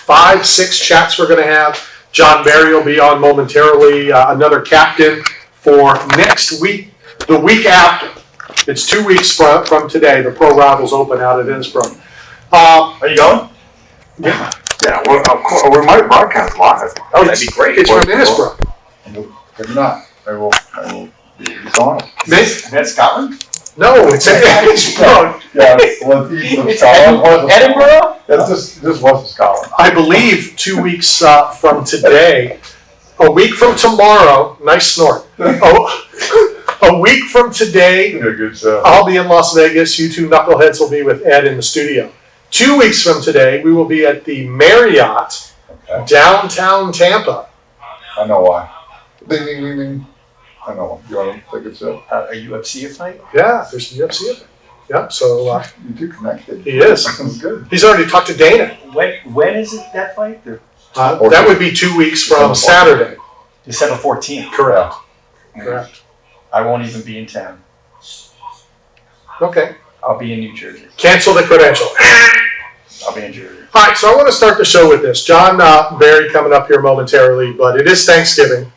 5, 6 chats we're going to have. John Barry will be on momentarily, another captain for next week, the week after. It's 2 weeks from today. The Pro Rivals Open out at Innsbruck. Are you going? Yeah. Yeah, well, of course, we might broadcast live. Oh, that'd be great. It's from Innsbruck. If not, I will be gone. Is that Scotland? No, it's at Innsbruck. Yeah, it's Edinburgh? This was Scotland. I believe 2 weeks from today, a week from tomorrow, nice snort. A week from today, Good show. I'll be in Las Vegas. You two knuckleheads will be with Ed in the studio. 2 weeks from today, we will be at the Marriott, downtown Tampa. I know why. Ding, ding, ding, ding. I know. You want to take a sip? A UFC fight? Yeah, there's the UFC event. Yeah, so You two connected. he is. That's good. He's already talked to Dana. When is it, that fight? That would be 2 weeks from Saturday. December 14th. Correct. Correct. I won't even be in town. Okay. I'll be in New Jersey. Cancel the credential. I'll be in Jersey. All right, so I want to start the show with this. John Barry coming up here momentarily, but it is Thanksgiving.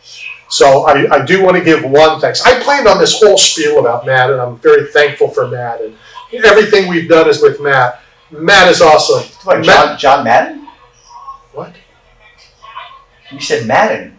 So I do want to give one thanks. I planned on this whole spiel about Matt, and I'm very thankful for Matt. And everything we've done is with Matt. Matt is awesome. What, John Madden? What? You said Madden.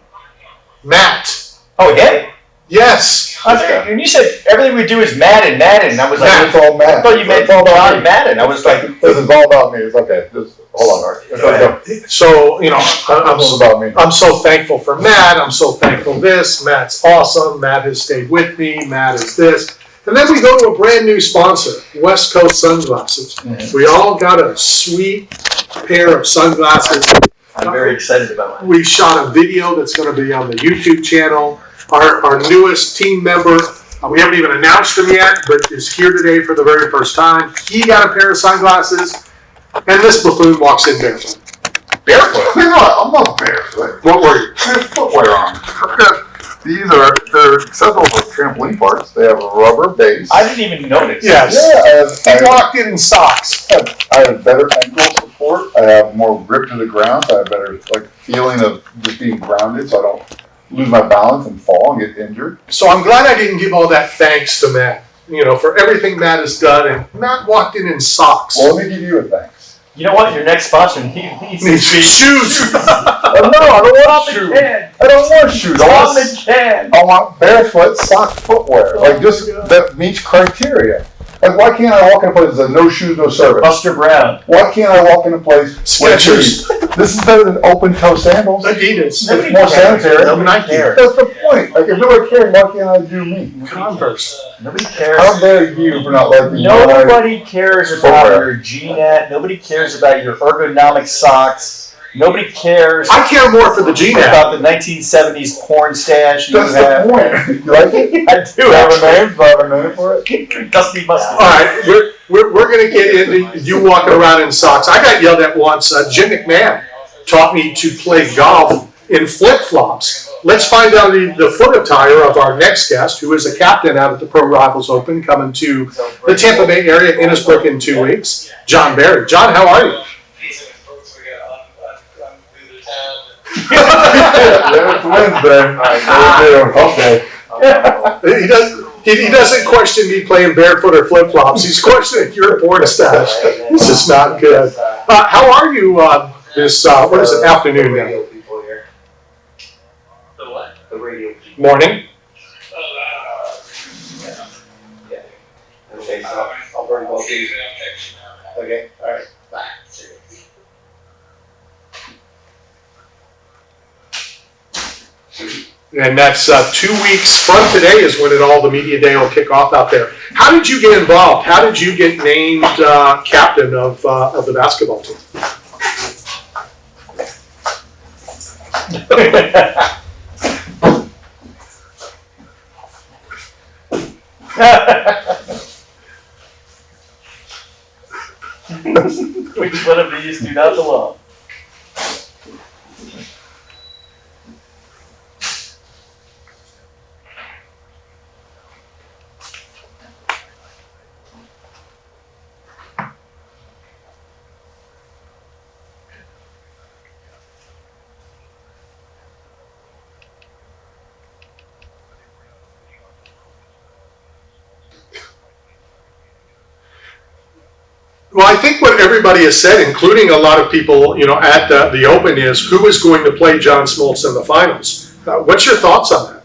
Matt. Oh, him? Yes. Okay. And you said everything we do is Madden. I was like, It's all Matt. I thought you meant John Madden. I was like, This is all about me. It's okay. Just hold on. Go ahead. So, you know, This is about me. I'm so thankful for Matt. I'm so thankful this. Matt's awesome. Matt has stayed with me. Matt is this. And then we go to a brand new sponsor, West Coast Sunglasses. Mhm. We all got a sweet pair of sunglasses. I'm very excited about it. We shot a video that's going to be on the YouTube channel. Our newest team member, we haven't even announced him yet, but is here today for the very first time. He got a pair of sunglasses, and this buffoon walks in barefoot. Barefoot? I'm not barefoot. What were you? I have footwear on. They're acceptable for trampoline parks. They have a rubber base. I didn't even notice. Yes. Yeah, He walked in socks. I have better ankle support. I have more grip to the ground. I have better feeling of just being grounded, so I don't lose my balance and fall and get injured. So I'm glad I didn't give all that thanks to Matt, for everything Matt has done. And Matt walked in socks. Well, let me give you a thanks. You know what? Your next sponsor needs shoes. No, I don't want shoes. I don't want shoes. I want barefoot sock footwear. That meets criteria. Why can't I walk in a place that says no shoes, no service? Buster Brown. Why can't I walk in a place with Skechers. shoes? This is better than open toe sandals. Adidas. It's more sanitary. Nobody cares. That's the point. If nobody cares, why can't I do me? Converse. Nobody cares. How dare you for not liking Nobody cares about footwear. your G-net. Nobody cares about your ergonomic socks. Nobody cares I care more for the G-net. about the 1970s porn stash you That's have. the point. You like it? I do. Do I have a actually. name? Do I have a name for it? Dusty Mustard. All right, we're going to get into you walking around in socks. I got yelled at once. Jim McMahon taught me to play golf in flip-flops. Let's find out the foot attire of our next guest, who is a captain out at the Pro Rivals Open, coming to the Tampa Bay area, Innsbruck, in 2 weeks. John Barry. John, how are you? Yeah, it's Wednesday. Okay. He doesn't question me playing barefoot or flip-flops. He's questioning your porn stash. This is not good. How are you this, what is it, afternoon now? Morning? Okay, so I'll burn both these. Okay, all right, bye. And that's 2 weeks from today is when all the media day will kick off out there. How did you get involved? How did you get named captain of the basketball team? Which one of these do not belong? Well, I think what everybody has said, including a lot of people, at the Open, is who is going to play John Smoltz in the finals. What's your thoughts on that?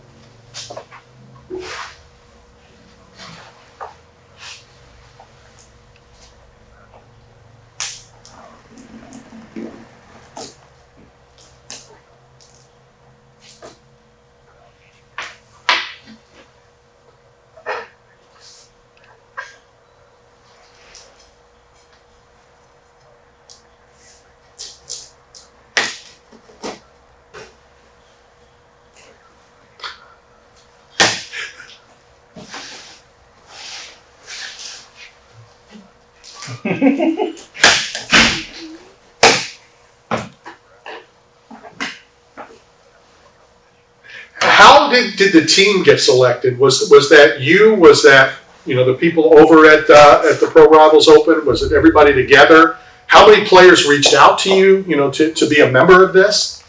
How did the team get selected? Was that you? Was that the people over at the Pro Rivals Open? Was it everybody together? How many players reached out to you? To be a member of this?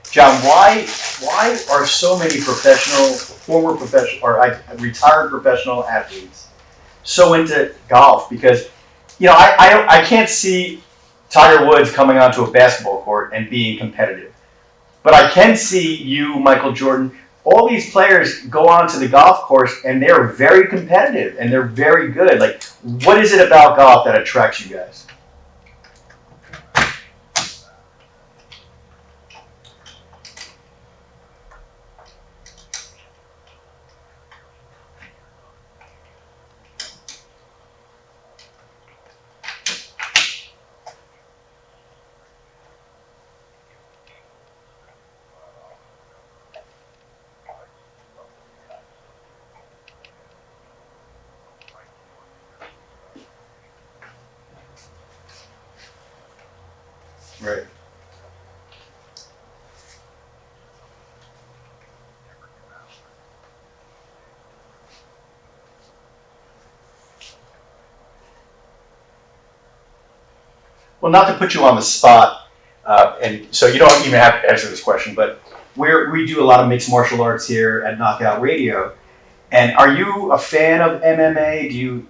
John, why are so many former professional, or retired professional athletes so into golf? Because, I can't see Tiger Woods coming onto a basketball court and being competitive. But I can see you, Michael Jordan, all these players go onto the golf course and they're very competitive and they're very good. Like, what is it about golf that attracts you guys? Right. Well, not to put you on the spot, and so you don't even have to answer this question, but we do a lot of mixed martial arts here at Knockout Radio. And are you a fan of MMA?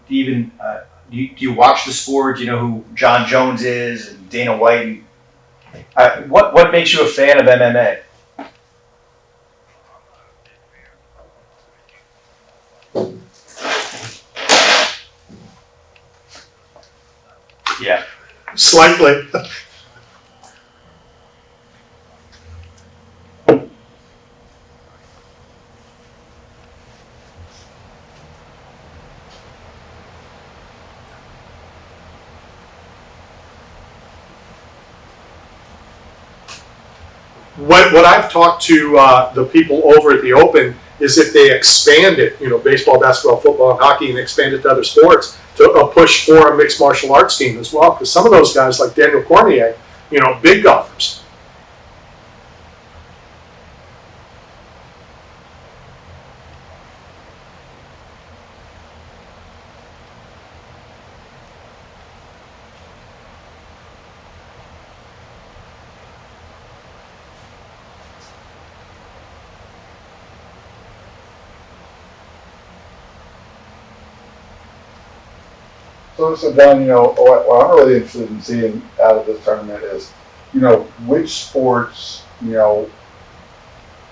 Do you watch the sport? Do you know who John Jones is and Dana White? What makes you a fan of MMA? Yeah. Slightly. What I've talked to the people over at the Open is if they expand it, baseball, basketball, football, and hockey, and expand it to other sports, to push for a mixed martial arts team as well. Because some of those guys, like Daniel Cormier, big golfers. So John, what I'm really interested in seeing out of this tournament is, which sports,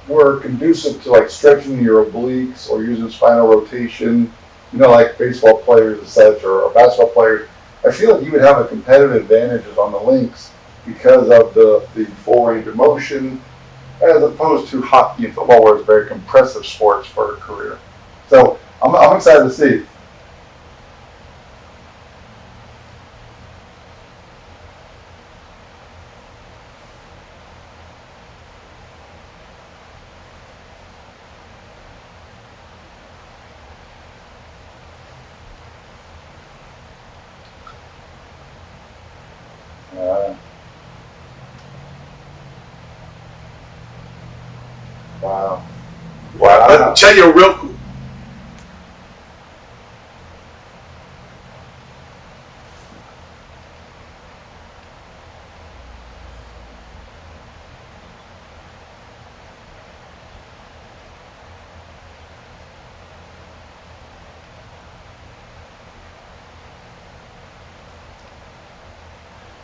were conducive to like stretching your obliques or using spinal rotation, like baseball players and such, or basketball players. I feel like you would have a competitive advantage on the links because of the full range of motion, as opposed to hockey and football, where it's very compressive sports for a career. So I'm excited to see. Wow. I'll tell you real quick.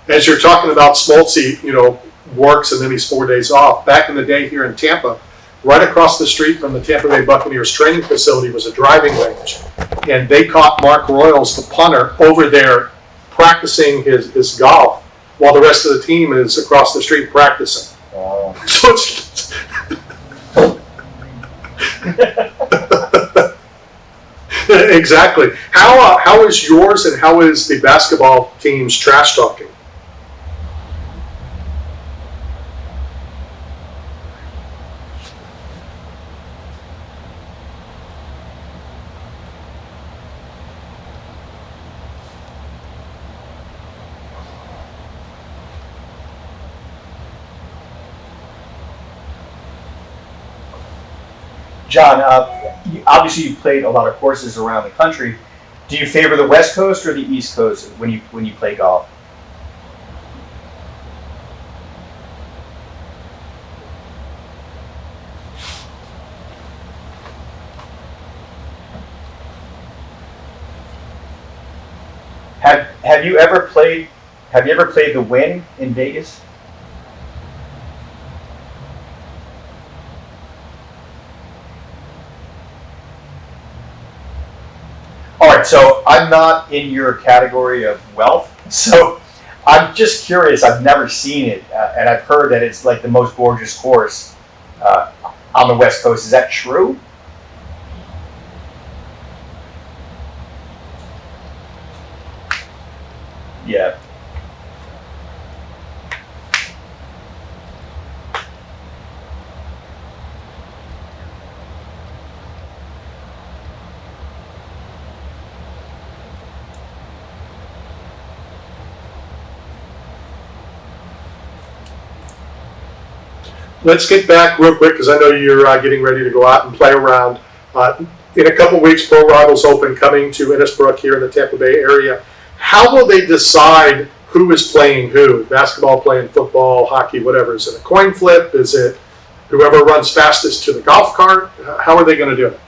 As you're talking about Smoltz, works and then he's 4 days off. Back in the day here in Tampa, right across the street from the Tampa Bay Buccaneers training facility was a driving range. And they caught Mark Royals, the punter, over there practicing his golf while the rest of the team is across the street practicing. Wow. So it's exactly. How is yours and how is the basketball team's trash talking? John, obviously you played a lot of courses around the country. Do you favor the West Coast or the East Coast when you play golf? Have you ever played the Wynn in Vegas? All right, so I'm not in your category of wealth, so I'm just curious. I've never seen it, and I've heard that it's like the most gorgeous course on the West Coast. Is that true? Yeah. Let's get back real quick because I know you're getting ready to go out and play around. In a couple weeks, Pro Rivals Open coming to Innisbrook here in the Tampa Bay area. How will they decide who is playing who? Basketball playing football, hockey, whatever. Is it a coin flip? Is it whoever runs fastest to the golf cart? How are they going to do it?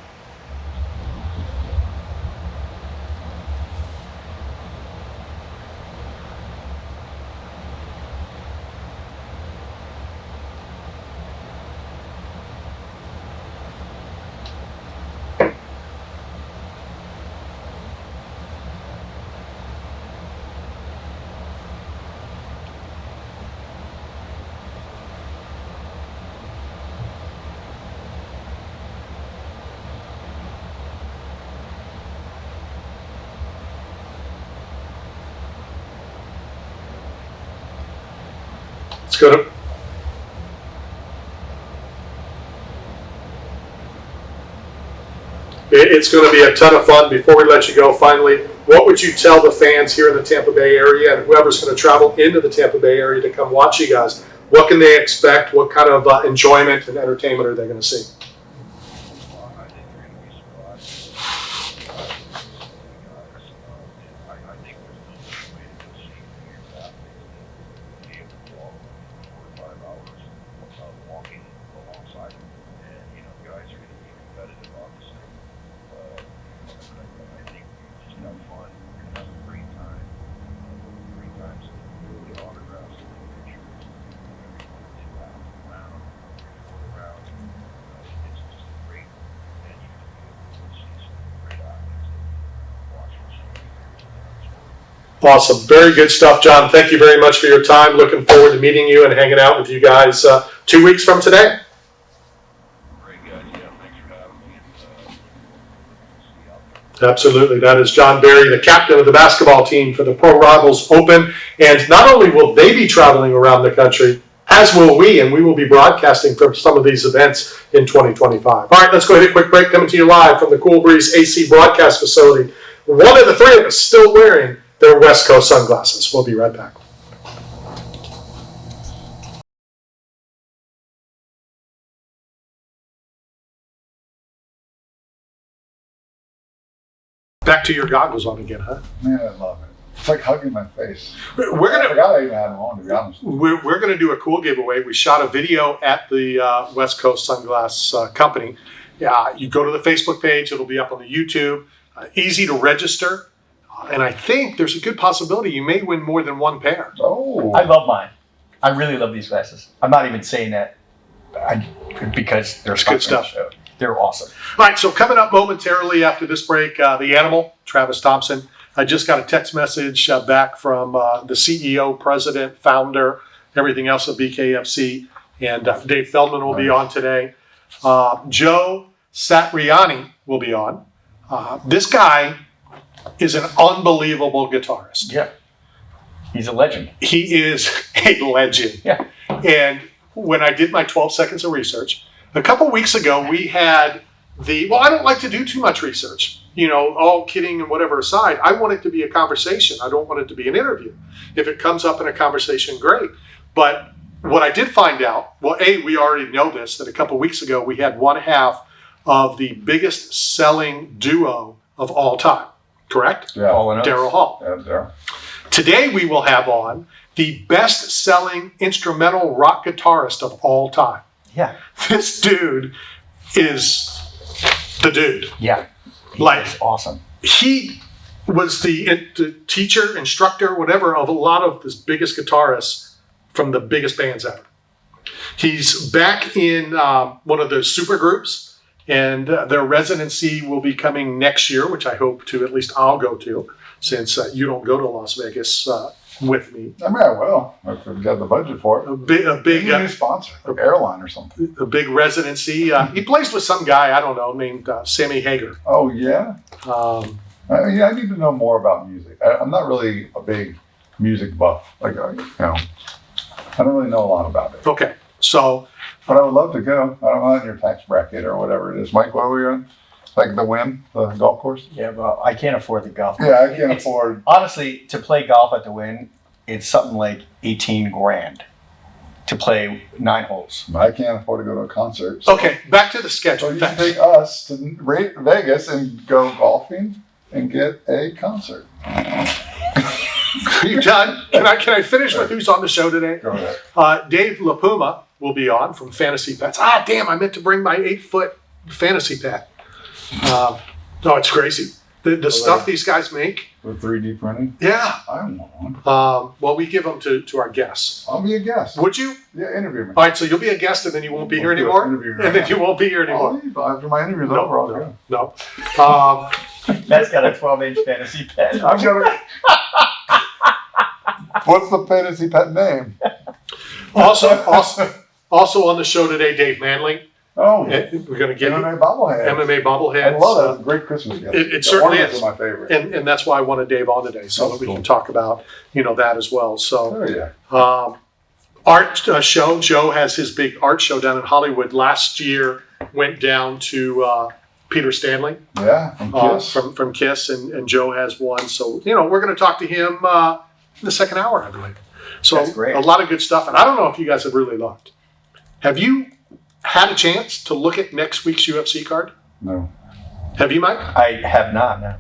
It's going to. It's going to be a ton of fun. Before we let you go, finally, what would you tell the fans here in the Tampa Bay area and whoever's going to travel into the Tampa Bay area to come watch you guys? What can they expect? What kind of enjoyment and entertainment are they going to see? Awesome. Very good stuff, John. Thank you very much for your time. Looking forward to meeting you and hanging out with you guys 2 weeks from today. Very good. Yeah, thanks for having me. Absolutely. That is John Barry, the captain of the basketball team for the Pro Rivals Open. And not only will they be traveling around the country, as will we, and we will be broadcasting from some of these events in 2025. All right, let's go ahead and quick break. Coming to you live from the Cool Breeze AC broadcast facility. One of the three of us still wearing their West Coast sunglasses. We'll be right back. Back to your goggles on again, huh? Man, I love it. It's like hugging my face. We're I gonna forgot I even had them on, to be honest. we're gonna do a cool giveaway. We shot a video at the West Coast Sunglass Company. You go to the Facebook page; it'll be up on the YouTube. Easy to register, and I think there's a good possibility you may win more than one pair. Oh. I love mine. I really love these glasses. I'm not even saying that because they're It's good stuff. show. They're awesome. All right, so coming up momentarily after this break, the animal, Travis Thompson. I just got a text message back from the CEO, president, founder, everything else of BKFC, and Dave Feldman will be on today. Joe Satriani will be on. This guy is an unbelievable guitarist. Yeah. He's a legend. He is a legend. Yeah. And when I did my 12 seconds of research, a couple weeks ago, we had I don't like to do too much research. All kidding and whatever aside, I want it to be a conversation. I don't want it to be an interview. If it comes up in a conversation, great. But what I did find out, we already know this, that a couple weeks ago, we had one half of the biggest selling duo of all time. Correct? Yeah. Daryl Hall. Yeah, Daryl. Today we will have on the best-selling instrumental rock guitarist of all time. Yeah. This dude is the dude. Yeah. Like, awesome. he was the teacher, instructor, whatever, of a lot of the biggest guitarists from the biggest bands ever. He's back in one of the super groups, and their residency will be coming next year, which I hope to, at least I'll go to, since you don't go to Las Vegas with me. I mean, I will, if we've got the budget for it. A big Maybe a new sponsor, like airline or something. a big residency. He plays with some guy, I don't know, named Sammy Hagar. Oh, yeah? I need to know more about music. I'm not really a big music buff. I don't really know a lot about it. Okay, so But I would love to go. I don't know, in your tax bracket or whatever it is. Mike, what were you on? Like the Wynn, the golf course? Yeah, but I can't afford the golf. Yeah, I can't It's- afford. Honestly, to play golf at the Wynn, it's something like 18 grand to play 9 holes. I can't afford to go to a concert. okay, back to the So schedule. you should take us to Vegas and go golfing and get a concert. Are you done? Can I finish with who's on the show today? Go ahead. Dave LaPuma will be on from Fantasy Pets. Damn, I meant to bring my 8-foot fantasy pet. No, it's crazy. The stuff these guys make. With 3D printing? Yeah. I want one. Well, we give them to our guests. I'll be a guest. Would you? Yeah, interview me. All right, so you'll be a guest and then you won't be here We'll do anymore? an interview right And then now. you won't be here I'll anymore? leave after my interview's over. I'll go. No. That's got a 12-inch fantasy pet. I'm gonna. What's the fantasy pet name? Also on the show today, Dave Manley. Oh, We're going to give MMA bobblehead. MMA bobbleheads. I love that. It's a great Christmas gift. It certainly The ornaments is. are my favorite. And that's why I wanted Dave on today, so That's that we cool. can talk about that as well. So Oh yeah. art show. Joe has his big art show down in Hollywood. Last year went down to Peter Stanley Yeah. From Kiss. from Kiss, and Joe has one. So we're going to talk to him in the second hour, I believe. So That's great. a lot of good stuff. And I don't know if you guys have really looked. Have you had a chance to look at next week's UFC card? No. Have you, Mike? I have not, no.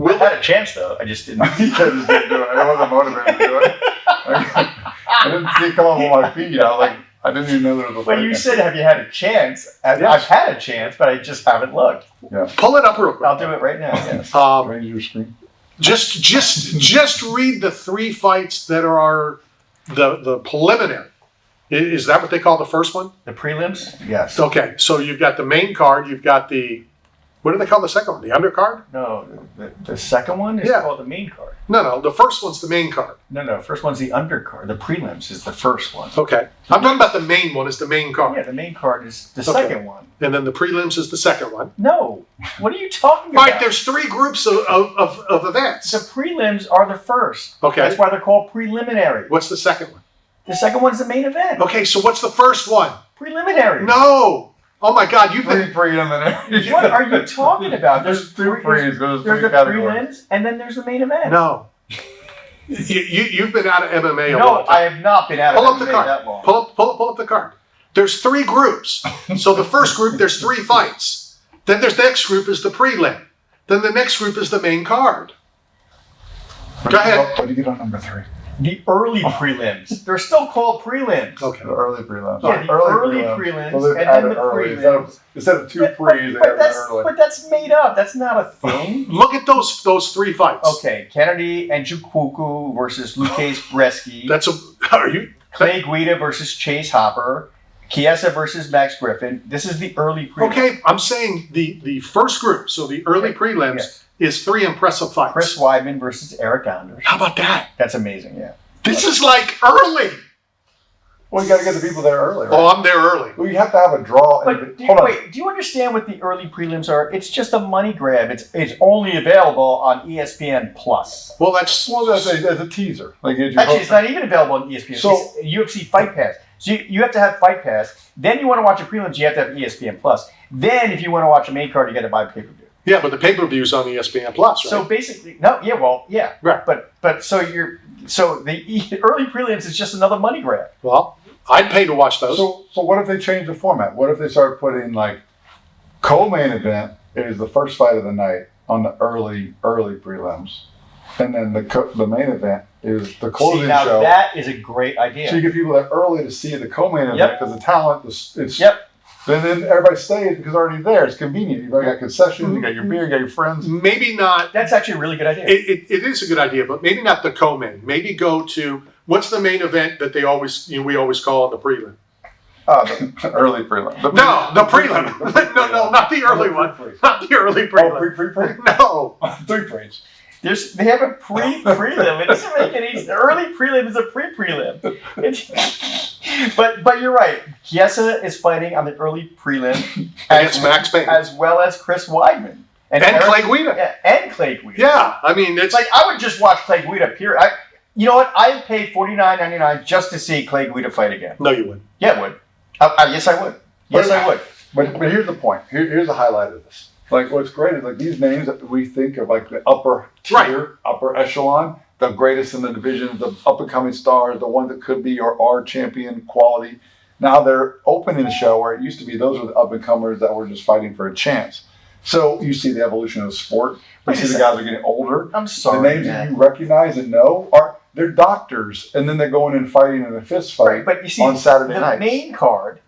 I had a chance, though. I just didn't. I just didn't do it. I wasn't motivated to do it. I didn't see it come up on my feed. I didn't even know there was a When fight you next said, week. have you had a chance? I've had a chance, but I just haven't looked. Pull it up real quick. I'll do it right now, yes. Raise your screen. Just read the 3 fights that are the preliminary. Is that what they call the first one? The prelims? Yes. Okay, so you've got the main card. You've got the what do they call the second one? The undercard. No, the second one is Yeah. called the main card. No, the first one's the main card. No. First one's the undercard. The prelims is the first one. Okay. I'm talking about the main one is the main card. Yeah, the main card is the Okay. second one. And then the prelims is the second one. No. What are you talking about? Right, there's 3 groups of events. The prelims are the first. Okay. That's why they're called preliminary. What's the second one? The second one's the main event. Okay, so what's the first one? Preliminary. No. Oh my God, you've Three been. preliminaries. What are you talking about? There's two pre's. There's There's three the categories. prelims, and then there's the main event. No. You've been out of MMA a No, long time. I have not been out Pull of up the MMA card. that long. Pull up the card. There's 3 groups. So the first group, there's 3 fights. Then there's the next group is the prelim. Then the next group is the main card. Go ahead. What do you get on number 3? The early prelims. They're still called prelims. Okay. The early prelims. Yeah, the early prelims, So they've and added then the early. prelims. Instead of 2 But, pre's, they but have that's, early. but that's made up. That's not a thing. Look at those 3 fights. Okay, Kennedy and Njoku versus Lucas Bresky. That's a. Are you? Clay Guida versus Chase Hopper. Chiesa versus Max Griffin. This is the early prelims. Okay, I'm saying the first group, so the early Okay, prelims, is 3 impressive fights. Chris Weidman versus Eric Anders. How about that? That's amazing, yeah. This is like early. Well, you got to get the people there early, right? Oh, I'm there early. Well, you have to have a draw. But do Hold on. you understand what the early prelims are? It's just a money grab. It's only available on ESPN Plus. Well, that's Well, that's a teaser. Like, Actually, it's not even available on ESPN. So- It's UFC Fight Pass. So you have to have Fight Pass. Then you want to watch a prelims, you have to have ESPN Plus. Then if you want to watch a main card, you got to buy the pay-per-view. yeah, but the pay-per-view's on ESPN Plus, right? So basically, no, yeah, well, yeah, Right. But so the early prelims is just another money grab. Well, I'd pay to watch those. So what if they change the format? What if they start putting like co-main event is the first fight of the night on the early prelims, and then the main event is the closing See, now show. that is a great idea. So you get people there early to see the co-main event Yep. because the talent it's Yep. Then everybody stays because they're already there. It's convenient. You've already got concessions. You got your beer. You got your friends. Maybe not. That's actually a really good idea. It is a good idea, but maybe not the co-main. Maybe go to what's the main event that they always we always call the prelim. The early prelim. No, the prelim. no, not the early one. Not the early prelim. pre. No. 3 pre's. They have a prelim. It doesn't make any sense. The early prelim is a pre-prelim. But you're right. Chiesa is fighting on the early prelim Against Max Payne. as well as Chris Weidman. And Clay Guida. Yeah, and Clay Guida. Yeah, I mean, it's It's like I would just watch Clay Guida. Period. You know what? I would pay $49.99 just to see Clay Guida fight again. No, you wouldn't. Yeah, I would. Yes, I would. Yes, I would. But here's the point. Here's the highlight of this. Like, what's great is like these names that we think of like the upper tier, upper echelon, the greatest in the division, the up and coming stars, the ones that could be or are champion quality. Now they're opening the show where it used to be those were the up and comers that were just fighting for a chance. So you see the evolution of the sport. You Wait a see the second. guys are getting older. I'm The sorry, names man. that you recognize and know are they're doctors, and then they're going and fighting in a fist fight Right, but you see, on Saturday the nights. main card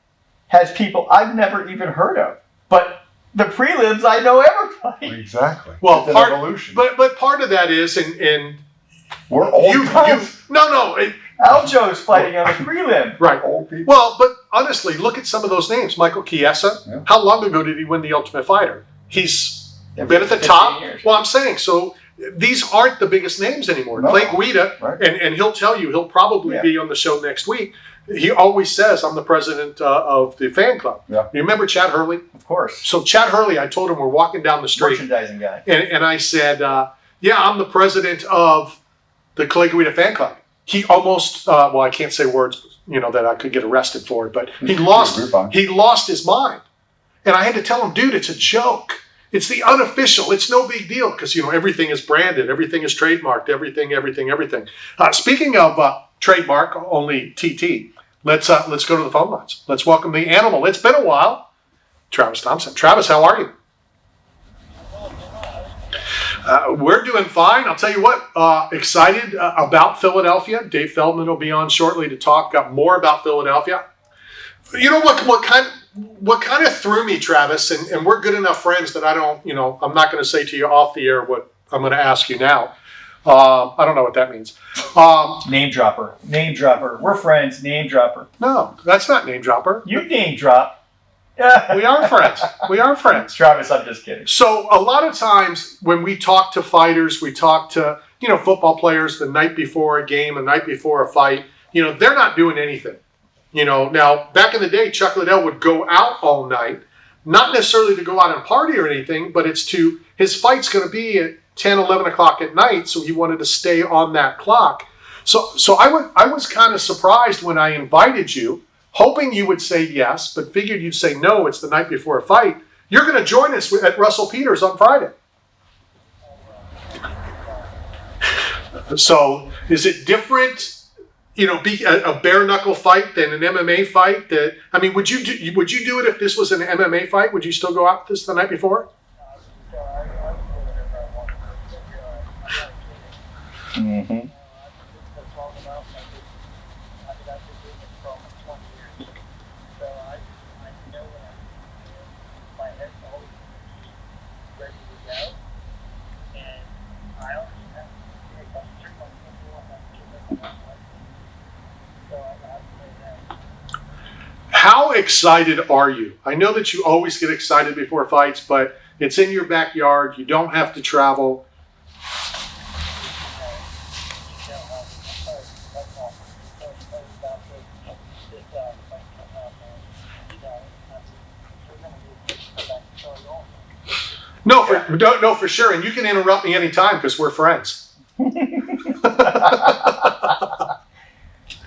has people I've never even heard of, but the prelims I know everybody. Exactly. Well, it's an part- evolution. but part of that is and We're old you guys. no Aljo's fighting on the prelim. right. Old people. Well, but honestly, look at some of those names. Michael Chiesa. Yeah. How long ago did he win the Ultimate Fighter? He's been at the 15 top. years. Well, I'm saying so. These aren't the biggest names anymore. No. Clay Guida, Right. and he'll tell you he'll probably Yeah. be on the show next week. He always says, "I'm the president of the fan club." Yeah. You remember Chad Hurley? Of course. So Chad Hurley, I told him we're walking down the street, Merchandising guy. and I said, "Yeah, I'm the president of the Clay Guida fan club." He almost, well, I can't say words, that I could get arrested for it, but he lost his mind, and I had to tell him, "Dude, it's a joke. It's the unofficial. It's no big deal because everything is branded, everything is trademarked, everything. Speaking of trademark, only TT. Let's go to the phone lines. Let's welcome the animal. It's been a while, Travis Thompson. Travis, how are you? We're doing fine. I'll tell you what. Excited about Philadelphia. Dave Feldman will be on shortly to talk more about Philadelphia. You know what kind of threw me, Travis, and we're good enough friends that I don't, I'm not going to say to you off the air what I'm going to ask you now. I don't know what that means. Name dropper. We're friends. Name dropper. No, that's not name dropper. You name drop. We are friends. Travis, I'm just kidding. So a lot of times when we talk to fighters, we talk to football players the night before a game, the night before a fight, they're not doing anything. Now back in the day, Chuck Liddell would go out all night, not necessarily to go out and party or anything, but his fight's going to be at 10, 11 o'clock at night, so he wanted to stay on that clock. So I was kind of surprised when I invited you, hoping you would say yes, but figured you'd say no, it's the night before a fight. You're going to join us at Russell Peters on Friday. So is it different, be a bare knuckle fight than an MMA fight? Would you do it if this was an MMA fight? Would you still go out this the night before? Mm-hmm. How excited are you? I know that you always get excited before fights, but it's in your backyard. You don't have to travel. No, for sure. And you can interrupt me anytime because we're friends.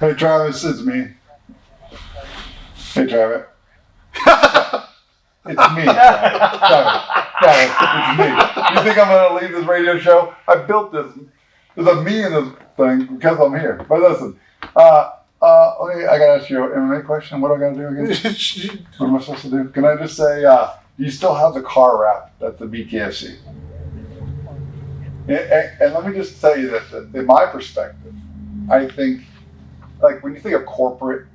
Hey, Travis, it's me. Hey, Travis. It's me. Travis, it's me. You think I'm going to leave this radio show? I built this. There's a me in this thing because I'm here. But listen, I got to ask you an MMA question. What do I got to do again? What am I supposed to do? Can I just say, do you still have the car wrap at the BKFC? And let me just tell you that in my perspective, I think, like when you think of corporate,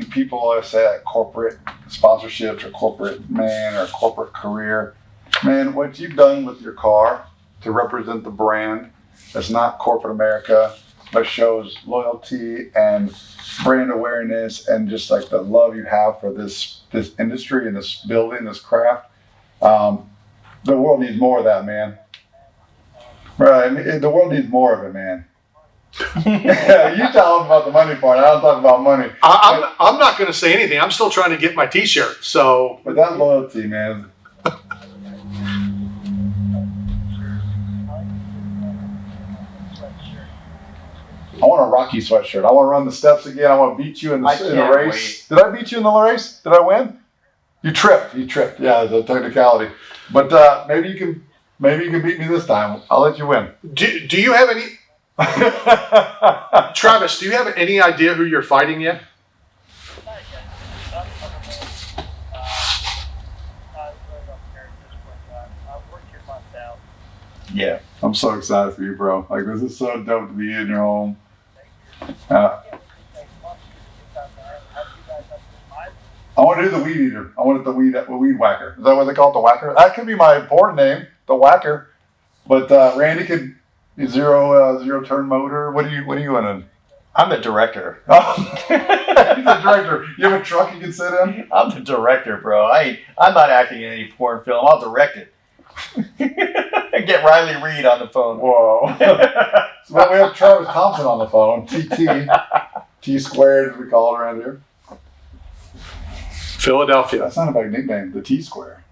people always say like corporate sponsorships or corporate man or corporate career. Man, what you've done with your car to represent the brand that's not corporate America, but shows loyalty and brand awareness and just like the love you have for this industry and this building, this craft. The world needs more of that, man. Right, the world needs more of it, man. You tell them about the money part. I don't talk about money. I'm not going to say anything. I'm still trying to get my T-shirt. So, but that loyalty, man. I want a Rocky sweatshirt. I want to run the steps again. I want to beat you in the race. Did I beat you in the race? Did I win? You tripped. Yeah, the technicality. But maybe you can beat me this time. I'll let you win. Do you have any? Travis, do you have any idea who you're fighting yet? Yeah. I'm so excited for you, bro. Like, this is so dope to be in your home. I want to do the weed eater. I want it the weed whacker. Is that what they call it, the whacker? That could be my porn name, the whacker. But Randy could zero turn motor. What are you in? I'm the director. He's the director. You have a truck you can sit in? I'm the director, bro. I'm not acting in any porn film. I'll direct it. Get Riley Reid on the phone. Whoa. So we have Travis Thompson on the phone. TT. T squared, as we call it around here. Philadelphia. That's not a bad nickname, the T square.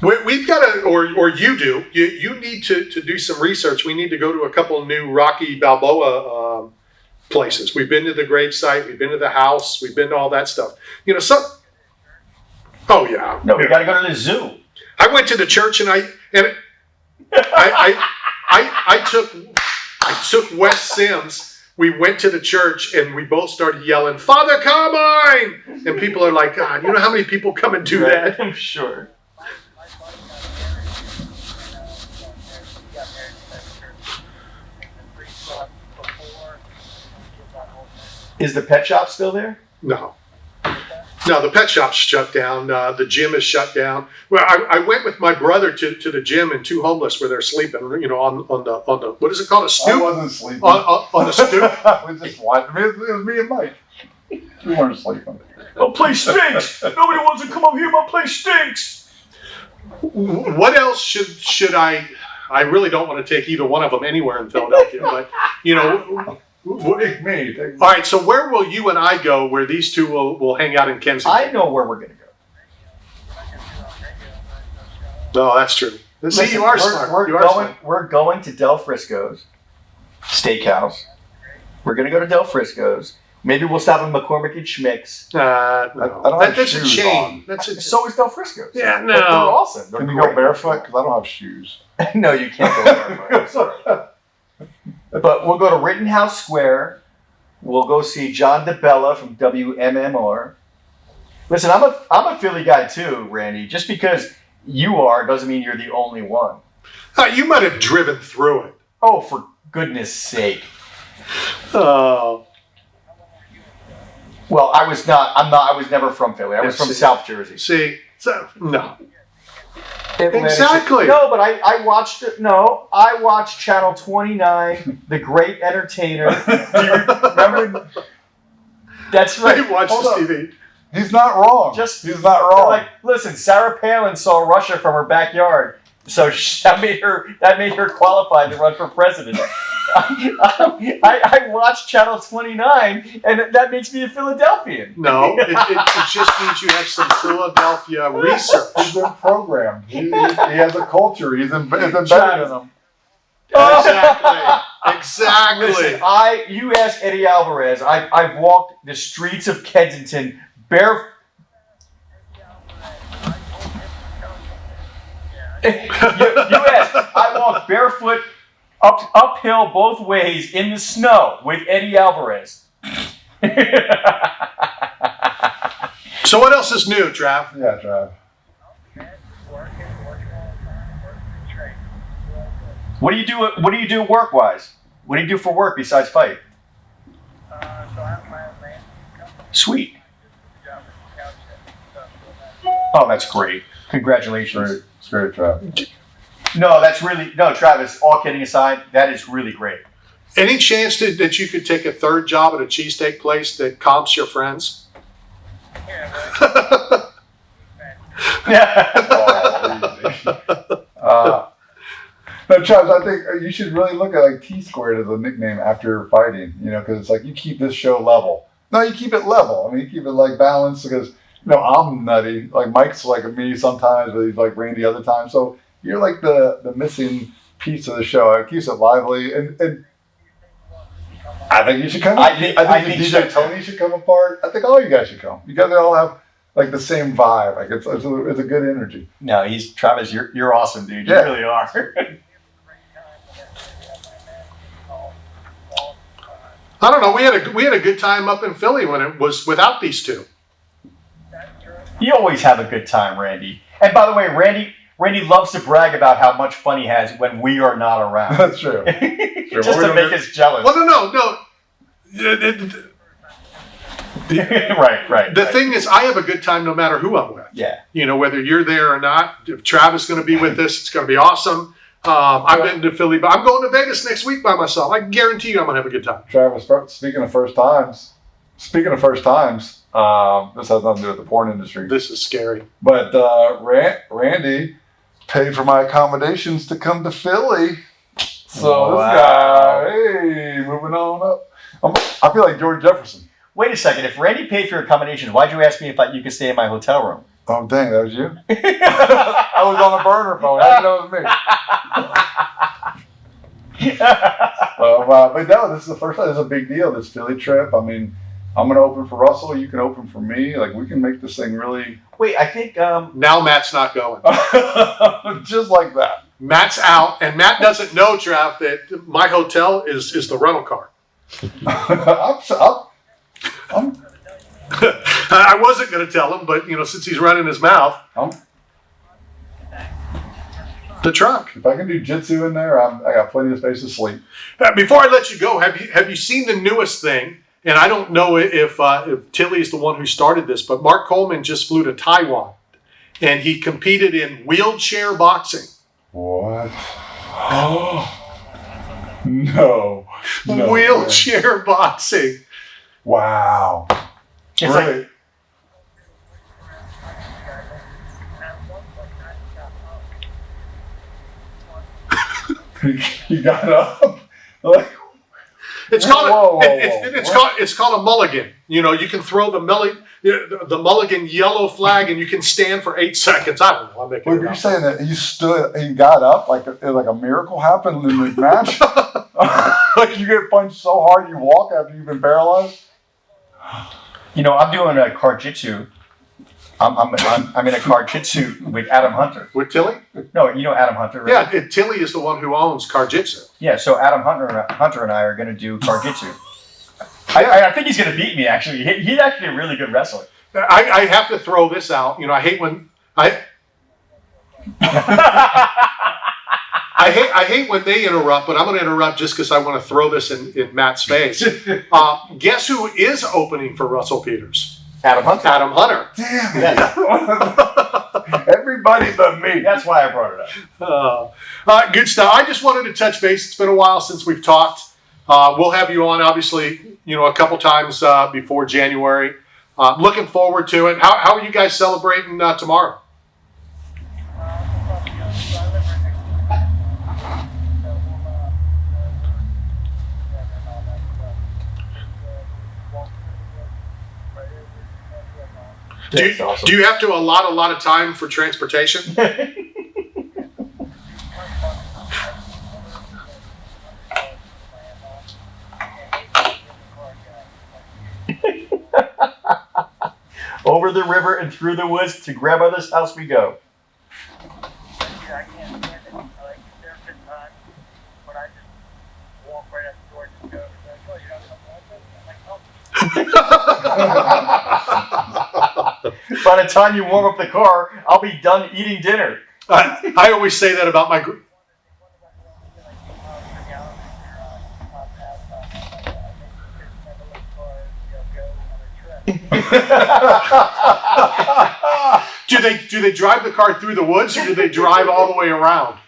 We've got to, or you do. You need to do some research. We need to go to a couple of new Rocky Balboa places. We've been to the gravesite. We've been to the house. We've been to all that stuff. Oh yeah. No, we got to go to the zoo. I went to the church and I took Wes Sims. We went to the church and we both started yelling, "Father Carmine!" And people are like, "God, you know how many people come and do that?" I'm sure. Is the pet shop still there? No, the pet shop's shut down. The gym is shut down. Well, I went with my brother to the gym and two homeless where they're sleeping. On the what is it called, a stoop? I wasn't sleeping. On the stoop. I was just watching. It was me and Mike. We weren't sleeping. My place stinks. Nobody wants to come up here. My place stinks. What else should I? I really don't want to take either one of them anywhere in Philadelphia, but Take me. all right. So where will you and I go where these two will hang out in Kensington? I know where we're going to go. No, that's true. See, you are smart. We're going to Del Frisco's Steakhouse. We're going to go to Del Frisco's. Maybe we'll stop at McCormick and Schmick's. No. I don't have That's a shoes chain. That's a, So is Del Frisco's. Yeah, no. But they're awesome. They're Can you great. go barefoot? Because I don't have shoes. No, you can't go barefoot. I'm sorry. But we'll go to Rittenhouse Square. We'll go see John DeBella from WMMR. Listen, I'm a Philly guy too, Randy. Just because you are doesn't mean you're the only one. you might have driven through it. Oh, for goodness sake. Oh. Well, I was never from Philly. I was from South Jersey. See, so, no. Atlantic Exactly. City. No, but I watched it. No, I watched Channel 29, The Great Entertainer. Do you remember? That's right. You watch Hold this up. TV. He's not wrong. He's not wrong. Like, listen, Sarah Palin saw Russia from her backyard, so that made her qualified to run for president. I watched Channel 29, and that makes me a Philadelphian. No, it just means you have some Philadelphia research. He's been programmed. He has a culture. He's embedded in them. Exactly. Listen, you ask Eddie Alvarez. I've walked the streets of Kensington barefoot. you asked. I walked barefoot uphill both ways in the snow with Eddie Alvarez. So what else is new, Trav? Yeah, Trav. What do you do? What do you do work-wise? What do you do for work besides fight? Sweet. Oh, that's great. Congratulations. It's great, Trav. No, Travis, all kidding aside, that is really great. Any chance that you could take a third job at a cheesesteak place that comps your friends? No, Travis, I think you should really look at like T-squared as a nickname after fighting, because it's like you keep this show level. No, you keep it level. I mean, you keep it like balanced because, I'm nutty. Like Mike's like me sometimes, but he's like Randy other times. So you're like the missing piece of the show. It keeps it lively. And I think you should come. I think DJ Tony should come apart. I think all you guys should come. You guys all have like the same vibe. Like it's a good energy. No, Travis, you're awesome, dude. You really are. I don't know. We had a good time up in Philly when it was without these two. You always have a good time, Randy. And by the way, Randy loves to brag about how much fun he has when we are not around. That's true. Just to make us jealous. Well, no. Right. The thing is, I have a good time no matter who I'm with. Yeah. Whether you're there or not. If Travis is going to be with us, it's going to be awesome. I've been to Philly, but I'm going to Vegas next week by myself. I can guarantee you I'm going to have a good time. Travis, speaking of first times, this has nothing to do with the porn industry. This is scary. But Randy paid for my accommodations to come to Philly. So This guy, hey, moving on up. I feel like George Jefferson. Wait a second. If Randy paid for your accommodation, why'd you ask me if you could stay in my hotel room? Oh, dang, that was you? I was on the burner phone. I didn't know it was me. But no, this is the first time. This is a big deal, this Philly trip. I mean, I'm going to open for Russell. You can open for me. Like, we can make this thing really... Wait, I think... Now Matt's not going. Just like that. Matt's out, and Matt doesn't know, Trav, that my hotel is the rental car. I wasn't going to tell him, but, since he's running his mouth... The truck. If I can do jitsu in there, I got plenty of space to sleep. Before I let you go, have you seen the newest thing? And I don't know if Tilly is the one who started this, but Mark Coleman just flew to Taiwan, and he competed in wheelchair boxing. What? No. Wheelchair boxing. Wow. It's really? like... He got up. Like, It's called Whoa, whoa, it's whoa. it's called a mulligan. You know, you can throw the mulligan yellow flag, and you can stand for 8 seconds. I don't know. I'm making wait, it were you up. saying that he got up like a miracle happened in the match? Like you get punched so hard you walk after you've been paralyzed? You know, I'm doing a karjitsu. I'm in a karjitsu with Adam Hunter. With Tilly? No, you know Adam Hunter, right? Yeah, Tilly is the one who owns Karjitsu. Yeah, so Adam Hunter and I are going to do karjitsu. I think he's going to beat me, actually. He's actually a really good wrestler. I have to throw this out. You know, I hate when I hate when they interrupt, but I'm going to interrupt just because I want to throw this in Matt's face. Guess who is opening for Russell Peters? Adam Hunter. Adam Hunter. Damn it. Everybody but me. That's why I brought it up. Good stuff. I just wanted to touch base. It's been a while since we've talked. We'll have you on, obviously, you know, a couple times before January. Looking forward to it. How are you guys celebrating tomorrow? Do you have to allot a lot of time for transportation? Over the river and through the woods to grandmother's house we go. I can't stand it. I like get there good time, but I just walk right out the door and just go. Like, oh, you don't come I'm like, oh. By the time you warm up the car, I'll be done eating dinner. I always say that about my. Do they drive the car through the woods, or do they drive all the way around?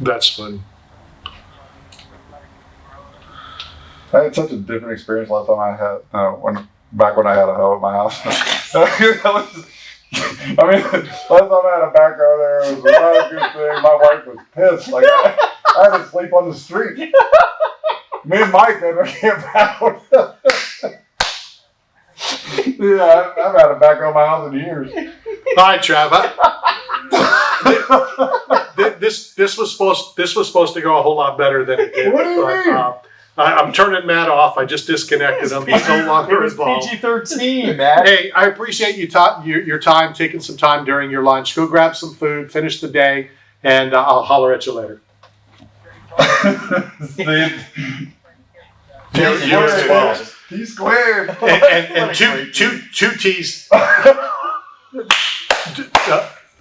That's funny. I had such a different experience last time I had when I had a hoe at my house. I mean, last time I had a back row there, it was not a good thing. My wife was pissed. Like I had to sleep on the street. Me and Mike had to camp out. Yeah, I've had a back row at my house in years. All right, Trav. This was supposed to go a whole lot better than it did. What do you mean? I'm turning Matt off. I just disconnected him. He's no longer It was involved. PG-13, man. Hey, I appreciate your time, taking some time during your lunch. Go grab some food, finish the day, and I'll holler at you later. You as well. T squared. And two T's.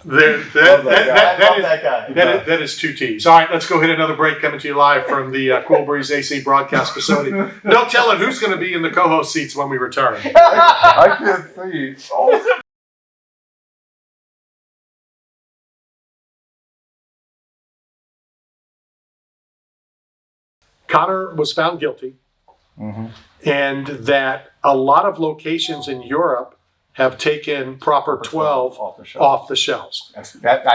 That is two T's. All right, let's go hit another break. Coming to you live from the Cool Breeze AC broadcast facility. No telling who's going to be in the co-host seats when we return. I can't see. Oh. Connor was found guilty, and that a lot of locations in Europe have taken Proper 12 off the shelves. I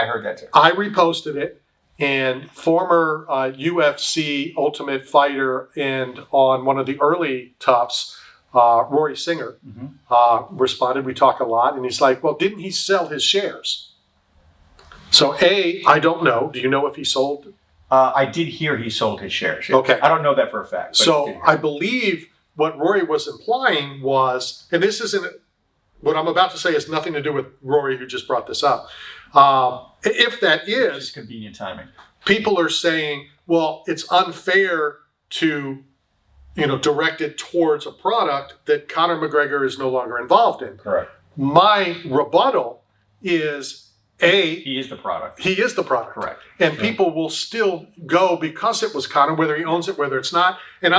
heard that too. I reposted it, and former UFC Ultimate Fighter and on one of the early toughs, Rory Singer, responded. We talk a lot, and he's like, well, didn't he sell his shares? So I don't know. Do you know if he sold? I did hear he sold his shares. Okay. I don't know that for a fact. But So I believe what Rory was implying was, and this isn't, what I'm about to say has nothing to do with Rory who just brought this up. If that it's is, convenient timing. people are saying, well, it's unfair to directed towards a product that Conor McGregor is no longer involved in. Correct. My rebuttal is He is the product. he is the product. Correct. And people will still go because it was Conor, whether he owns it, whether it's not. And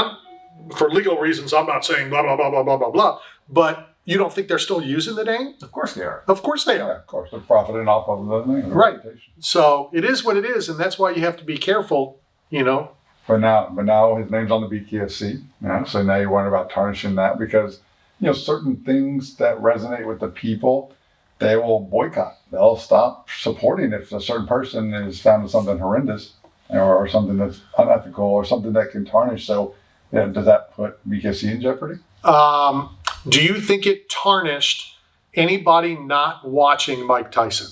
for legal reasons, I'm not saying blah, blah, blah, blah, blah, blah, blah. But you don't think they're still using the name? Of course they are. Of course they Yeah, are. of course. They're profiting off of the name. Right. Reputation. So it is what it is. And that's why you have to be careful, But now his name's on the BKFC. So now you're wondering about tarnishing that because, certain things that resonate with the people, they will boycott. They'll stop supporting if a certain person is found in something horrendous or something that's unethical or something that can tarnish. So does that put BKFC in jeopardy? Do you think it tarnished anybody not watching Mike Tyson?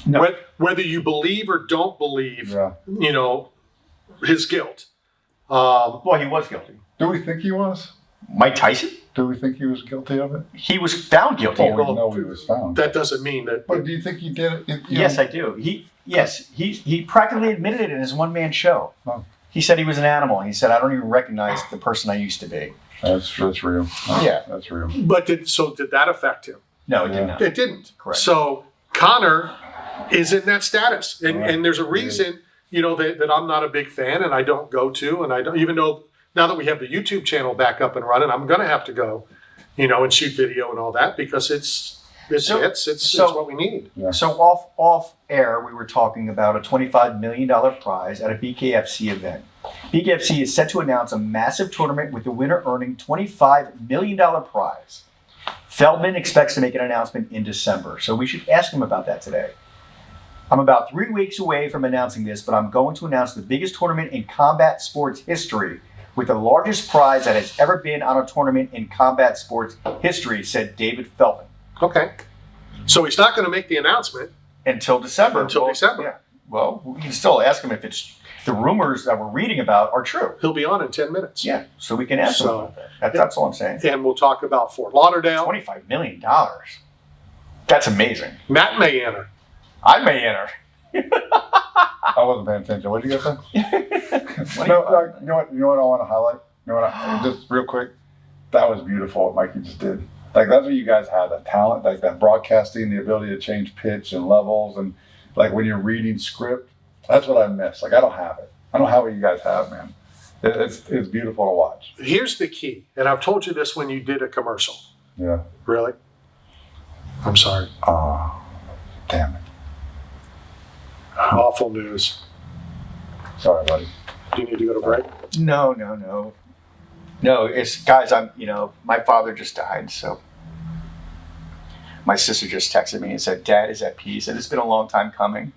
No. Whether you believe or don't believe, Yeah. his guilt. Well, he was guilty. Do we think he was? Mike Tyson? Do we think he was guilty of it? He was found guilty. Well, we know he was found. That doesn't mean that. But do you think he did it? Yes, I do. He practically admitted it in his one-man show. Oh. He said he was an animal. He said, I don't even recognize the person I used to be. That's real. Yeah. That's real. But did that affect him? No, it did not. It didn't. Correct. So Conor is in that status, and there's a reason that I'm not a big fan, and I don't go to, and I don't even though now that we have the YouTube channel back up and running, I'm going to have to go, and shoot video and all that because it's what we need. Yeah. So off air, we were talking about a $25 million prize at a BKFC event. BKFC is set to announce a massive tournament with the winner earning $25 million prize. Feldman expects to make an announcement in December, so we should ask him about that today. I'm about 3 weeks away from announcing this, but I'm going to announce the biggest tournament in combat sports history with the largest prize that has ever been on a tournament in combat sports history, said David Feldman. Okay. So he's not going to make the announcement Until December. December. Yeah. Well, we can still ask him if the rumors that we're reading about are true. He'll be on in 10 minutes. Yeah, so we can ask him about that. That's all I'm saying. And we'll talk about Fort Lauderdale. $25 million. That's amazing. Matt may enter. I may enter. I wasn't paying attention. What did you guys say? No, you know what I want to highlight? Just real quick, that was beautiful what Mikey just did. Like that's what you guys have, that talent, like that broadcasting, the ability to change pitch and levels, and like when you're reading script, that's what I miss. Like I don't have it. I don't have what you guys have, man. It's beautiful to watch. Here's the key, and I've told you this when you did a commercial. Yeah. Really? I'm sorry. Oh, damn it. Awful news. Sorry, buddy. Do you need to go to break? No. No, it's guys, my father just died, so my sister just texted me and said, Dad is at peace, and it's been a long time coming.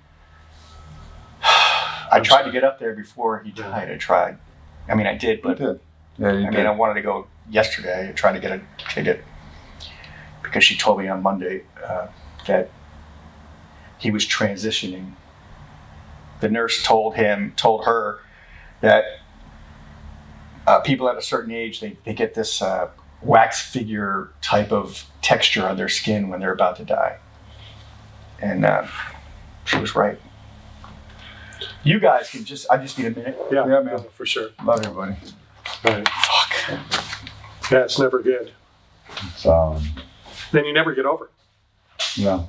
I tried to get up there before he died. I did, but You did. Yeah, you did. I wanted to go yesterday and try to get a ticket because she told me on Monday that he was transitioning. The nurse told her that people at a certain age, they get this wax figure type of texture on their skin when they're about to die. And she was right. You guys can I just need a minute. Yeah, Yeah, man. for sure. Love you, buddy. Right. Fuck. Yeah, it's never good. So, Then you never get over it. yeah.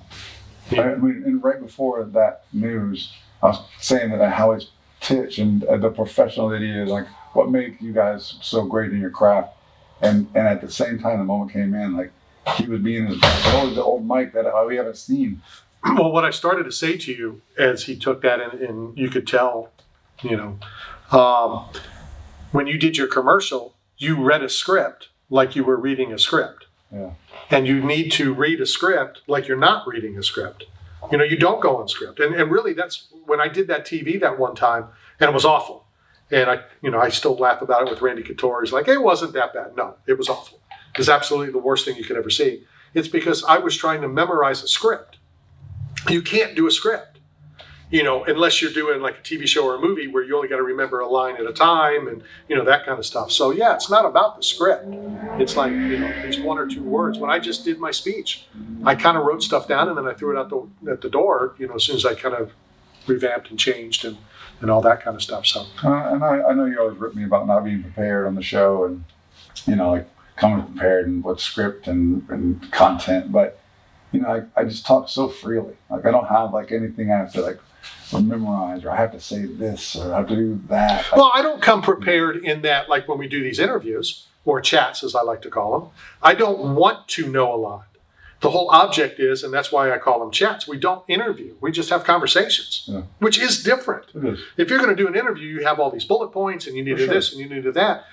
Yeah. And right before that news, I was saying that how his pitch and the professional that he is, like what made you guys so great in your craft. And at the same time, the moment came in, like he was being the old Mike that we haven't seen. Well, what I started to say to you as he took that and you could tell, when you did your commercial, you read a script like you were reading a script. Yeah. And you need to read a script like you're not reading a script. You don't go on script. And really that's when I did that TV that one time, and it was awful. And I still laugh about it with Randy Couture. He's like, it wasn't that bad. No, it was awful. It was absolutely the worst thing you could ever see. It's because I was trying to memorize a script. You can't do a script, unless you're doing like a TV show or a movie where you only got to remember a line at a time and, that kind of stuff. So yeah, it's not about the script. It's like, these one or two words. When I just did my speech, I kind of wrote stuff down and then I threw it out at the door, as soon as I kind of revamped and changed and and all that kind of stuff. So, And I know you always rip me about not being prepared on the show and, like coming prepared and what script and content. But, I just talk so freely. Like I don't have like anything I have to like memorize or I have to say this or I have to do that. well, I don't come prepared in that, like when we do these interviews or chats, as I like to call them, I don't want to know a lot. The whole object is, and that's why I call them chats, we don't interview. We just have conversations, which is different. It is. If you're going to do an interview, you have all these bullet points and you need to do this and you need to do that.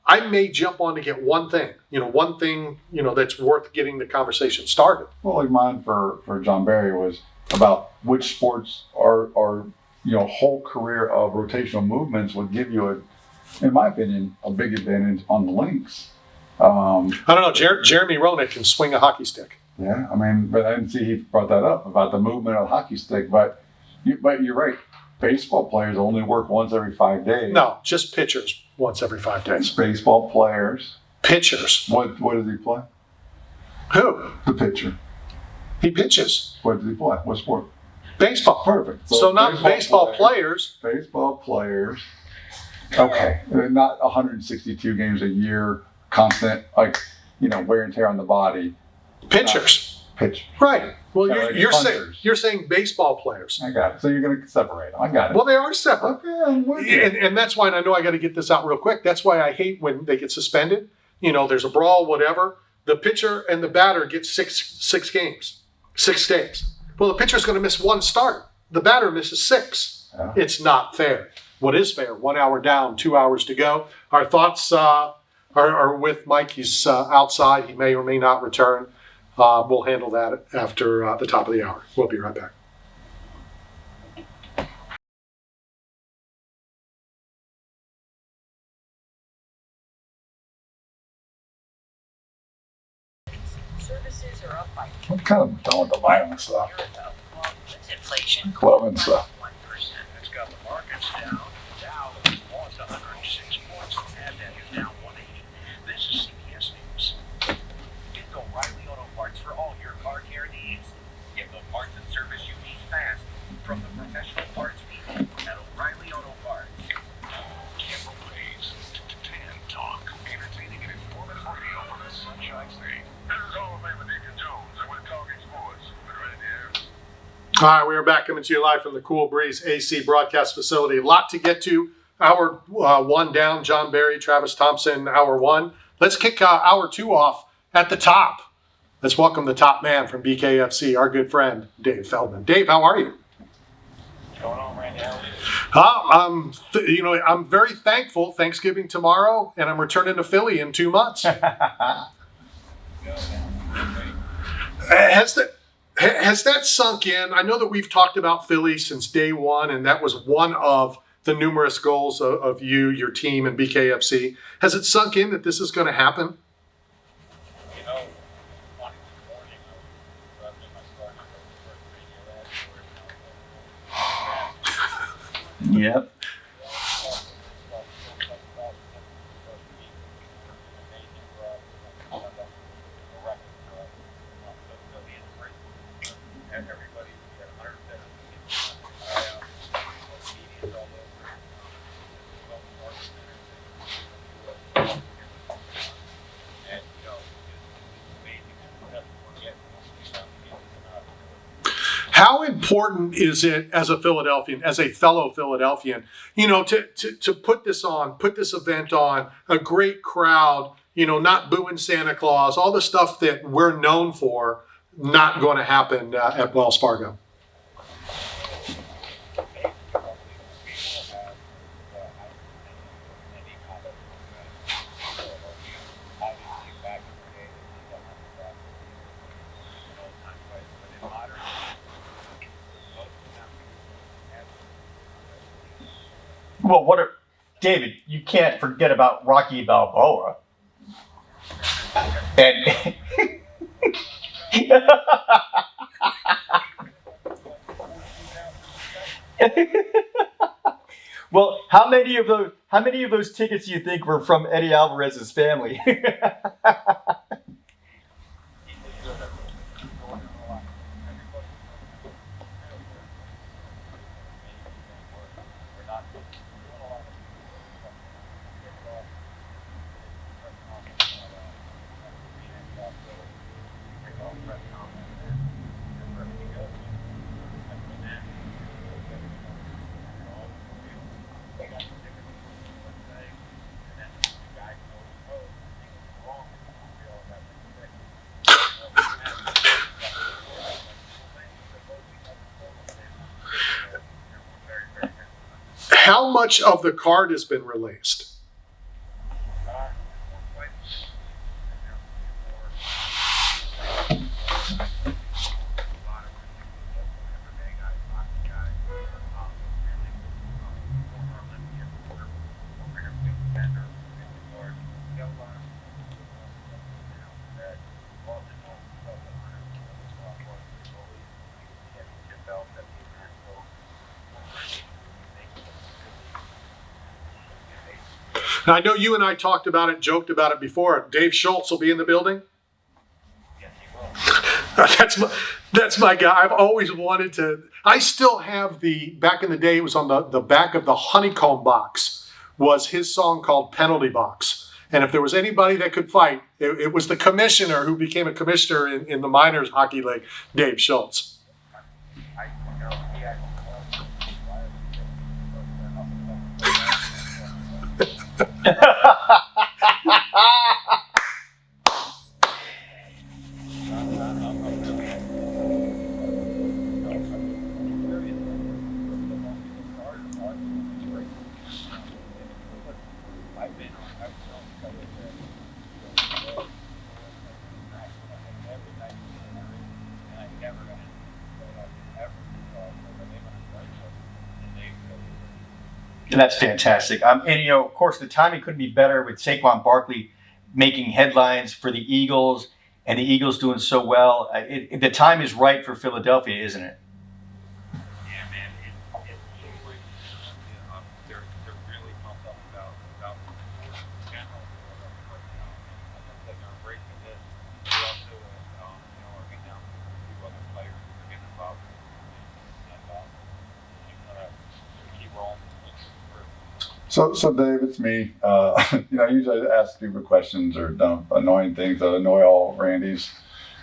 I may jump on to get one thing, that's worth getting the conversation started. Well, like mine for John Barry was about which sports are whole career of rotational movements would give you in my opinion, a big advantage on the links. I don't know. Jeremy Roenick can swing a hockey stick. Yeah, I mean, but I didn't see he brought that up about the movement of the hockey stick. But you're right. Baseball players only work once every 5 days. No, just pitchers once every 5 days. Baseball players. Pitchers. What does he play? Who? The pitcher. He pitches. What does he play? What sport? Baseball. Perfect. So not baseball players. Baseball players. Okay, not 162 games a year, constant wear and tear on the body. Pitchers. Pitch. Right. Well, Like you're saying baseball players. I got it. So you're going to separate them. I got it. Well, they are separate. Okay, I'm with you. And that's why, and I know I got to get this out real quick. That's why I hate when they get suspended. There's a brawl, whatever. The pitcher and the batter get six games, 6 days. Well, the pitcher's going to miss one start. The batter misses 6. Yeah. It's not fair. What is fair? 1 hour down, 2 hours to go. Our thoughts are with Mike. He's outside. He may or may not return. We'll handle that after the top of the hour. We'll be right back. Services are up by I'm kind of done with the violent stuff. it's inflation. Clubbing stuff. 1%. It's got the markets down. Dow has lost 106 points. Nasdaq is down 180. This is CBS News. Get O'Reilly Auto Parts for all your car care needs. Get the parts and service you need fast from the professional parts people at O'Reilly Auto Parts. Campbell Blaze, Tan Talk, entertaining and informative radio from the Sunshine State. This is Hall of Famer Deacon Jones, and we're talking sports. We're right here. All right, we are back coming to you live from the Cool Breeze AC broadcast facility. A lot to get to. Hour 1 down, John Barry, Travis Thompson, hour 1. Let's kick hour 2 off at the top. Let's welcome the top man from BKFC, our good friend, Dave Feldman. Dave, how are you? What's going on right now? I'm very thankful. Thanksgiving tomorrow, and I'm returning to Philly in 2 months. Has that sunk in? I know that we've talked about Philly since day one, and that was one of the numerous goals of you, your team, and BKFC. Has it sunk in that this is going to happen? You know, morning to morning, I was my start on the radio Yep. Everybody, we had 170 media all over. And, it's amazing that that's what we're getting. How important is it as a Philadelphian, as a fellow Philadelphian, to put this on, put this event on, a great crowd, not booing Santa Claus, all the stuff that we're known for, not going to happen at Wells Fargo? Well, David, you can't forget about Rocky Balboa. And well, how many of those tickets do you think were from Eddie Alvarez's family? How much of the card has been released? I know you and I talked about it, joked about it before. Dave Schultz will be in the building. That's my guy. I've always wanted to. I still have back in the day, it was on the back of the honeycomb box, was his song called Penalty Box. And if there was anybody that could fight, it was the commissioner who became a commissioner in the minors hockey league, Dave Schultz. And that's fantastic. And, you know, of course, the timing couldn't be better with Saquon Barkley making headlines for the Eagles and the Eagles doing so well. The time is right for Philadelphia, isn't it? Yeah, man. It seems like they're really pumped up about sports in general. But, they're embracing this. They also, are getting out to other players who are getting involved. And keep rolling. So Dave, it's me. Usually I ask stupid questions or dumb, annoying things that annoy all Randy's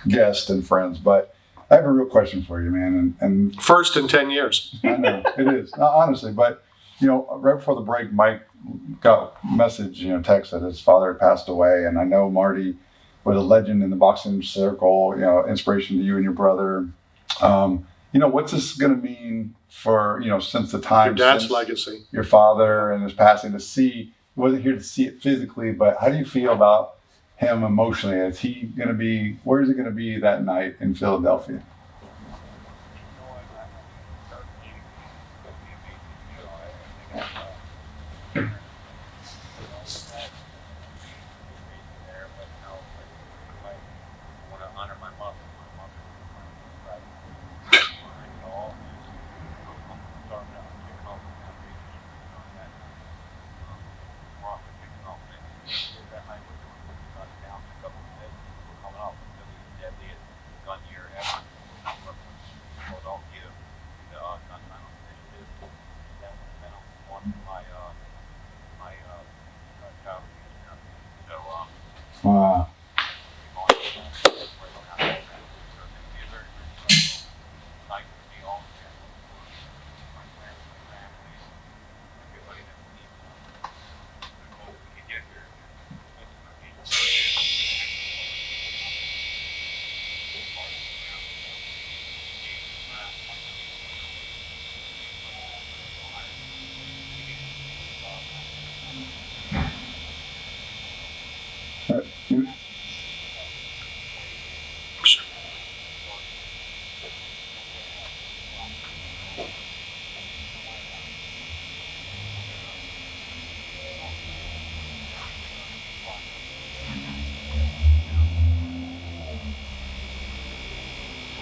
guests and friends. But I have a real question for you, man. And First in 10 years. I know it is, honestly. But right before the break, Mike got a message, text that his father had passed away, and I know Marty was a legend in the boxing circle. Inspiration to you and your brother. What's this going to mean for, since the time, Your dad's since legacy. your father and his passing, to see, he wasn't here to see it physically, but how do you feel about him emotionally? Where is he going to be that night in Philadelphia? Wow.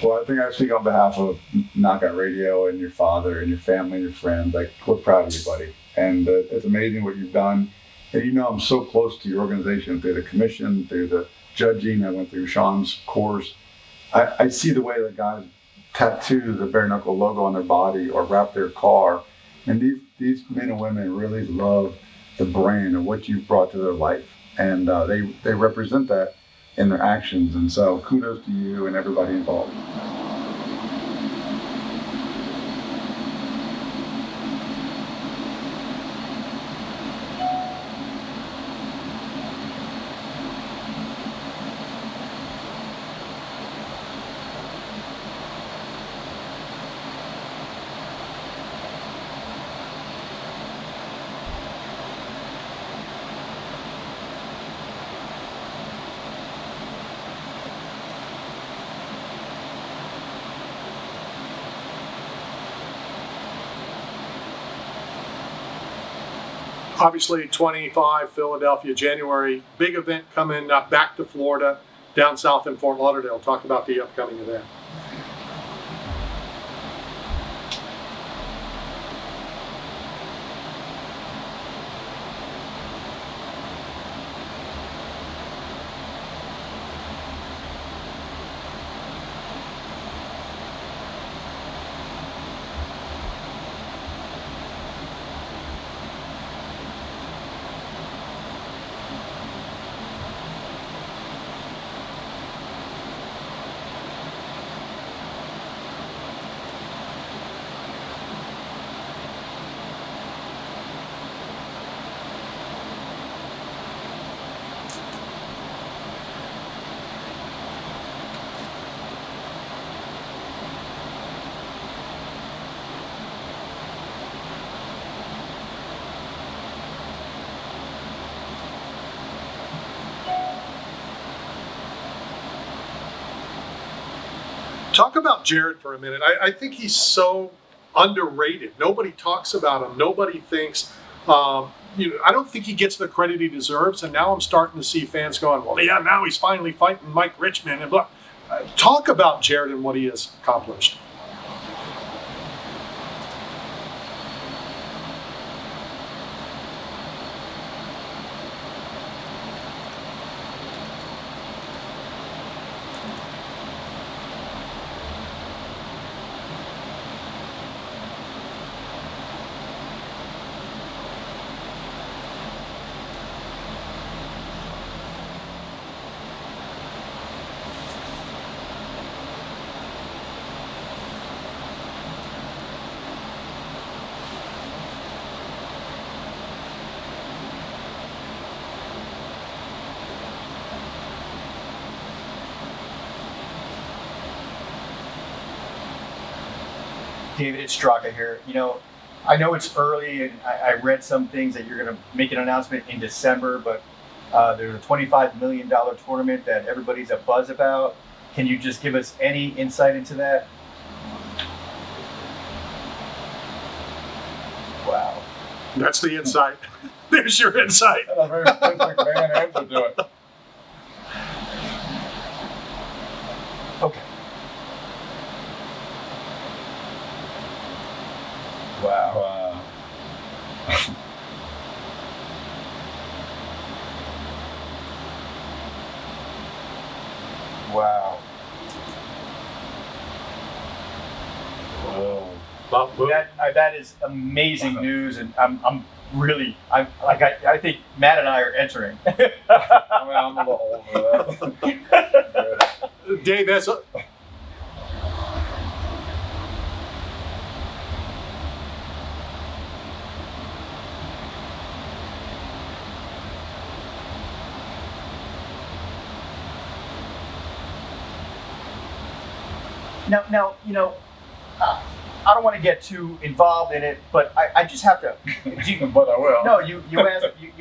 Well, I think I speak on behalf of Knockout Radio and your father and your family and your friends. Like, we're proud of you, buddy. And it's amazing what you've done. And I'm so close to your organization through the commission, through the judging. I went through Sean's course. I see the way that guys tattoo the bare knuckle logo on their body or wrap their car. And these men and women really love the brand and what you've brought to their life. And they represent that in their actions. And so kudos to you and everybody involved. Obviously, 25 Philadelphia, January, big event coming back to Florida, down south in Fort Lauderdale. Talk about the upcoming event. Talk about Jared for a minute. I think he's so underrated. Nobody talks about him. Nobody thinks, I don't think he gets the credit he deserves. And now I'm starting to see fans going, well, yeah, now he's finally fighting Mike Richmond and blah. Talk about Jared and what he has accomplished. David, it's Straka here. I know it's early, and I read some things that you're going to make an announcement in December, but there's a $25 million tournament that everybody's a buzz about. Can you just give us any insight into that? Wow. That's the insight. There's your insight. That's a very Vince McMahon answer to it. Okay. Wow. Wow. Whoa. That is amazing news, and I think Matt and I are entering. I'm a little old for that. Dave, that's Now, I don't want to get too involved in it, but I just have to. But I will. No, you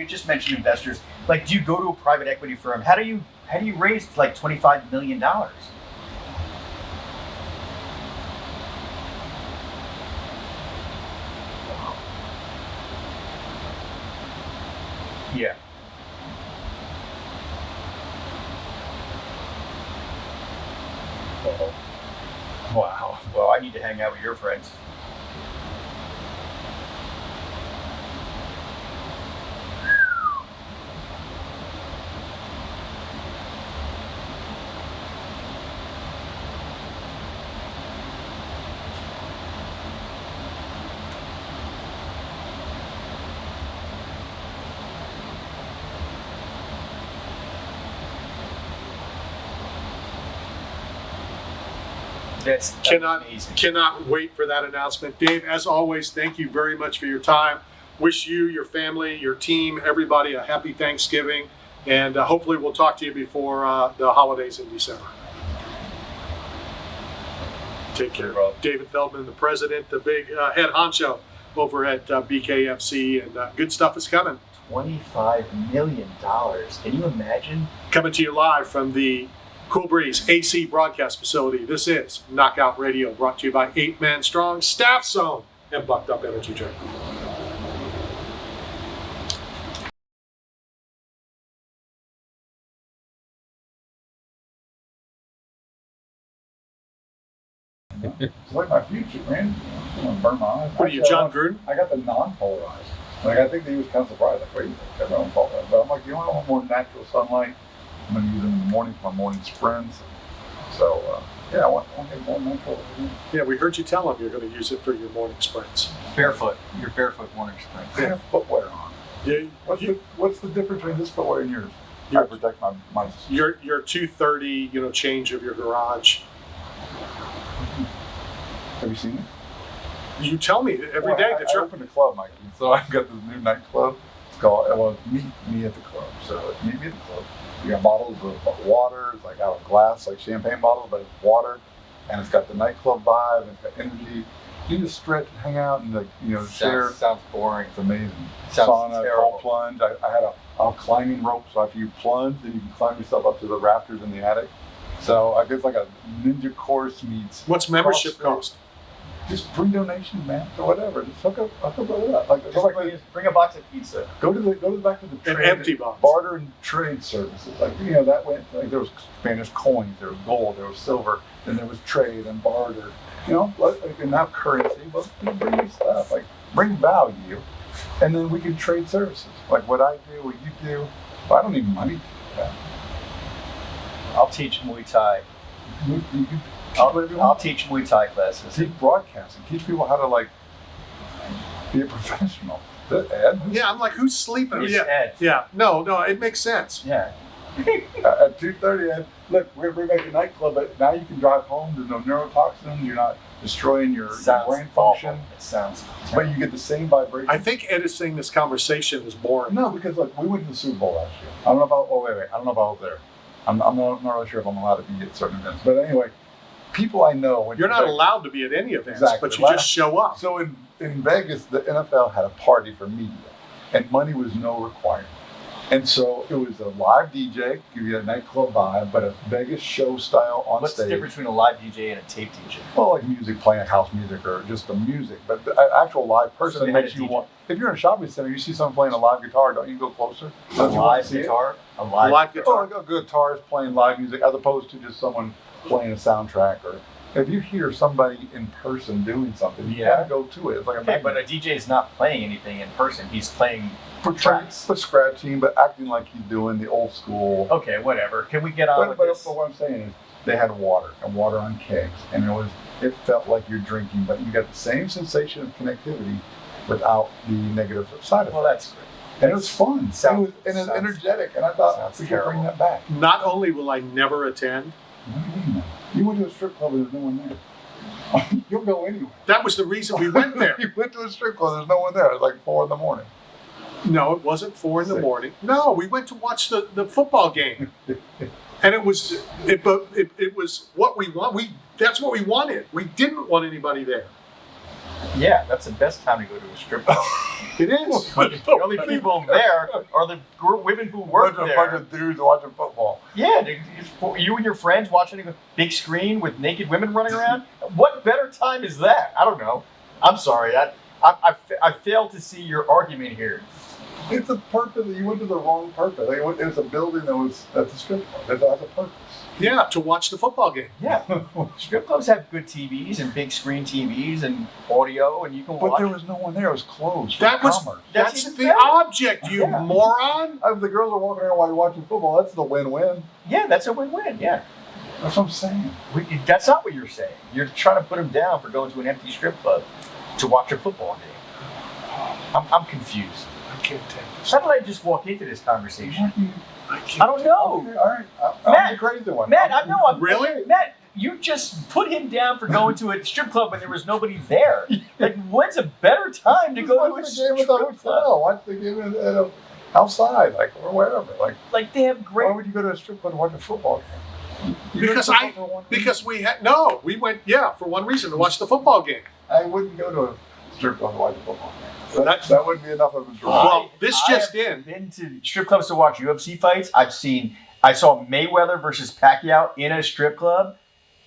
just mentioned investors. Like, do you go to a private equity firm? How do you raise like $25 million? Yeah. Wow. Well, I need to hang out with your friends. That's amazing. Cannot wait for that announcement. Dave, as always, thank you very much for your time. Wish you, your family, your team, everybody a happy Thanksgiving. And hopefully we'll talk to you before the holidays in December. Take care. David Feldman, the president, the big head honcho over at BKFC. And good stuff is coming. $25 million. Can you imagine? Coming to you live from the Cool Breeze AC broadcast facility. This is Knockout Radio, brought to you by 8 Man Strong, Staff Zone, and Bucked Up Energy Drink. It's like my future, man. I'm gonna burn my eyes. What are you, John Gruden? I got the non-polarized. Like, I think they was kind of surprised. Like, wait, got my own polarized. But I'm like, I want more natural sunlight. I'm gonna use them in the morning for my morning sprints. So, yeah, I want to get more natural. Yeah, we heard you tell him you're going to use it for your morning sprints. Barefoot. Your barefoot morning sprint. I have footwear on. Yeah, What's the difference between this footwear and yours? I Your- protect my your 230, change of your garage. Have you seen it? You tell me every day that I you're. opened a club, Mike. So I've got this new nightclub. It's called Meet Me at the Club. So it's Meet Me at the Club. You got bottles of water. It's like out of glass, like champagne bottles, but it's water. And it's got the nightclub vibe. And it's got energy. You just stretch and hang out and share. Sounds boring. It's amazing. Sounds Sauna, terrible. cold plunge. I had a climbing rope, so after you plunge, then you can climb yourself up to the rafters in the attic. So I guess like a ninja course meets. What's membership CrossFit. cost? Just bring donations, man, or whatever. Just hook up with that. Like, Bring a box of pizza. go to back to the An trade, empty box. barter and trade services. Like, that went, like, there was Spanish coins, there was gold, there was silver, then there was trade and barter. And not currency, but bring me stuff. Like, bring value, and then we can trade services. Like what I do, what you do. Well, I don't need money to do that. I'll teach Muay Thai. You can I'll teach Muay Thai classes. teach broadcasting, teach people how to be a professional. Ed? Yeah, I'm like, who's sleeping? It's Yeah, Ed. yeah. No, it makes sense. Yeah. At 2:30, Ed, look, we're going to bring back your nightclub, but now you can drive home. There's no neurotoxin. You're not destroying your brain function. It sounds. But you get the same vibration. I think Ed is saying this conversation is boring. No, because we went to the Super Bowl last year. I don't know about. Oh, wait. I don't know if I was there. I'm not really sure if I'm allowed to be at certain events. But anyway, people I know. Went You're to not Vegas. allowed to be at any events, Exactly. but you just show up. So in Vegas, the NFL had a party for media, and money was no requirement. And so it was a live DJ, give you a nightclub vibe, but a Vegas show style on What's stage. the difference between a live DJ and a tape DJ? Well, like music, playing house music, or just the music. But the actual live person So they had makes a you DJ. want. If you're in a shopping center, you see someone playing a live guitar, don't you go closer? A Don't you want live to see it? guitar? A Live live guitar. Oh, a guitarist playing live music, as opposed to just someone playing a soundtrack. Or if you hear somebody in person doing something, you Yeah. gotta go to it. It's like a Okay, but a DJ is not playing anything in person. He's playing tracks. but scratching, but acting like he's doing the old school. Okay, whatever. Can we get on But with but this? what I'm saying is, they had water and water on kegs, and it felt like you're drinking, but you got the same sensation of connectivity without the negative side effects. Well, that's great. And it was fun. Sounds- It was sounds- energetic, and I thought sounds we could bring terrible. that back. Not only will I never attend, What do you mean, man? You went to a strip club and there's no one there. You'll go anywhere. that was the reason we went there. You went to a strip club, there's no one there. It was like 4 a.m. No, it wasn't 4 in the Six. morning. No, we went to watch the football game, and it was what we want. That's what we wanted. We didn't want anybody there. Yeah, that's the best time to go to a strip club. It is. But the only people there are the women who work A bunch there. of dudes watching football. Yeah, you and your friends watching a big screen with naked women running around. What better time is that? I don't know. I'm sorry. I failed to see your argument here. It's a purpose. You went to the wrong purpose. Like, it's a building that's a strip club. That has a purpose. Yeah, to watch the football game. Yeah, strip clubs have good TVs and big screen TVs and audio, and you can But watch. there was no one there. It was closed. for That was commerce. that's even the better. object, you Yeah. moron. If the girls are walking around while you're watching football, that's the win-win. Yeah, that's a win-win. Yeah, That's what I'm saying. that's not what you're saying. You're trying to put them down for going to an empty strip club to watch a football game. I'm confused. I can't take this. How did I just walk into this conversation? I can't. I don't know. Okay, all right. Matt, I'm the crazy one. Matt, I know. Really? Matt, you just put him down for going to a strip club when there was nobody there. Like, when's a better time to go to a Watch the strip game at the club? hotel. Watch the game outside, like, or wherever. Like, they have Why great. would you go to a strip club to watch a football game? You go to Because a strip club for one reason? we went for one reason, to watch the football game. I wouldn't go to a strip club to watch a football game. That- That wouldn't be enough of a draw. Well, this just I have in. been to strip clubs to watch UFC fights. I saw Mayweather versus Pacquiao in a strip club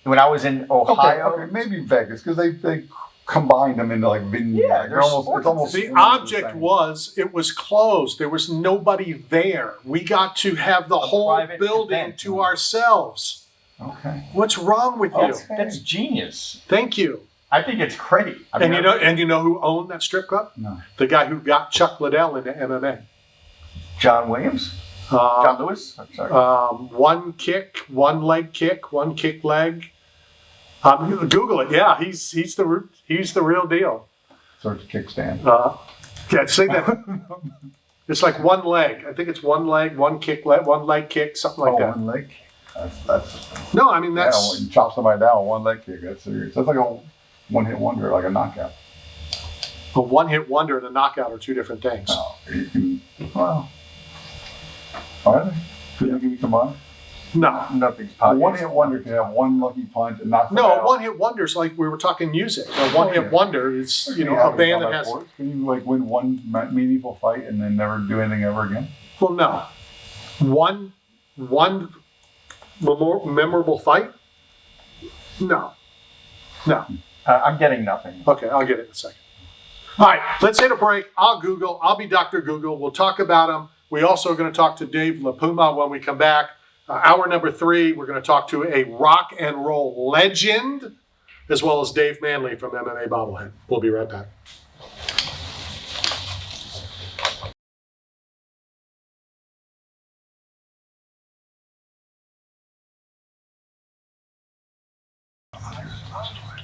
when I was in Ohio. Okay, maybe Vegas, because they combined them into like venues. Yeah, Like, they're sports. it's almost The almost object same. was it was closed. There was nobody there. We got to have the whole private building event. to ourselves. Okay. What's wrong with you? That's genius. Thank you. I think it's great. I mean, And you know who owned that strip club? No. The guy who got Chuck Liddell into MMA. John Williams? John Lewis? I'm sorry. One kick, one leg kick, one kick leg. Google it. Yeah, he's the real deal. Sort of kickstand. Yeah, say that. It's like one leg. I think it's one leg, one leg kick, something like that. One leg kick. That's No, I mean yeah, that's when you chop somebody down with one leg kick. That's serious. That's like a one-hit wonder, like a knockout. a one-hit wonder and a knockout are two different things. Oh, you can, well, are they? Could you combine? No, Nothing's A possible. one-hit wonder can have one lucky punch and knock no, somebody a out. one-hit wonder's like we were talking music. A one-hit wonder is Can a have band that combat has. sports? Can you like win one meaningful fight and then never do anything ever again? Well, no, one memorable fight. No. I'm getting nothing. Okay, I'll get it in a second. All right, let's take a break. I'll Google. I'll be Dr. Google. We'll talk about him. We also are going to talk to Dave LaPuma when we come back. Hour number 3, we're going to talk to a rock and roll legend, as well as Dave Manley from MMA Bobblehead. We'll be right back.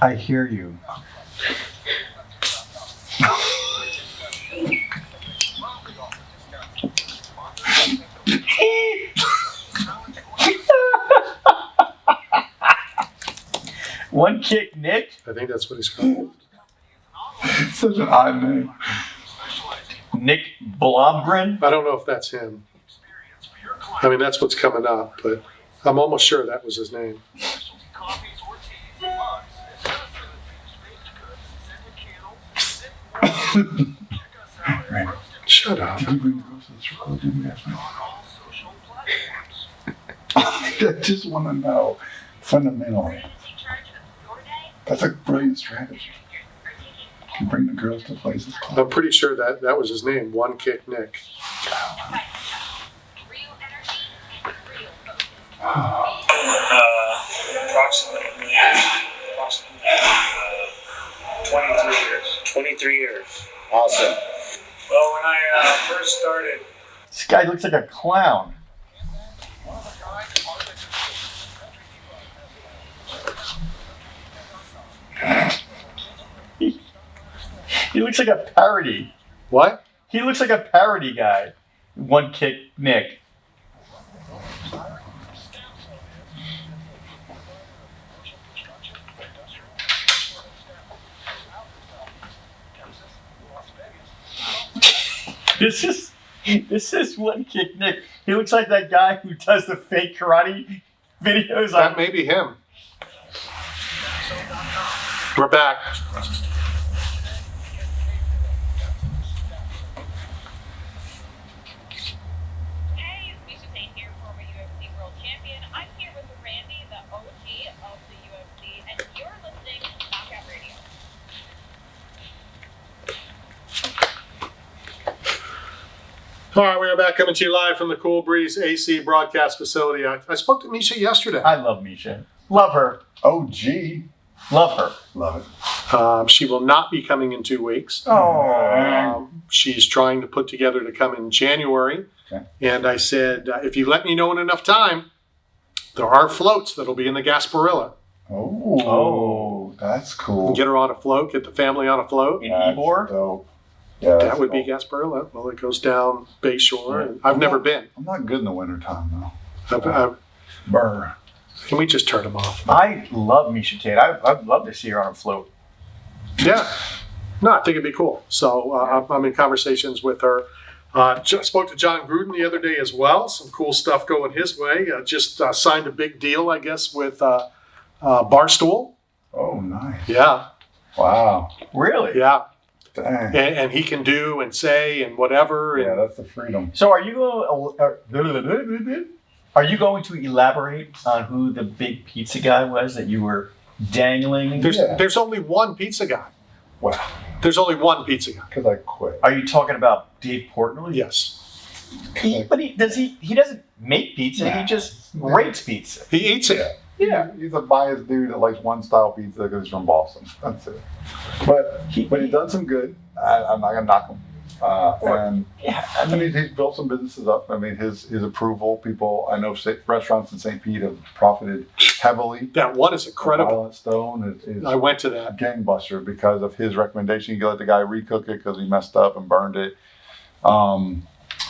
I hear you. One kick, Nick. I think that's what he's called. Such an odd name. Nick Blomgren. I don't know if that's him. I mean, that's what's coming up, but I'm almost sure that was his name. Shut up. Did you bring the girls to the strip club? Didn't you guys know? I just want to know fundamentally. That's a brilliant strategy. You bring the girls to places. I'm pretty sure that was his name. One Kick Nick. Approximately 23 years. 23 years. Awesome. Well, when I first started, This guy looks like a clown. He looks like a parody. What? He looks like a parody guy. One kick, Nick. This is one kick, Nick. He looks like that guy who does the fake karate videos. That may be him. We're back. Hey, it's Misha Tate here, former UFC World Champion. I'm here with Randy, the OG of the UFC, and you're listening to Knockout Radio. All right, we are back coming to you live from the Cool Breeze AC broadcast facility. I spoke to Misha yesterday. I love Misha. Love her. OG. Love her. Love it. She will not be coming in 2 weeks. Oh. She's trying to put together to come in January. Okay. And I said, if you let me know in enough time, there are floats that'll be in the Gasparilla. Oh, that's cool. Get her on a float, get the family on a float. In That's Ybor? dope. Yeah, That that's would be cool. Gasparilla. Well, it goes down Bayshore. And I've never been. I'm not good in the wintertime, though. Brr. Can we just turn them off? I love Misha Tate. I'd love to see her on a float. Yeah. No, I think it'd be cool. So I'm in conversations with her. Spoke to John Gruden the other day as well. Some cool stuff going his way. Just signed a big deal, I guess, with Barstool. Oh, nice. Yeah. Wow. Really? Yeah. Dang. And he can do and say and whatever. Yeah, And that's the freedom. So are you going to elaborate on who the big pizza guy was that you were dangling? there's only one pizza guy. Wow. There's only one pizza guy. Because I quit. Are you talking about Dave Portnoy? Yes. But he doesn't make pizza. He just rates pizza. He eats it. Yeah. He's a biased dude that likes one style pizza because he's from Boston. That's it. But he's done some good. I'm not gonna knock him. And I mean, he's built some businesses up. I mean, his approval, people, I know restaurants in St. Pete have profited heavily. That one is incredible. Violent Stone is I went to that. gangbuster because of his recommendation. You can let the guy recook it because he messed up and burned it.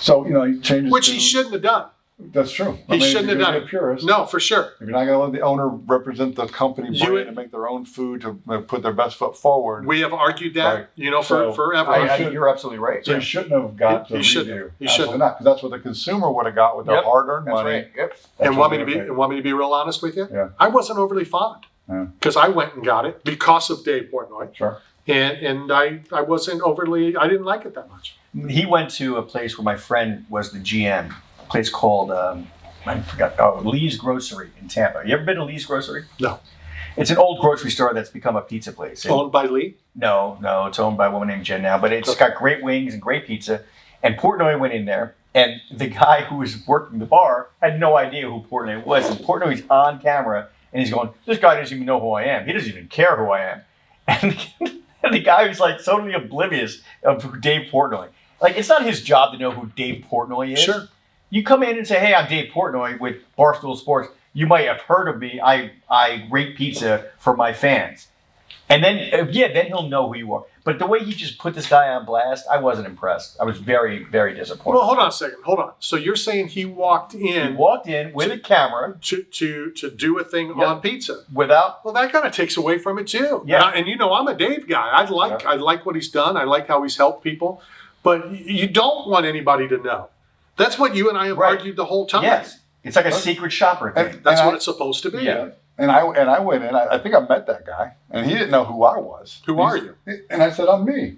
So, he changes. Which he shouldn't have done. That's true. He shouldn't have done it. it. Purist. No, for sure. If you're not going to let the owner represent the company brand and make their own food to put their best foot forward. We have argued that, Right. forever. You're absolutely right. So he shouldn't have got He the shouldn't redo. have. He Absolutely shouldn't not, because that's what the consumer would have got with their Yep. hard-earned That's money. right. Yep. That's And what want me to be real honest with you? Yeah. I wasn't overly fond Yeah. because I went and got it because of Dave Portnoy, Sure. and I wasn't overly. I didn't like it that much. He went to a place where my friend was the GM, a place called, I forgot, Lee's Grocery in Tampa. You ever been to Lee's Grocery? No. It's an old grocery store that's become a pizza place. Owned by Lee. No, it's owned by a woman named Jen now, but it's got great wings and great pizza. And Portnoy went in there, and the guy who was working the bar had no idea who Portnoy was. And Portnoy's on camera, and he's going, "This guy doesn't even know who I am. He doesn't even care who I am." And the guy was like totally oblivious of who Dave Portnoy. Like, it's not his job to know who Dave Portnoy is. Sure. You come in and say, "Hey, I'm Dave Portnoy with Barstool Sports. You might have heard of me. I rate pizza for my fans." And then, then he'll know who you are. But the way he just put this guy on blast, I wasn't impressed. I was very, very disappointed. Well, hold on a second. Hold on. So you're saying he walked in He walked in with a camera to do a thing on pizza? without. Well, that kind of takes away from it too. Yeah. And I'm a Dave guy. I like what he's done. I like how he's helped people. But you don't want anybody to know. That's what you and I have argued the whole time. Yes, it's like a secret shopper thing. And That's what it's supposed to be. Yeah. And I went in. I think I met that guy, and he didn't know who I was. Who are you? And I said, "I'm me."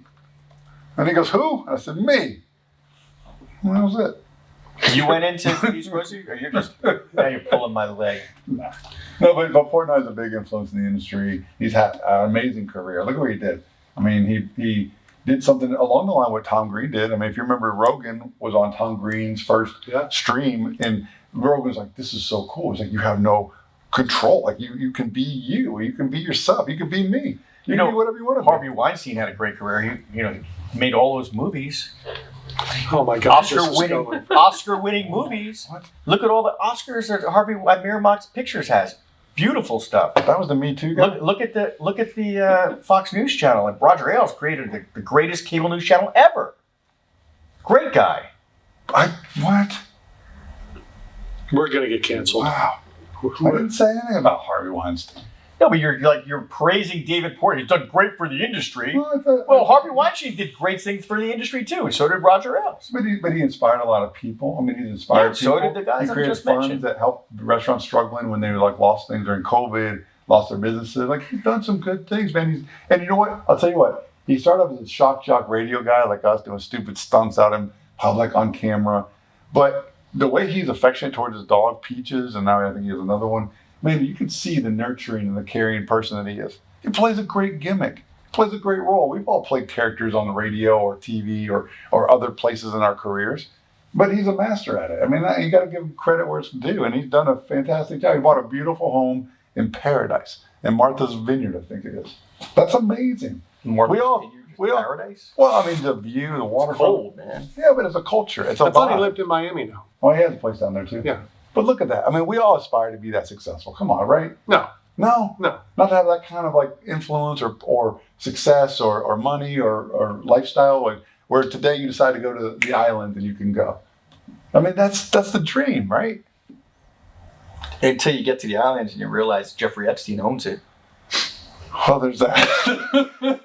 And he goes, "Who?" I said, "Me." And that was it. You went into these groceries, or now you're pulling my leg. No, but Portnoy's a big influence in the industry. He's had an amazing career. Look what he did. I mean, he did something along the line what Tom Green did. I mean, if you remember, Rogan was on Tom Green's first stream, and Rogan's like, "This is so cool." It's like, you have no control. Like, you can be you. You can be yourself. You can be me. You can be whatever you want to be. Harvey Weinstein had a great career. He made all those movies. Oh my God! Oscar-winning movies. What? Look at all the Oscars that Harvey Miramax Pictures has. Beautiful stuff. That was the Me Too guy. Look at the Fox News channel. And Roger Ailes created the greatest cable news channel ever. Great guy. What? We're gonna get canceled. Wow. I didn't say anything about Harvey Weinstein. No, but you're praising David Portnoy. He's done great for the industry. Well, Well, Harvey Weinstein did great things for the industry too, and so did Roger Ailes. But he inspired a lot of people. I mean, he's inspired So people. did the guys he I created just funds mentioned. that helped restaurants struggling when they lost things during COVID, lost their businesses. Like, he's done some good things, man. And you know what? I'll tell you what. He started off as a shock jock radio guy like us, doing stupid stunts out in public on camera. But the way he's affectionate towards his dog, Peaches, and now I think he has another one, man, you can see the nurturing and the caring person that he is. He plays a great gimmick. He plays a great role. We've all played characters on the radio or TV or other places in our careers. But he's a master at it. I mean, you got to give him credit where it's due. And he's done a fantastic job. He bought a beautiful home in Paradise. In Martha's Vineyard, I think it is. That's amazing. Paradise? Well, I mean, the view, the water. Cold, man. Yeah, but it's a culture. It's a I thought he vibe. lived in Miami now. Oh, he has a place down there too. Yeah. But look at that. I mean, we all aspire to be that successful. Come on, right? No. No. Not to have that kind of like influence or success or money or lifestyle. Like, where today you decide to go to the island and you can go. I mean, that's the dream, right? Until you get to the islands and you realize Jeffrey Epstein owns it. Well, there's that.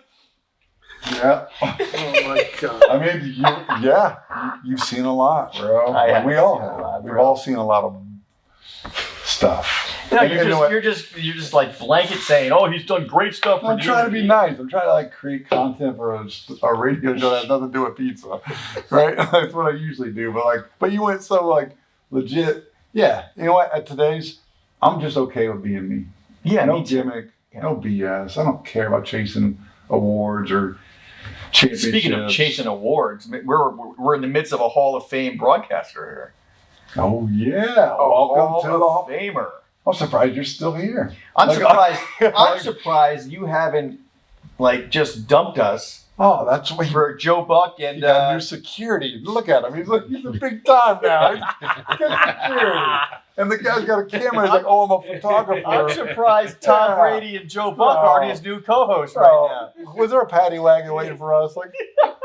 Yeah. Oh my God. I mean, you've seen a lot, bro. We all have. We've all seen a lot of stuff. No, And you know what? you're just like blanket saying, "Oh, he's done great stuff." I'm trying to be nice. I'm trying to like create content for a radio show that has nothing to do with pizza, right? That's what I usually do. But you went so like legit. Yeah. You know what? At today's, I'm just okay with being me. Yeah, No me too. gimmick. No BS. I don't care about chasing awards or championships. Speaking of chasing awards, we're in the midst of a Hall of Fame broadcaster here. Oh yeah. Welcome to the Hall of Famer. I'm surprised you're still here. I'm Like, surprised. I'm like- surprised you haven't just dumped us Oh, that's what for Joe Buck you and got new security. Look at him. He's a big time now. He's got security. And the guy's got a camera. He's like, oh, I'm a photographer. I'm surprised Tom Brady and Joe Buck aren't his new co-hosts right now. Was there a paddy wagon waiting for us? Like,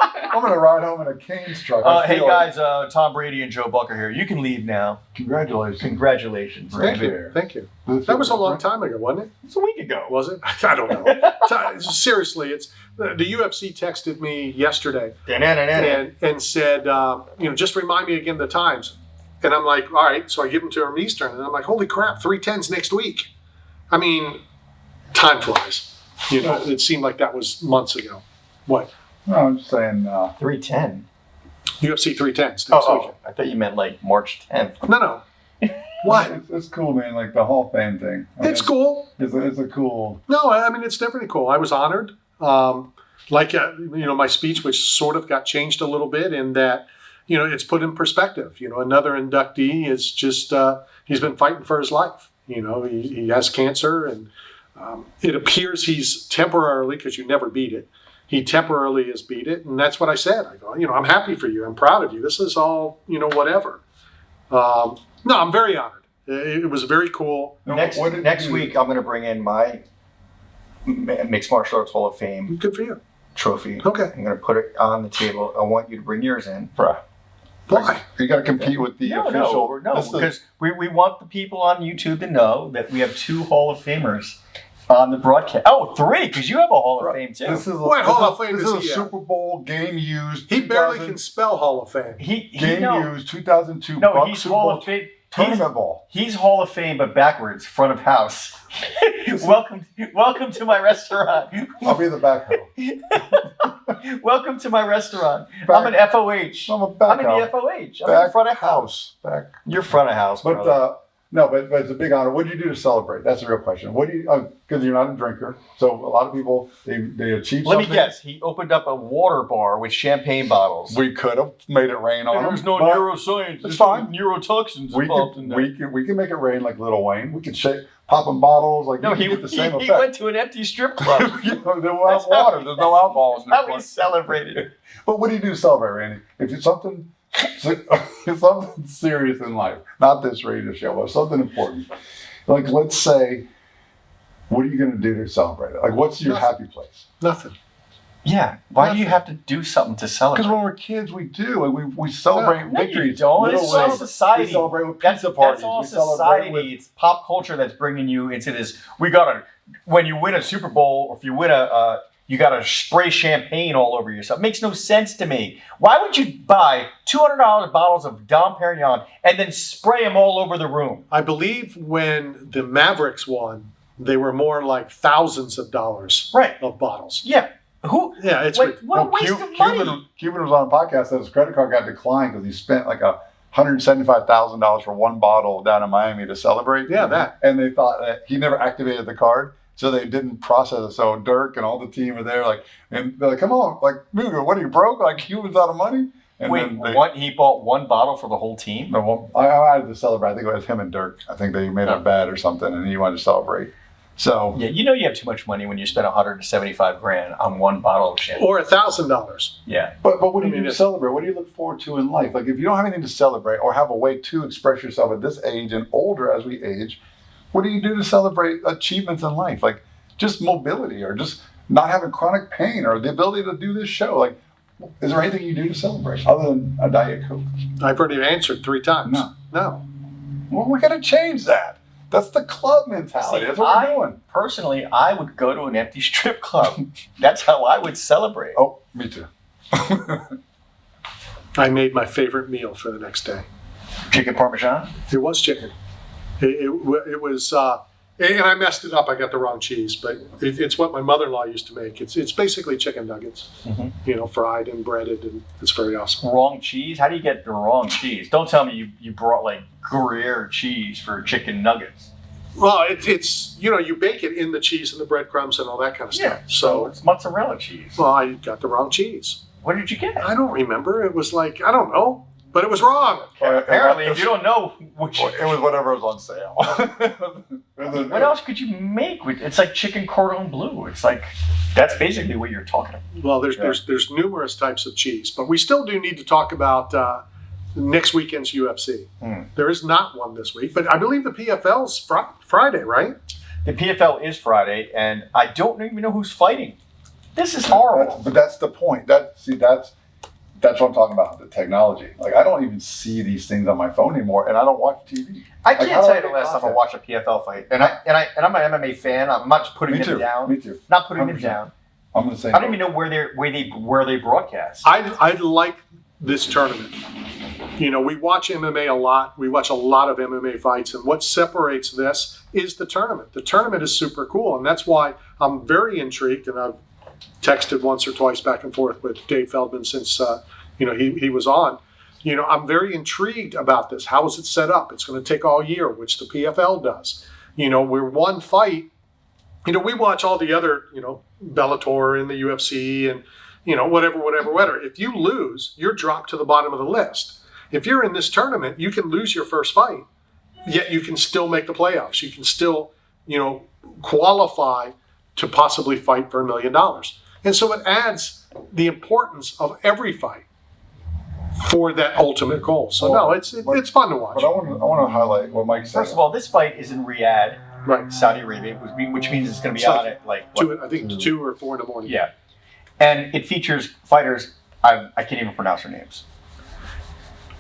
I'm gonna ride home in a Cane's truck. Hey guys, Tom Brady and Joe Buck are here. You can leave now. Congratulations. Congratulations. Thank you. Thank you. That was a long time ago, wasn't it? It's a week ago. Was it? I don't know. Seriously, it's the UFC texted me yesterday and said, just remind me again the times. And I'm like, all right. So I give them to him Eastern, and I'm like, holy crap, 3:10's next week. I mean, time flies. It seemed like that was months ago. What? No, I'm just saying. 310. UFC 3:10's next weekend. I thought you meant like March 10th. No. What? It's cool, man. Like the Hall of Fame thing. I mean, It's cool. It's a cool. No, I mean, it's definitely cool. I was honored. My speech, which sort of got changed a little bit in that, it's put in perspective. Another inductee is just, he's been fighting for his life. He has cancer, and it appears he's temporarily, because you never beat it, he temporarily has beat it. And that's what I said. I go, I'm happy for you. I'm proud of you. This is all, whatever. No, I'm very honored. It was very cool. Next week, I'm going to bring in my Mixed Martial Arts Hall of Fame Good for you. trophy. Okay. I'm going to put it on the table. I want you to bring yours in. Why? You got to compete with the official. Because we want the people on YouTube to know that we have 2 Hall of Famers on the broadcast. Oh, 3, because you have a Hall of Fame too. This is What Hall of Fame This does is a he have? Super Bowl game used. He barely 2000 can spell Hall of Fame. used 2002 No, Buck he's Super Hall Bowl of Fame. tournament ball. He's Hall of Fame, but backwards, front of house. welcome to my restaurant. I'll be the backhoe. Welcome to my restaurant. I'm an FOH. I'm a I'm in backhoe. the FOH. I'm Back in front of house. Back. You're front of house, But brother. but it's a big honor. What do you do to celebrate? That's the real question. What do you? Because you're not a drinker, so a lot of people they achieve. Let me something. guess. He opened up a water bar with champagne bottles. We could have made it rain on There's them. no but neuroscience. It's fine. Neurotoxins We involved in that. can make it rain like Lil Wayne. We can pop them bottles like No, you he, can get the same he effect. went to an empty strip club. They will have water. There's no alcohol in How this we one. celebrated. But what do you do to celebrate, Randy? If it's something, if something serious in life, not this radio show, but something important. Like, let's say, what are you going to do to celebrate it? Like, what's your happy place? Nothing. Yeah. Why do you have to do something to celebrate? Because when we're kids, we do. We celebrate No, you victories. don't. little It's all ways. society. We celebrate with That's pizza parties. all We celebrate society. with- It's pop culture that's bringing you into this. When you win a Super Bowl, or if you win you got to spray champagne all over yourself. It makes no sense to me. Why would you buy $200 bottles of Dom Perignon and then spray them all over the room? I believe when the Mavericks won, they were more like thousands of dollars of bottles. Yeah. Who? Yeah, it's What a waste of money. Cuban was on a podcast that his credit card got declined because he spent like $175,000 for one bottle down in Miami to celebrate. Yeah, that. And they thought that he never activated the card, so they didn't process it. So Dirk and all the team are there, and they're like, "Come on, like, Mooger, what are you broke? Like, Cuban's out of money." And Wait, he bought one bottle for the whole team? I had to celebrate. I think it was him and Dirk. I think they made a bet or something, and he wanted to celebrate. So yeah, you have too much money when you spend $175,000 on one bottle of champagne. Or $1,000. Yeah. But what do you do to celebrate? What do you look forward to in life? Like, if you don't have anything to celebrate or have a way to express yourself at this age and older as we age, what do you do to celebrate achievements in life? Like, just mobility or just not having chronic pain or the ability to do this show. Like, is there anything you do to celebrate other than a Diet Coke? I've already answered 3 times. No. Well, we got to change that. That's the club mentality. That's what we're doing. Personally, I would go to an empty strip club. That's how I would celebrate. Oh, me too. I made my favorite meal for the next day. Chicken Parmesan? It was chicken. It was, and I messed it up. I got the wrong cheese, but it's what my mother-in-law used to make. It's basically chicken nuggets, fried and breaded, and it's very awesome. Wrong cheese? How do you get the wrong cheese? Don't tell me you brought like Gruyere cheese for chicken nuggets. Well, it's you bake it in the cheese and the breadcrumbs and all that kind of stuff. Yeah, So it's mozzarella cheese. Well, I got the wrong cheese. What did you get? I don't remember. It was like, I don't know. but it was wrong. Apparently, if you don't know which, It was whatever was on sale. what else could you make with? It's like chicken cordon bleu. It's like that's basically what you're talking about. Well, there's numerous types of cheese, but we still do need to talk about next weekend's UFC. There is not one this week, but I believe the PFL's Friday, right? The PFL is Friday, and I don't even know who's fighting. This is horrible. But that's the point. That's what I'm talking about, the technology. Like, I don't even see these things on my phone anymore, and I don't watch TV. I Like, can't how tell do you the I last get time I watched a PFL fight, and I'm an MMA fan. I'm not putting Me them too. down. Me too. Not putting them 100%. down. I'm the same. I don't even know where they broadcast. I like this tournament. You know, we watch MMA a lot. We watch a lot of MMA fights, and what separates this is the tournament. The tournament is super cool, and that's why I'm very intrigued, and I've texted once or twice back and forth with Dave Feldman since he was on. You know, I'm very intrigued about this. How is it set up? It's going to take all year, which the PFL does. You know, we're one fight. You know, we watch all the other, Bellator and the UFC and, whatever. If you lose, you're dropped to the bottom of the list. If you're in this tournament, you can lose your first fight, yet you can still make the playoffs. You can still, qualify to possibly fight for $1 million. And so it adds the importance of every fight for that ultimate goal. So no, it's fun to watch. But I want to highlight what Mike said. First of all, this fight is in Riyadh, Right. Saudi Arabia, which means it's going to be So, on at like what? I think 2 or 4 in the morning. Yeah, and it features fighters. I can't even pronounce their names.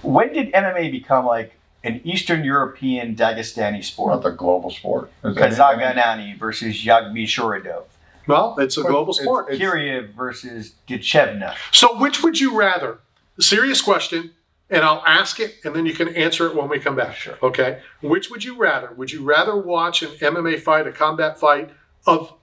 When did MMA become like an Eastern European Dagestani sport? Not the global sport. Kazaganani versus Yagbishuridov. Well, it's a global sport. Kiriev versus Dichevna. So which would you rather? Serious question, and I'll ask it, and then you can answer it when we come back. Sure. Okay? Which would you rather? Would you rather watch an MMA fight, a combat fight, of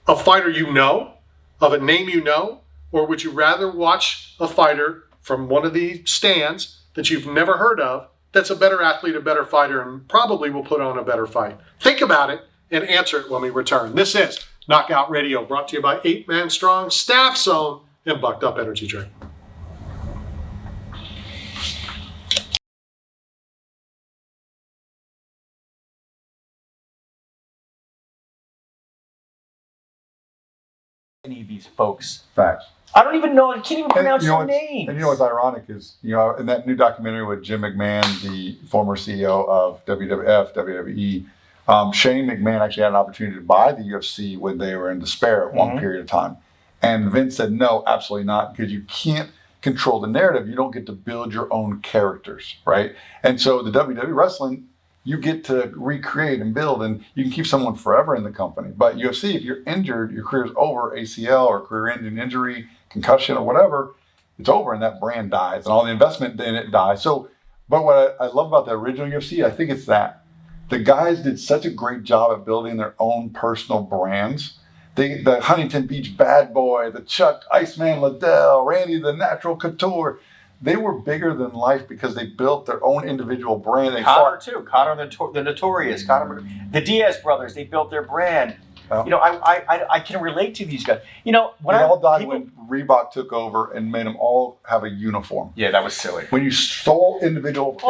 a fighter you know, of a name you know, or would you rather watch a fighter from one of the stands that you've never heard of that's a better athlete, a better fighter, and probably will put on a better fight? Think about it and answer it when we return. This is Knockout Radio, brought to you by 8 Man Strong, Staff Zone, and Bucked Up Energy Drink. Any of these folks. Facts. I don't even know. I can't even pronounce you know their names. And you know what's ironic is, in that new documentary with Jim McMahon, the former CEO of WWF, WWE, Shane McMahon actually had an opportunity to buy the UFC when they were in despair at one period of time. And Vince said, no, absolutely not, because you can't control the narrative. You don't get to build your own characters, right? And so the WWE wrestling, you get to recreate and build, and you can keep someone forever in the company. But UFC, if you're injured, your career's over, ACL or career-ending injury, concussion or whatever, it's over, and that brand dies, and all the investment in it dies. So, but what I love about the original UFC, I think it's that the guys did such a great job at building their own personal brands. The Huntington Beach Bad Boy, the Chuck Iceman Liddell, Randy the Natural Couture, they were bigger than life because they built their own individual brand. They Connor too. Connor the Notorious. Connor, the Diaz brothers. They built their brand. I can relate to these guys. When they all died when Reebok took over and made them all have a uniform. Yeah, that was silly. When you stole individuality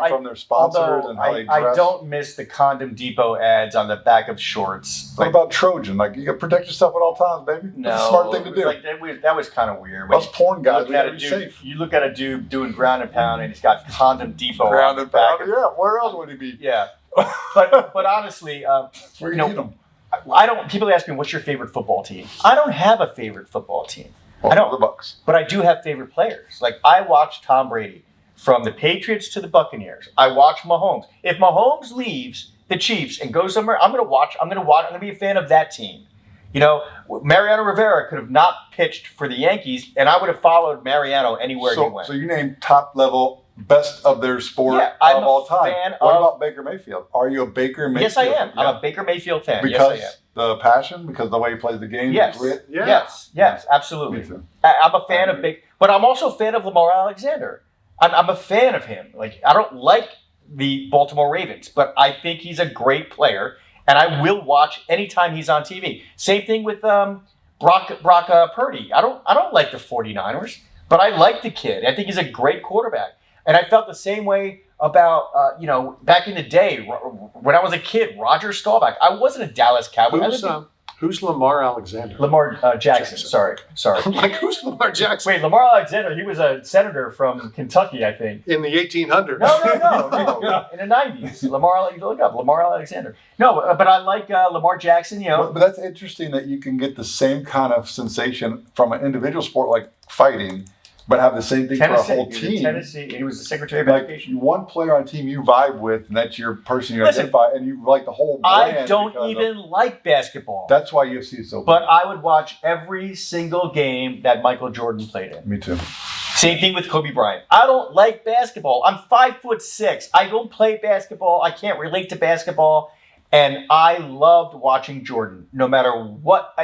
from their sponsors and how they dress. I don't miss the Condom Depot ads on the back of shorts. What about Trojan? Like, you got to protect yourself at all times, baby. No, that's a smart thing to do. Like, that was kind of weird. Us porn guys, we got to be safe. You look at a dude doing ground and pound, and he's got Condom Depot ground on and pound. Yeah, where else would he be? Yeah, but honestly, where you need them. People ask me, what's your favorite football team? I don't have a favorite football team. Well, I don't. The Bucks. But I do have favorite players. Like, I watch Tom Brady from the Patriots to the Buccaneers. I watch Mahomes. If Mahomes leaves the Chiefs and goes somewhere, I'm going to watch. I'm going to be a fan of that team. Mariano Rivera could have not pitched for the Yankees, and I would have followed Mariano anywhere he went. So you name top level, best of their sport of all time. What about Baker Mayfield? Are you a Baker Mayfield? Yes, I am. Yeah. I'm a Baker Mayfield fan. Because yes, I am. The passion, because the way he plays the game, yes, the grit. Yeah. Yes, absolutely. Me too. I'm a fan of Baker, but I'm also a fan of Lamar Alexander. I'm a fan of him. Like, I don't like the Baltimore Ravens, but I think he's a great player, and I will watch anytime he's on TV. Same thing with Brock Purdy. I don't like the 49ers. But I like the kid. I think he's a great quarterback. And I felt the same way about, back in the day when I was a kid, Roger Staubach. I wasn't a Dallas Cowboy. Who's Lamar Alexander? Lamar Jackson. Sorry. I'm like, who's Lamar Jackson? Wait, Lamar Alexander, he was a senator from Kentucky, I think. In the 1800s. No. In the 90s. Look up Lamar Alexander. No, but I like Lamar Jackson, But that's interesting that you can get the same kind of sensation from an individual sport like fighting, but have the same thing for a whole team. Tennessee, he was the Secretary of Like Education. one player on a team you vibe with, and that's your person you identify, and you like the whole brand. I don't even like basketball. That's why UFC is so big. But I would watch every single game that Michael Jordan played in. Me too. Same thing with Kobe Bryant. I don't like basketball. I'm 5'6". I don't play basketball. I can't relate to basketball. And I loved watching Jordan, no matter what.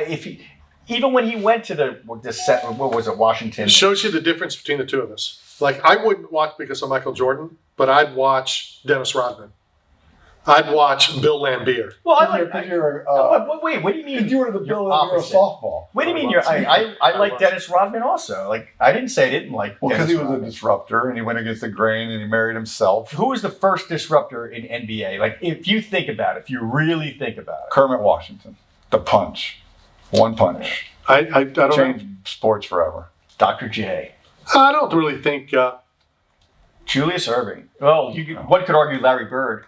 Even when he went to Washington. It shows you the difference between the two of us. Like, I wouldn't watch because of Michael Jordan, but I'd watch Dennis Rodman. I'd watch Bill Lambier. Well, wait, what do you mean? Because you were the Bill Lambier of softball. What do you mean? I like Dennis Rodman also. Like, I didn't say I didn't like. Well, because he was a disruptor and he went against the grain and he married himself. Who was the first disruptor in NBA? Like, if you think about it, if you really think about it, Kermit Washington, the punch. One punch. I don't Changed sports forever. Dr. J. I don't really think. Julius Erving. Well, one could argue Larry Bird.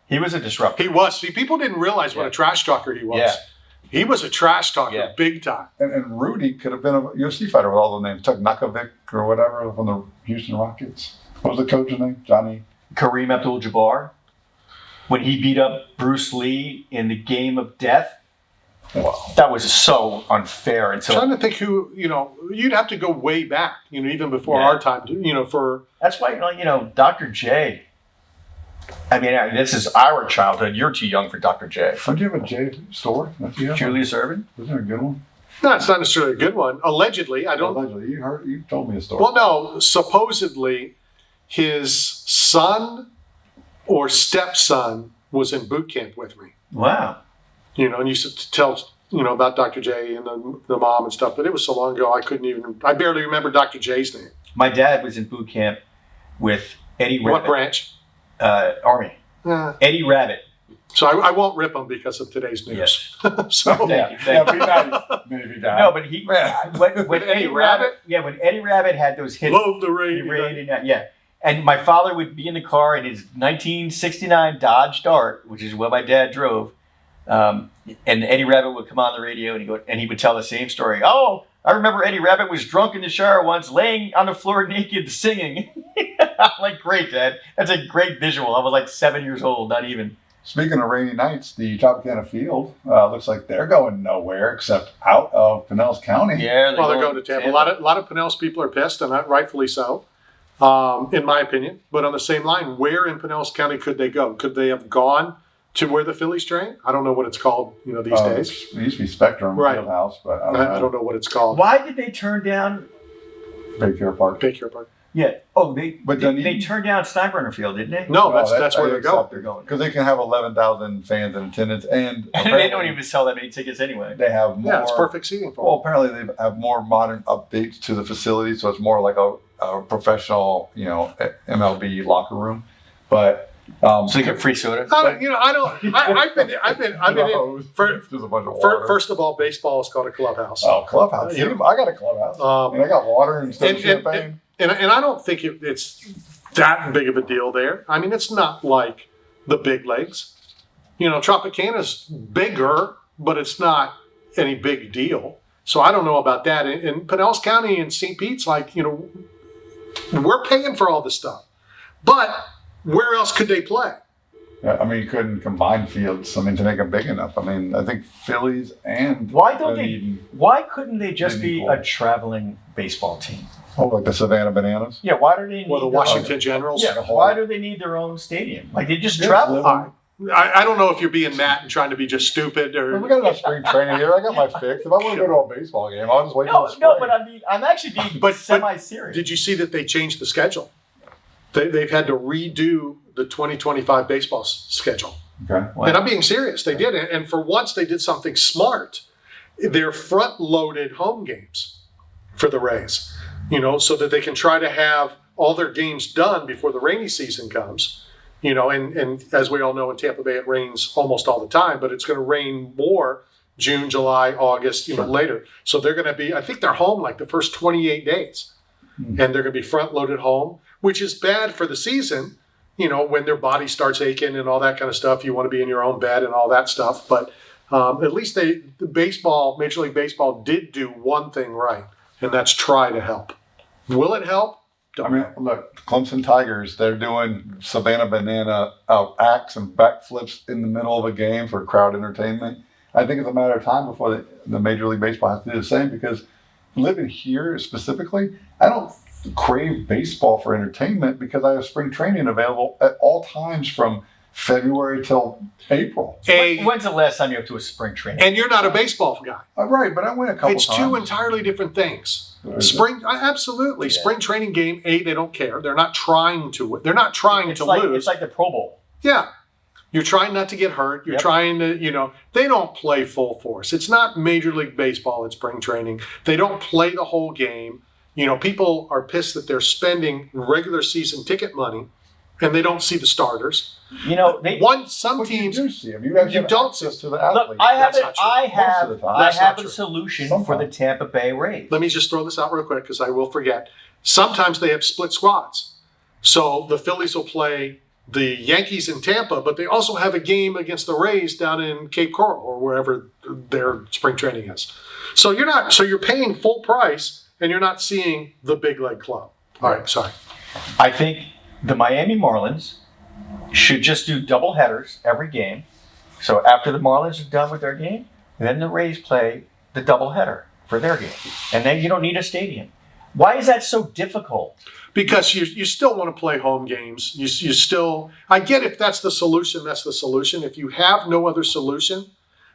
He was a disruptor. He was. See, people didn't realize what a trash talker he was. Yeah. He was a trash talker, big time. And Rudy could have been a UFC fighter with all the names. Chuck Nukovic or whatever from the Houston Rockets. What was the coach's name? Johnny? Kareem Abdul-Jabbar. When he beat up Bruce Lee in the Game of Death. Wow. That was so unfair. I'm trying to think who, you'd have to go way back, even before our time, for. That's why, Dr. J. I mean, this is our childhood. You're too young for Dr. J. Don't you have a J store? Julius Erving? Was there a good one? No, it's not necessarily a good one. Allegedly, I don't. Allegedly, you told me a story. Well, no, supposedly his son or stepson was in boot camp with me. Wow. And used to tell, about Dr. J and the mom and stuff, but it was so long ago I barely remember Dr. J's name. My dad was in boot camp with Eddie Rabbit. What branch? Army. Eddie Rabbit. So I won't rip him because of today's news. Yes. So Thank you. Be nice. Maybe die. No, but when Eddie Rabbit, when Eddie Rabbit had those hits, love the rain. And my father would be in the car in his 1969 Dodge Dart, which is what my dad drove. And Eddie Rabbit would come on the radio and he would tell the same story. Oh, I remember Eddie Rabbit was drunk in the shower once, laying on the floor naked, singing. I'm like, great, Dad. That's a great visual. I was like 7 years old, not even. Speaking of rainy nights, the Tropicana Field looks like they're going nowhere except out of Pinellas County. Yeah, they're going to Tampa. A lot of Pinellas people are pissed, and rightfully so, in my opinion. But on the same line, where in Pinellas County could they go? Could they have gone to where the Phillies train? I don't know what it's called, these days. It used to be Spectrum Fieldhouse, but I don't know what it's called. Why did they turn down Baycare Park? Yeah. Oh, they turned down Steinbrenner Field, didn't they? No, that's where they're going. Because they can have 11,000 fans in attendance, and they don't even sell that many tickets anyway. They have more. Yeah, it's perfect seating for them. Well, apparently they have more modern updates to the facility, so it's more like a professional, MLB locker room. But so you get free soda. I've been in. There's a bunch of water. First of all, baseball is called a clubhouse. Oh, clubhouse! I got a clubhouse, and I got water and champagne. And I don't think it's that big of a deal there. I mean, it's not like the big leagues. Tropicana's bigger, but it's not any big deal. So I don't know about that. In Pinellas County and St. Pete's, we're paying for all this stuff. But where else could they play? Yeah, I mean, you couldn't combine fields. To make them big enough. I mean, I think Phillies and why couldn't they just be a traveling baseball team? Oh, like the Savannah Bananas? Yeah, why do they need the Washington Generals? Yeah, why do they need their own stadium? They just travel. I don't know if you're being Matt and trying to be just stupid or. We got enough spring training here. I got my fix. If I want to go to a baseball game, I'll just wait till the spring. No, but I'm actually being semi-serious. Did you see that they changed the schedule? They've had to redo the 2025 baseball schedule. Okay. Wow. And I'm being serious. They did. And for once, they did something smart. They're front-loaded home games for the Rays. so that they can try to have all their games done before the rainy season comes. And as we all know, in Tampa Bay, it rains almost all the time, but it's going to rain more June, July, August, later. So they're going to be, I think they're home like the first 28 days. And they're going to be front-loaded home, which is bad for the season, when their body starts aching and all that kind of stuff. You want to be in your own bed and all that stuff. But at least Major League Baseball did do one thing right, and that's try to help. Will it help? I mean, look, Clemson Tigers, they're doing Savannah Banana acts and backflips in the middle of a game for crowd entertainment. I think it's a matter of time before the Major League Baseball has to do the same, because living here specifically, I don't crave baseball for entertainment because I have spring training available at all times from February till April. When's the last time you went to a spring training? And you're not a baseball guy. Right, but I went a couple times. It's two entirely different things. Absolutely. Yeah. Spring training game, they don't care. They're not trying to. They're not trying to lose. It's like the Pro Bowl. Yeah. You're trying not to get hurt. You're trying to, they don't play full force. It's not Major League Baseball at spring training. They don't play the whole game. People are pissed that they're spending regular season ticket money and they don't see the starters. Some teams you do see them. You don't see to the athletes. Look, I have a solution Sometimes. for the Tampa Bay Rays. Let me just throw this out real quick because I will forget. Sometimes they have split squads. So the Phillies will play the Yankees in Tampa, but they also have a game against the Rays down in Cape Coral or wherever their spring training is. So you're paying full price and you're not seeing the big league club. All right, sorry. I think the Miami Marlins should just do double headers every game. So after the Marlins are done with their game, then the Rays play the double header for their game. And then you don't need a stadium. Why is that so difficult? Because you still want to play home games. You still, I get if that's the solution, that's the solution. If you have no other solution,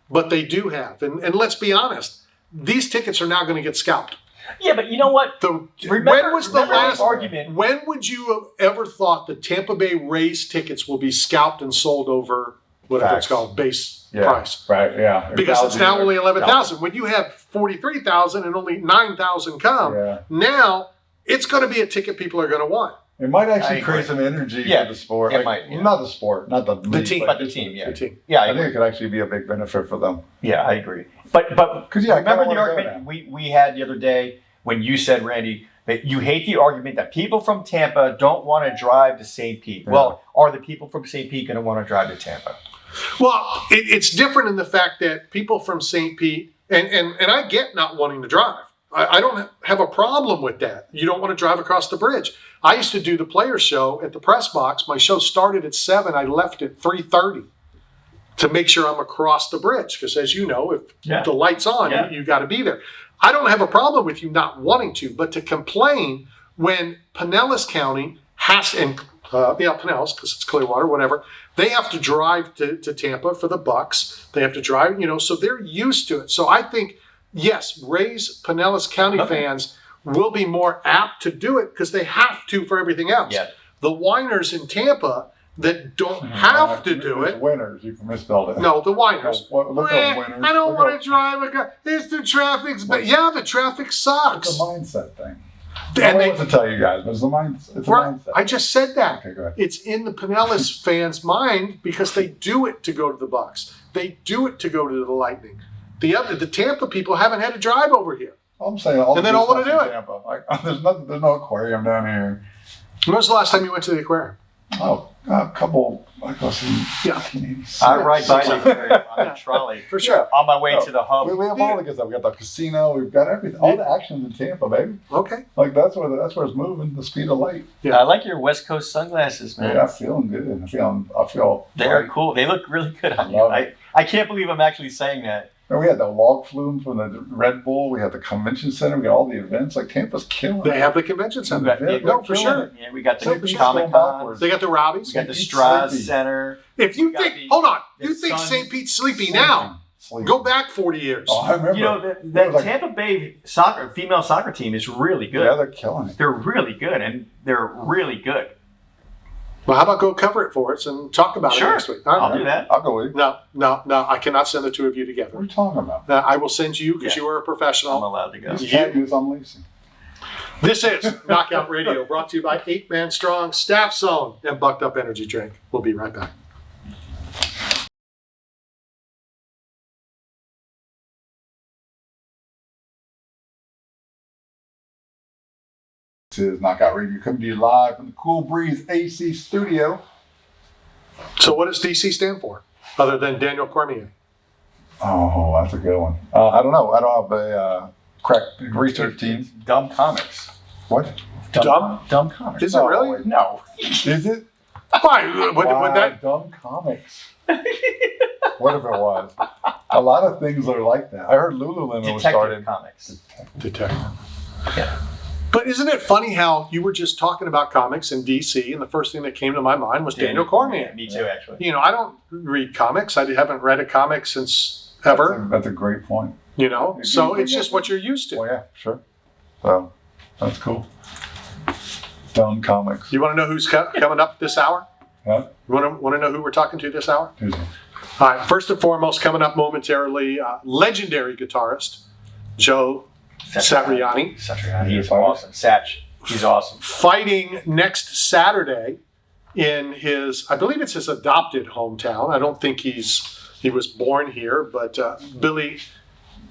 but they do have. And let's be honest, these tickets are now going to get scalped. Yeah, but you know what? When was the last argument? When would you have ever thought the Tampa Bay Rays tickets will be scalped and sold over whatever it's called, base price? Right, yeah. Because it's now only 11,000. When you have 43,000 and only 9,000 come, now it's going to be a ticket people are going to want. It might actually create some energy for the sport. It might. Yeah. Not the sport, not the league, team. But the team, yeah. The team. Yeah, I think it could actually be a big benefit for them. Yeah, I agree. But remember the argument we had the other day when you said, Randy, that you hate the argument that people from Tampa don't want to drive to St. Pete. Yeah. Well, are the people from St. Pete going to want to drive to Tampa? Well, it's different in the fact that people from St. Pete, and I get not wanting to drive. I don't have a problem with that. You don't want to drive across the bridge. I used to do the Players Show at the press box. My show started at 7. I left at 3:30 to make sure I'm across the bridge. Because as you know, if the light's on, you got to be there. I don't have a problem with you not wanting to, but to complain when Pinellas County has, Pinellas, because it's Clearwater, whatever, they have to drive to Tampa for the Bucks. They have to drive, so they're used to it. So I think, yes, Rays Pinellas County fans will be more apt to do it because they have to for everything else. Yeah. The whiners in Tampa that don't have to do it. Winners, you misspelled it. No, the whiners. Look at winners. I don't want to drive a car. It's the traffic's bad. Yeah, the traffic sucks. It's a mindset thing. And I want to tell you guys, but it's a mindset. It's a mindset. I just said that. Okay, go ahead. It's in the Pinellas fans' mind because they do it to go to the Bucks. They do it to go to the Lightning. The Tampa people haven't had to drive over here. I'm saying all and they don't want to do it. Tampa. There's no aquarium down here. When was the last time you went to the aquarium? Oh, a couple. I guess I ride by the aquarium on the trolley for sure on my way to the hub. We have all the good stuff. We got the casino. We've got everything. All the action's in Tampa, baby. Okay. That's where it's moving. The speed of light. Yeah, I like your West Coast sunglasses, man. Yeah, I'm feeling good. I feel. They're cool. They look really good on you. I can't believe I'm actually saying that. And we had the log flume from the Red Bull. We had the convention center. We got all the events. Like Tampa's killing. They have the convention center. No, for sure. Yeah, we got the Comic Con. They got the Rowdies. We got the Strauss Center. If you think, hold on, you think St. Pete's sleepy now? Go back 40 years. Oh, I remember. The Tampa Bay female soccer team is really good. Yeah, they're killing it. They're really good, and they're really good. Well, how about go cover it for us and talk about it next week? I'll do that. I'll go with you. No, I cannot send the two of you together. What are you talking about? I will send you because you are a professional. I'm allowed to go. You can't use I'm leasing. This is Knockout Radio, brought to you by 8 Man Strong, Staff Zone, and Bucked Up Energy Drink. We'll be right back. This is Knockout Radio coming to you live from the Cool Breeze AC studio. So what does DC stand for, other than Daniel Cormier? Oh, that's a good one. I don't know. I don't have a crack research team. Dumb comics. What? Dumb comics. Is it really? No. Is it? Why? Would that? Dumb comics. What if it was? A lot of things are like that. I heard Lululemon was started. Detective comics. Detective. Yeah. But isn't it funny how you were just talking about comics in DC, and the first thing that came to my mind was Daniel Cormier. Me too, actually. You know, I don't read comics. I haven't read a comic since ever. That's a great point. You know, so it's just what you're used Oh to. yeah, sure. So that's cool. Dumb comics. You want to know who's coming up this hour? Huh? You want to know who we're talking to this hour? Who's it? All right, first and foremost, coming up momentarily, legendary guitarist Joe Satriani. Satriani. He's awesome. Satch. He's awesome. Fighting next Saturday in his, I believe it's his adopted hometown. I don't think he was born here, but Billy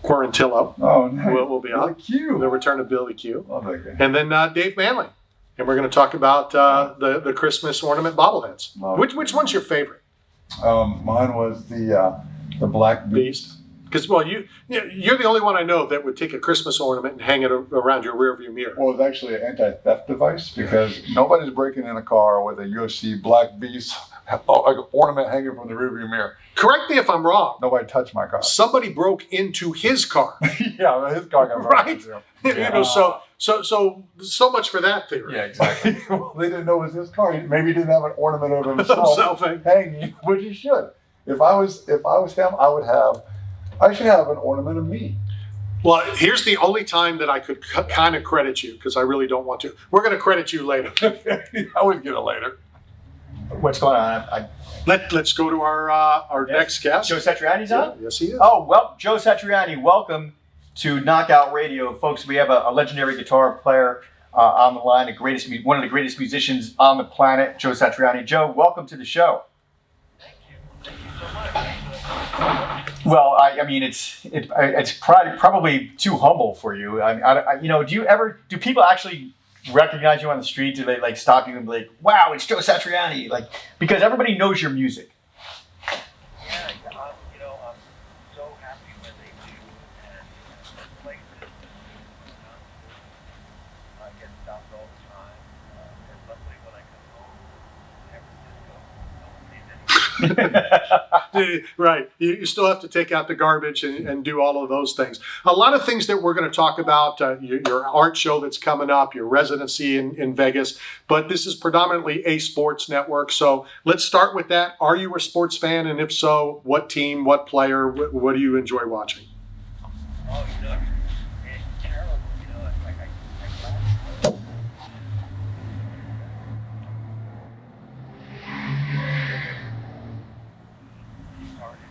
Quarantillo Oh, nice. will be on. Billy Q. The return of Billy Q. Love that guy. And then Dave Manley. And we're going to talk about the Christmas ornament bobbleheads. Love Which one's your favorite? Mine was the Black Beast? Because, well, you're the only one I know that would take a Christmas ornament and hang it around your rearview mirror. Well, it's actually an anti-theft device because nobody's breaking in a car with a UFC Black Beast ornament hanging from the rearview mirror. Correct me if I'm wrong. Nobody touched my car. Somebody broke into his car. Yeah, his car got broken Right? into. You know, so much for that theory. Yeah, exactly. Well, they didn't know it was his car. Maybe he didn't have an ornament of himself Selfing. hanging, which he should. If I was him, I should have an ornament of me. Well, here's the only time that I could kind of credit you, because I really don't want to. We're going to credit you later. I would get it later. What's going on? Let's go to our Yes. next guest. Joe Satriani's on? Yes, he is. Oh, well, Joe Satriani, welcome to Knockout Radio. Folks, we have a legendary guitar player on the line, one of the greatest musicians on the planet, Joe Satriani. Joe, welcome to the show. Thank you so much. Well, I mean, it's probably too humble for you. Do people actually recognize you on the street? Do they stop you and be like, "Wow, it's Joe Satriani"? Because everybody knows your music. Yeah, I'm so happy when they do, and places I get stopped all the time. And luckily, when I come home, San Francisco, no one sees anything. Right. You still have to take out the garbage and do all of those things. A lot of things that we're going to talk about, your art show that's coming up, your residency in Vegas, but this is predominantly a sports network. So let's start with that. Are you a sports fan? And if so, what team, what player, what do you enjoy watching? Oh, it's terrible. It's like I started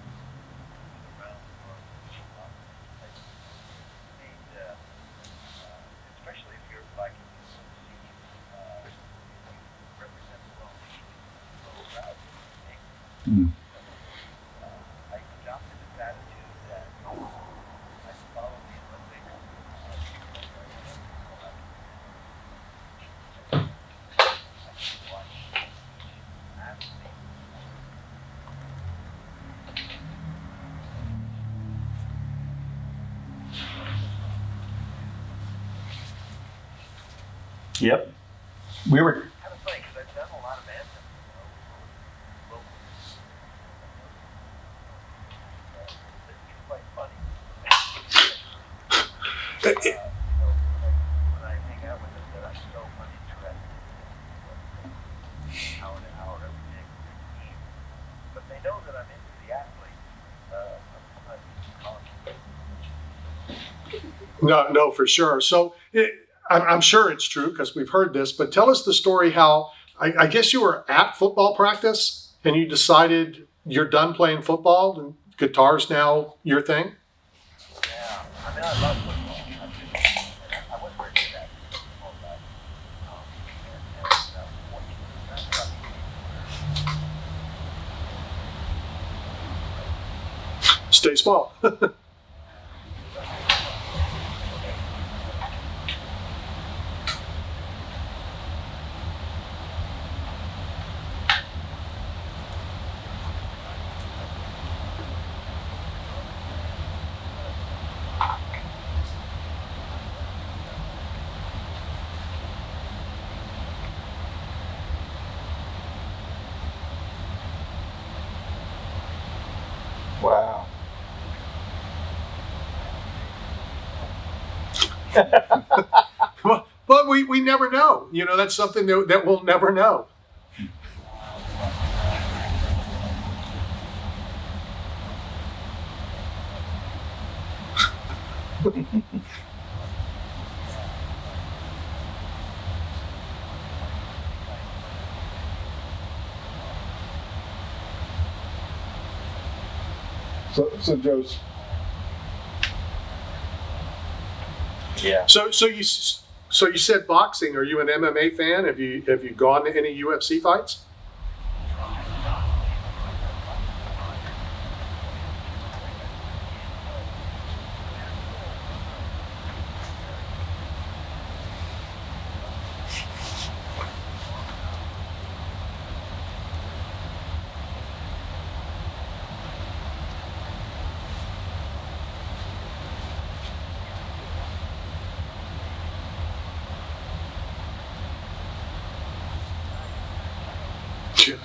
around and especially if you're like you represent the wrong so proud. Mm. I adopted this attitude that I follow the Olympics. Yep. We were. Kind of funny because I've done a lot of anthems, locally. It's quite funny. When I hang out with them, they're so uninterested. Hour to hour every day with their team. But they know that I'm into the athlete. No, for sure. So I'm sure it's true because we've heard this, but tell us the story how, I guess you were at football practice and you decided you're done playing football and guitar's now your thing? Yeah, I mean, I love football. I wasn't very good at it. Stay small. Wow. But we never know. You know, that's something that we'll never know. So Joe's. Yeah. So you said boxing. Are you an MMA fan? Have you gone to any UFC fights? Yeah.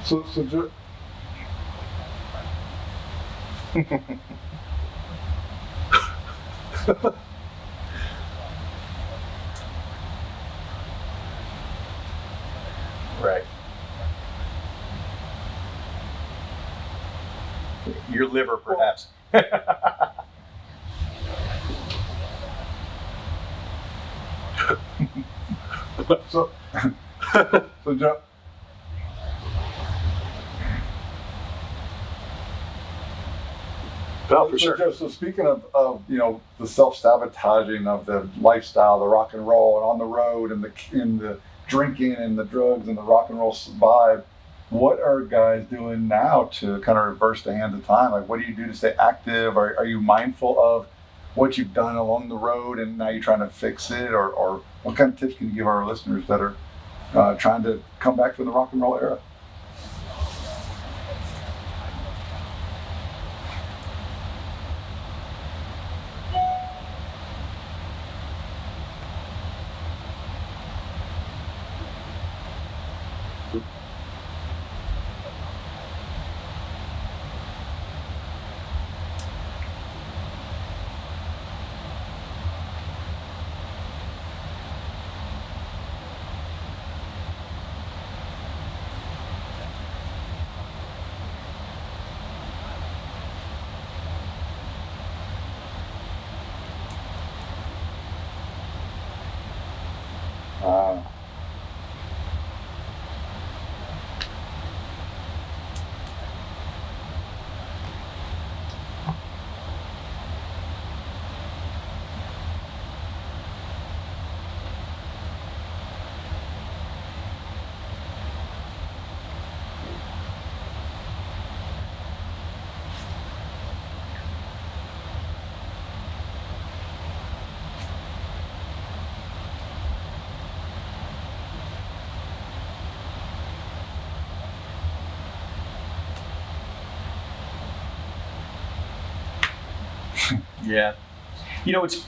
So Joe. Right. Your liver, perhaps. So Joe. Oh, for sure. So speaking of the self-sabotaging of the lifestyle, the rock and roll, and on the road, and the drinking and the drugs and the rock and roll vibe, what are guys doing now to kind of reverse the hands of time? Like, what do you do to stay active? Are you mindful of what you've done along the road and now you're trying to fix it? Or what kind of tips can you give our listeners that are trying to come back from the rock and roll era? Yeah. You know, it's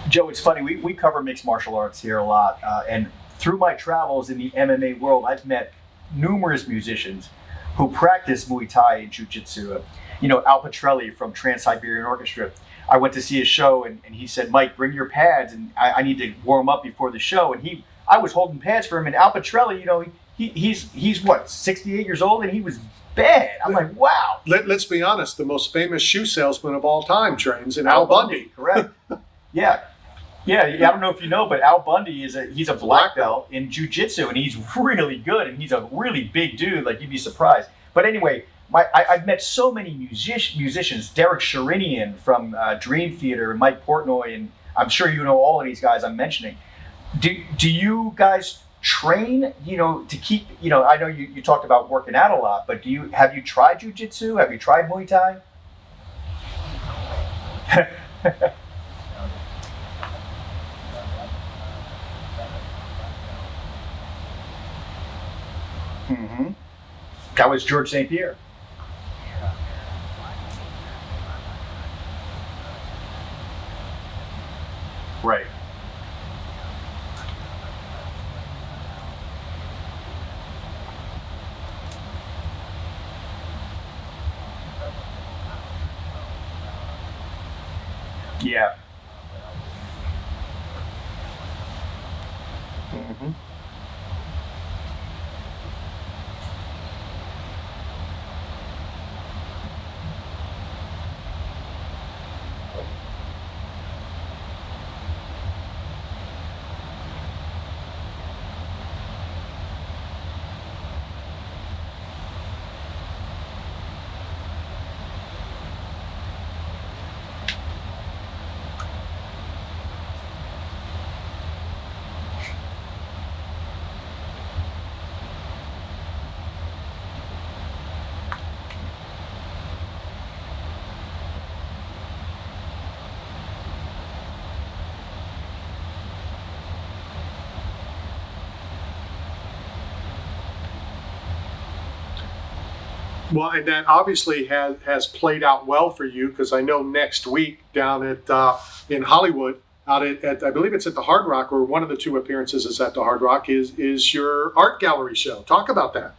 Joe, it's funny. We cover mixed martial arts here a lot. And through my travels in the MMA world, I've met numerous musicians who practice Muay Thai and Jiu Jitsu. You know, Al Petrelli from Trans-Siberian Orchestra. I went to see his show and he said, Mike, bring your pads and I need to warm up before the show. And I was holding pads for him. And Al Petrelli, you know, he's what, 68 years old, and he was bad. I'm like, wow. Let's be honest. The most famous shoe salesman of all time trains in Al Bundy. Correct. Yeah. Yeah, I don't know if you know, but Al Bundy he's a black belt in jiu-jitsu, and he's really good, and he's a really big dude. Like, you'd be surprised. But anyway, I've met so many musicians, Derek Sherinian from Dream Theater, and Mike Portnoy, and I'm sure you know all of these guys I'm mentioning. Do you guys train, to keep, I know you talked about working out a lot, but have you tried jujitsu? Have you tried Muay Thai? Mm-hmm. That was George St. Pierre. Right. Yeah. Mm-hmm. Well, and that obviously has played out well for you, because I know next week down at in Hollywood, out at I believe it's at the Hard Rock, or one of the two appearances is at the Hard Rock, is your art gallery show. Talk about that.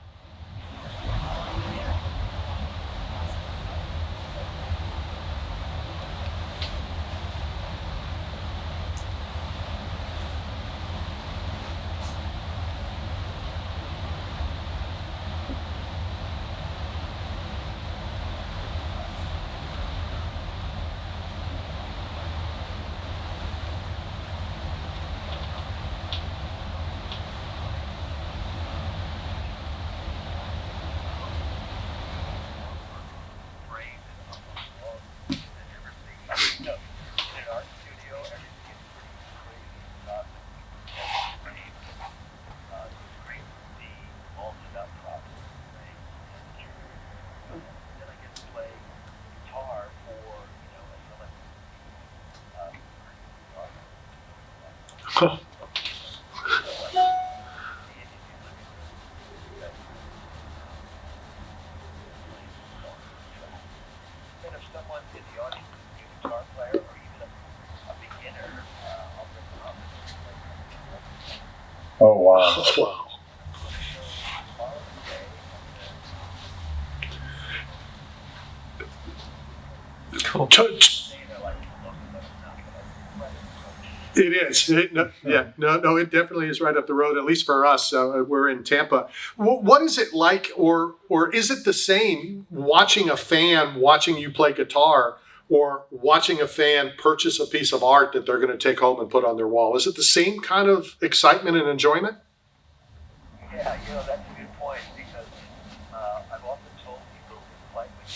Oh wow. Oh, wow. Cool. It is. No, it definitely is right up the road, at least for us. We're in Tampa. What is it like, or is it the same watching you play guitar, or watching a fan purchase a piece of art that they're going to take home and put on their wall? Is it the same kind of excitement and enjoyment? Yeah, that's a good point, because I've often told people, like when you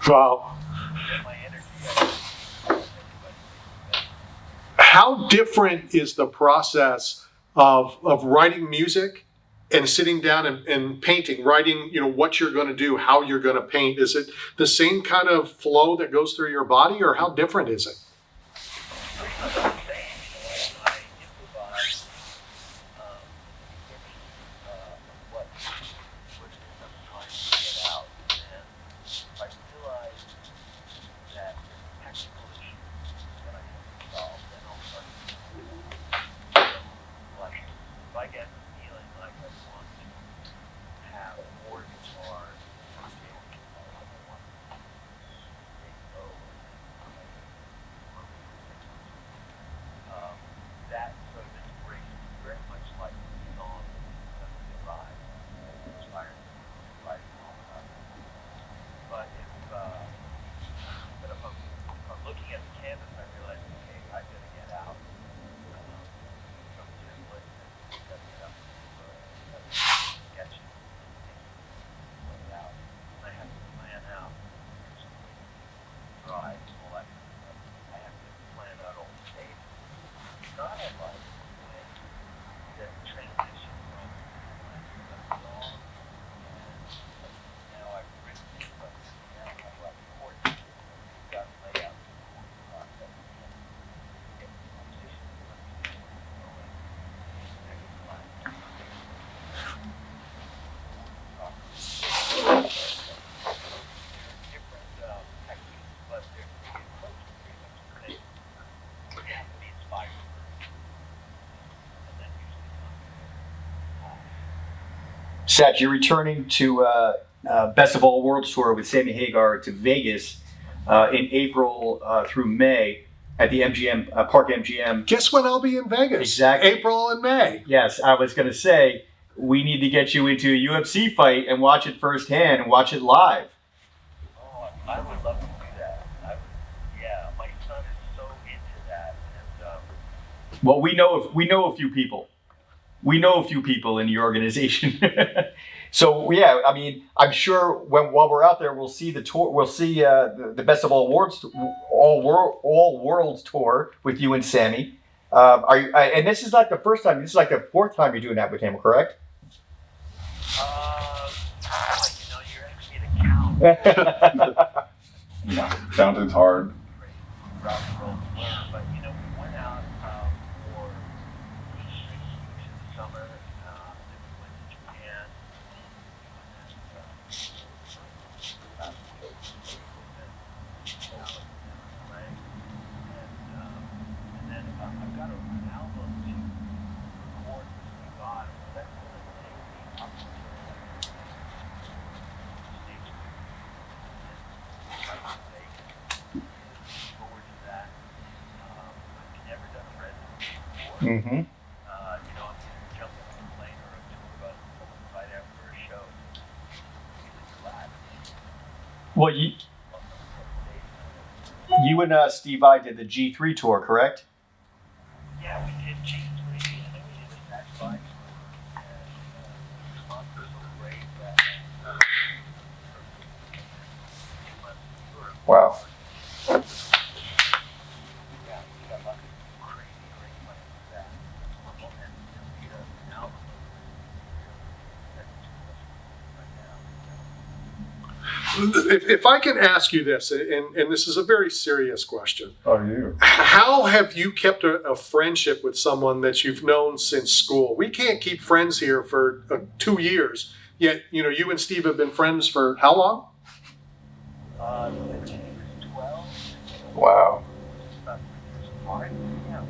Wow. How different is the process of writing music and sitting down and painting, writing, what you're going to do, how you're going to paint? Is it the same kind of flow that goes through your body, or how different is it? Sat, you're returning to Best of All Worlds Tour with Sammy Hagar to Vegas in April through May at the MGM Park MGM. Guess when I'll be in Vegas? Exactly. April and May. Yes, I was going to say, we need to get you into a UFC fight and watch it firsthand and watch it live. Oh, I would love to do that. Yeah, my son is so into that. And, well, we know a few people. We know a few people in the organization. So yeah, I mean, I'm sure while we're out there, we'll see the tour. We'll see the Best of All Worlds tour with you and Sammy. And this is not the first time. This is like the fourth time you're doing that with him, correct? you're actually an account. Yeah, counting's hard. Rock and roll blur, but we went out for 6 weeks in the summer. Then we went to Japan. And then I've got an album to record with God. That's going to take me up to stage forward to that. I've never done a residency before. Mm-hmm. I'm going to jump on a plane or a tour bus right after a show. Really relax. Well, you and Steve Vai did the G3 tour, correct? Yeah, we did G3 and then we did the Sax Vai tour. And the response was so great that Wow. yeah, we got lots of crazy great money for that. And we did an album right now. If I can ask you this, and this is a very serious question. Oh, you. How have you kept a friendship with someone that you've known since school? We can't keep friends here for 2 years, yet you and Steve have been friends for how long? Since he was 12, Wow. about 3 years apart. Yeah.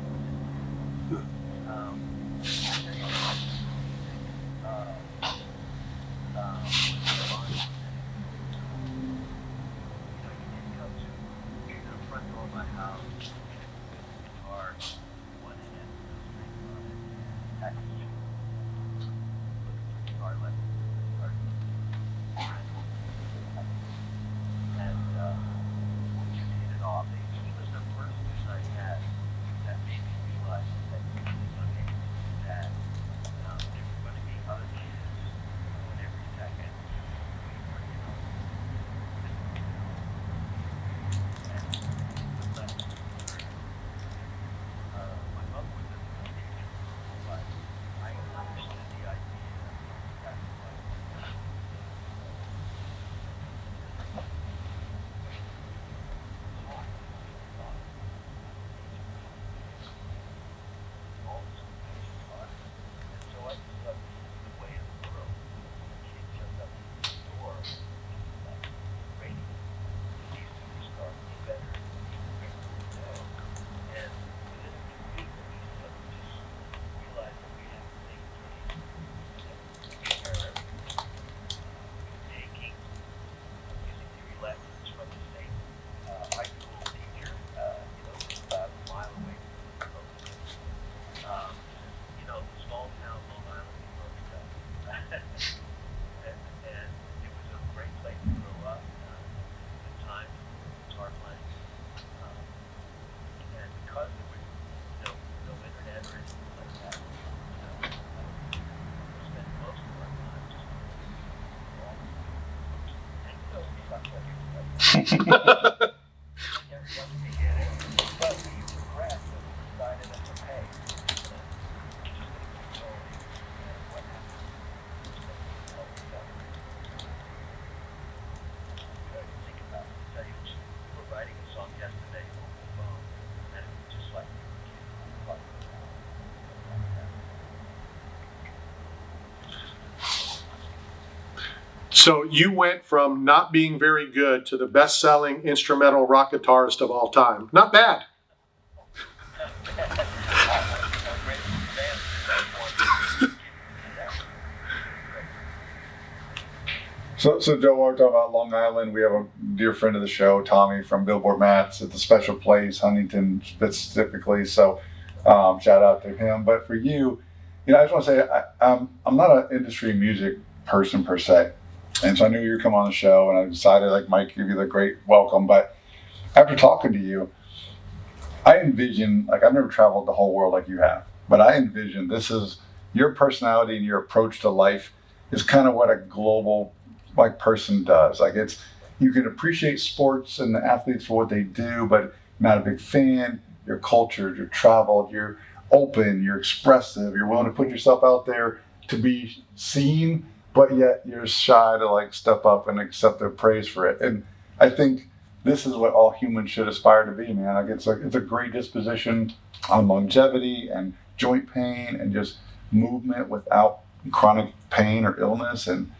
So you went from not being very good to the best-selling instrumental rock guitarist of all time. Not bad. So Joe, while we're talking about Long Island, we have a dear friend of the show, Tommy from Billboard Mats at the Special Place, Huntington specifically. So shout out to him. But for you, I just want to say I'm not an industry music person per se. And so I knew you were coming on the show, and I decided, like Mike, give you the great welcome. But after talking to you, I envision, like I've never traveled the whole world like you have, but I envision this is your personality and your approach to life is kind of what a global like person does. Like you can appreciate sports and the athletes for what they do, but you're not a big fan. You're cultured, you're traveled, you're open, you're expressive, you're willing to put yourself out there to be seen, but yet you're shy to like step up and accept their praise for it. And I think this is what all humans should aspire to be, man. Like it's a great disposition on longevity and joint pain and just movement without chronic pain or illness. And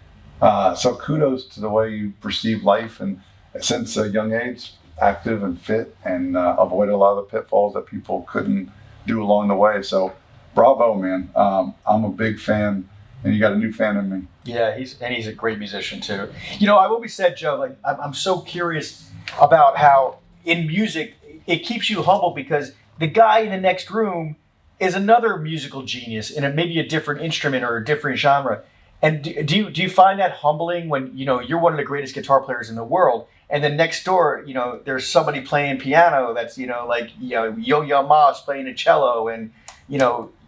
so kudos to the way you perceive life, and since a young age, active and fit, and avoided a lot of the pitfalls that people couldn't do along the way. So bravo, man. I'm a big fan, and you got a new fan in me. Yeah, he's a great musician too. I've always said, Joe, like I'm so curious about how in music it keeps you humble, because the guy in the next room is another musical genius in maybe a different instrument or a different genre. And do you find that humbling when you're one of the greatest guitar players in the world, and then next door there's somebody playing piano that's Yo-Yo Ma's playing a cello, and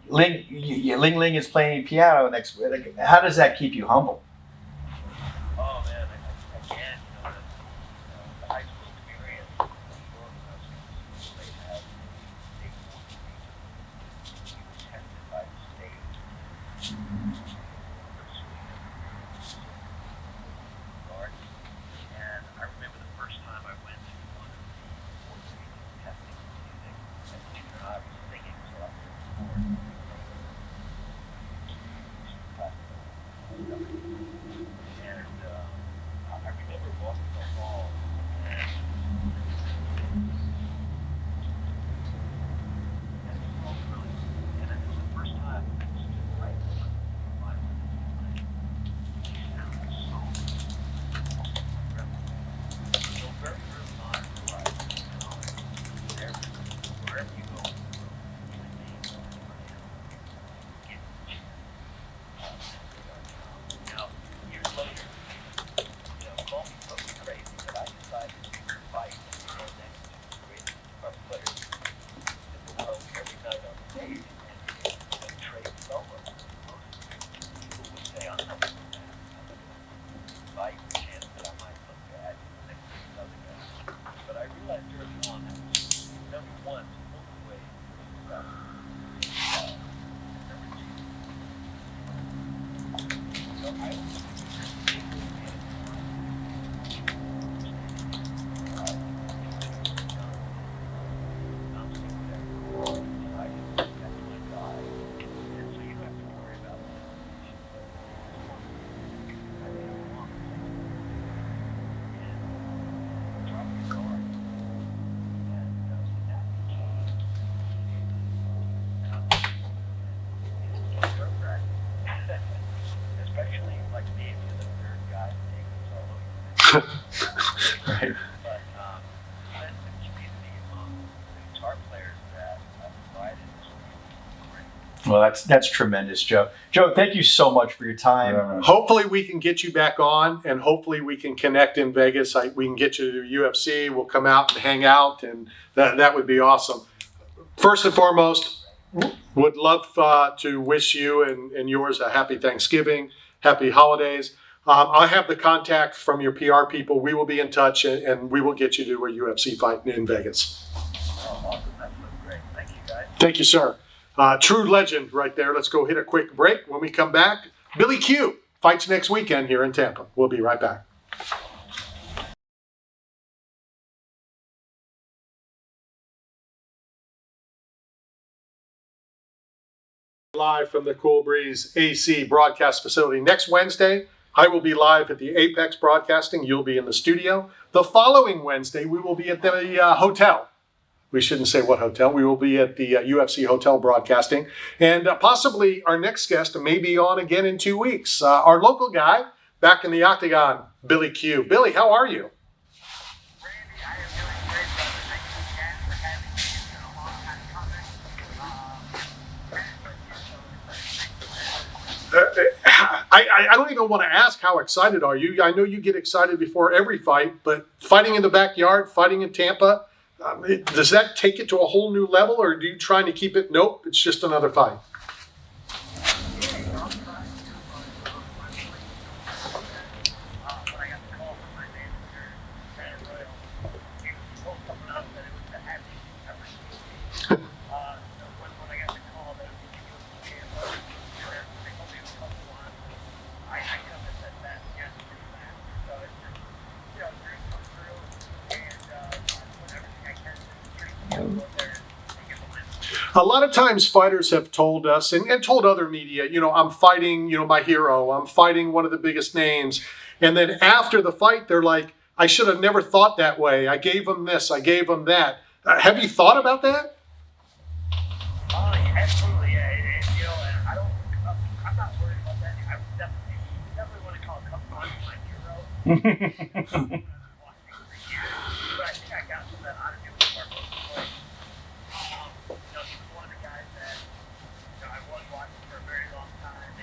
Ling Ling is playing piano next. Like, how does that keep you humble? Oh man, again, the high school experience, they have a tested by the state. And I remember the first time I went to one of the testing music, and believe it or not, I was singing, so I was I remember walking the hall, and it was all brilliant. And it was the first time I stood right in front of my sounded so so very early on in my life, wherever you go, get the chance. Now, years later, call me something crazy, but I decided to fight and stand next to the greatest guitar players in the world every night on stage and trade solos. Most people would say I'm not doing that. Fight the chance that I might look bad next to another guy. But I realized early on that was number one, the only way to express number two. So I especially like me, if you're the third guy to take the solo. Right. But that's the community among the guitar players that provided is great. Well, that's tremendous, Joe. Joe, thank you so much for your time. Yeah, man. Hopefully we can get you back on, and hopefully we can connect in Vegas. We can get you to the UFC. We'll come out and hang out, and that would be awesome. First and foremost, would love to wish you and yours a happy Thanksgiving, happy holidays. I have the contact from your PR people. We will be in touch, and we will get you to a UFC fight in Vegas. Oh, awesome. That was great. Thank you, guys. Thank you, sir. True legend right there. Let's go hit a quick break. When we come back, Billy Q fights next weekend here in Tampa. We'll be right back. Live from the Cool Breeze AC broadcast facility. Next Wednesday, I will be live at the Apex Broadcasting. You'll be in the studio. The following Wednesday, we will be at the hotel. We shouldn't say what hotel. We will be at the UFC Hotel Broadcasting. And possibly our next guest may be on again in 2 weeks. Our local guy back in the octagon, Billy Q. Billy, how are you? Randy, I am doing great, brother. Thank you again for having me. It's been a long time coming. I don't even want to ask how excited are you. I know you get excited before every fight, but fighting in the backyard, fighting in Tampa, does that take it to a whole new level, or are you trying to keep it? Nope, it's just another fight. A lot of times fighters have told us and told other media, I'm fighting, my hero. I'm fighting one of the biggest names. And then after the fight, they're like, I should have never thought that way. I gave him this. I gave him that. Have you thought about that? Absolutely, yeah. And I'm not worried about that. I would definitely want to call Cubs my hero. But I think I got some of that out of him before I broke the play. He was one of the guys that I was watching for a very long time, and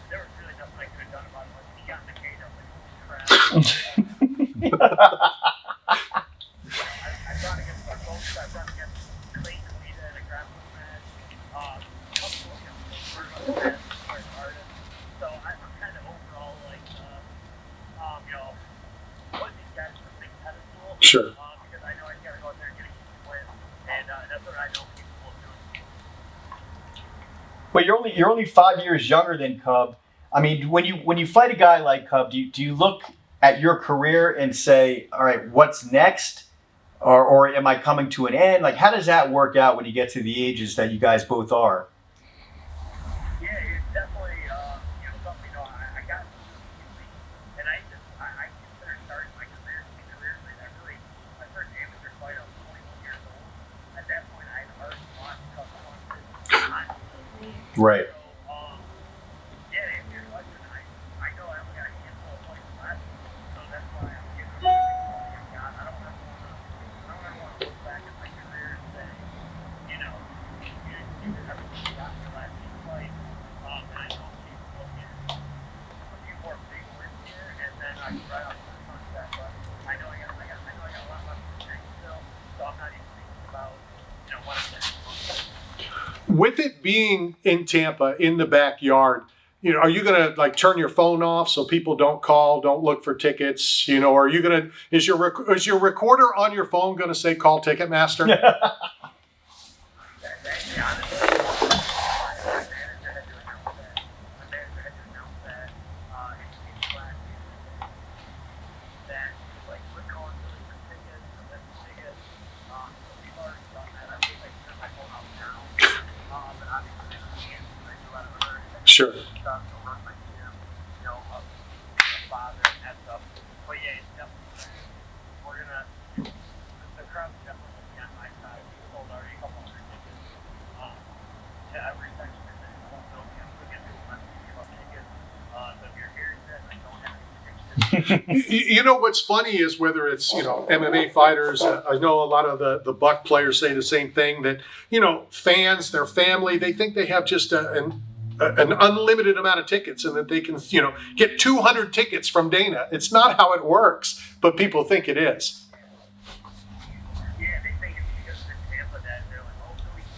there was really nothing I could have done about it. When he got in the cage, I was like, holy crap. I brought against Barbosa, I brought against Clayton Quita in a grappling match. So I'm kind of overall like, putting these guys on a big pedestal. Sure. Because I know I got to go out there and get a huge win, and that's what I know I'm capable of doing. But you're only 5 years younger than Cub. I mean, when you fight a guy like Cub, do you look at your career and say, all right, what's next? Or am I coming to an end? Like, how does that work out when you get to the ages that you guys both are? Yeah, it's definitely something. I got and I consider starting my career my first amateur fight. I was 21 years old. At that point, I had already watched a couple on TV. Right. So, yeah, to answer your question, I know I only got a handful of fights left, so that's why I'm giving everything I got. I don't ever want to look back at my career and say, you did everything you got in your last few fights. And I know I'm capable of getting a few more big wins here, and then I can ride off the sunset. But I know I got a lot left in the tank still, so I'm not even thinking about what I'm doing. With it being in Tampa, in the backyard, are you going to turn your phone off so people don't call, don't look for tickets? Are you going to, is your recorder on your phone going to say call Ticketmaster? Sure. What's funny is whether it's MMA fighters. I know a lot of the Buck players say the same thing, that fans, their family, they think they have just an unlimited amount of tickets and that they can get 200 tickets from Dana. It's not how it works, but people think it is. Yeah, they think it's because it's in Tampa that they're like, oh, no, we can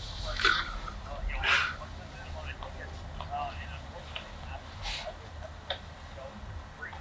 what's the minimum amount of tickets? And unfortunately, everybody go free.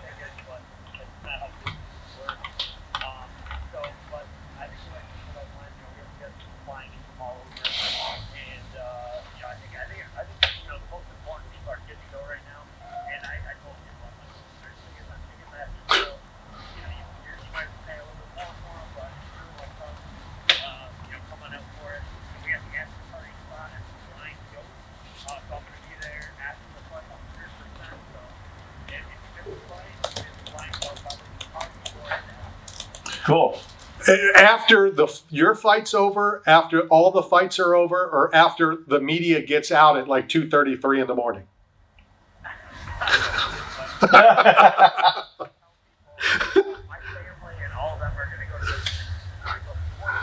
Cool. After your fight's over, after all the fights are over, or after the media gets out at like 2:33 in the morning? My family and all of them are going to go to the sports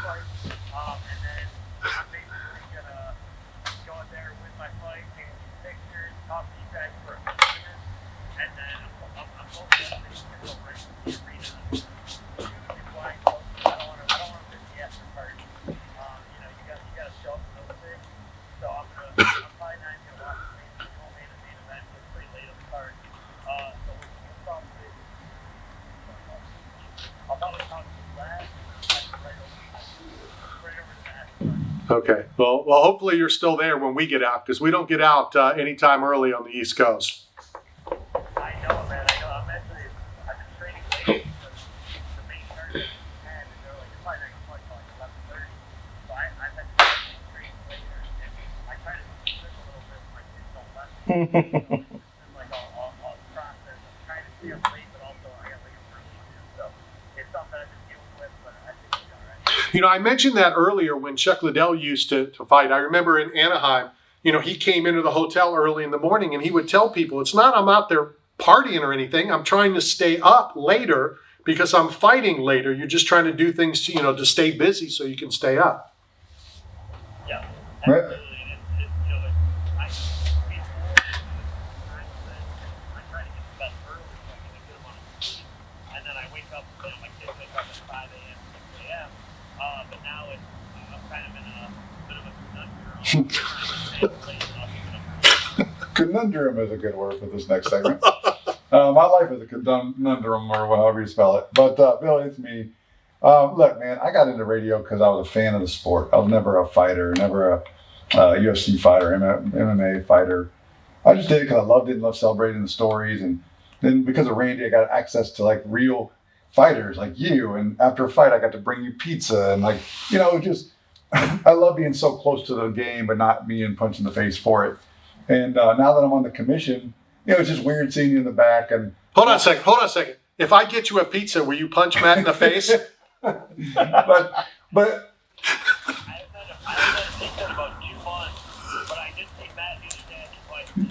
fight, and then I'm basically going to go in there with my fight, take pictures, talk to you guys for a few minutes, and then I'm hoping that we can go right to the arena. Usually flying close, I don't want to miss the after party. You got to show up for those things. So I'm probably not going to watch the main event. It's pretty late on the card. So we'll probably. I'll probably talk to you last, right over to that. Okay. Well, hopefully you're still there when we get out, because we don't get out anytime early on the East Coast. I know, man. I've been training late because the main tournament and they're like, it's probably not going to fight till like 11:30. So I've been training later, and I try to sleep a little bit so my kids don't let me. Like I'll process. I'm trying to stay up late, but also I got like a routine. So it's something I've been dealing with, but I think it's all right. You know, I mentioned that earlier when Chuck Liddell used to fight. I remember in Anaheim, he came into the hotel early in the morning and he would tell people, it's not I'm out there partying or anything. I'm trying to stay up later because I'm fighting later. You're just trying to do things, to stay busy so you can stay up. Yeah. Right. Absolutely. I try to get to bed early so I can get a good amount of sleep. And then I wake up, my kids wake up at 5 a.m., 6 a.m. But now I'm kind of in a bit of a conundrum. Conundrum is a good word for this next segment. My life is a conundrum, or however you spell it. But Bill, it's me. Look, man, I got into radio because I was a fan of the sport. I was never a fighter, never a UFC fighter, MMA fighter. I just did it because I loved it and loved celebrating the stories. And then because of Randy, I got access to like real fighters like you. And after a fight, I got to bring you pizza and just I love being so close to the game, but not being punched in the face for it. And now that I'm on the commission, it's just weird seeing you in the back. And Hold on a second. If I get you a pizza, will you punch Matt in the face? but I haven't had a pizza in about 2 months, but I did see Matt the other day.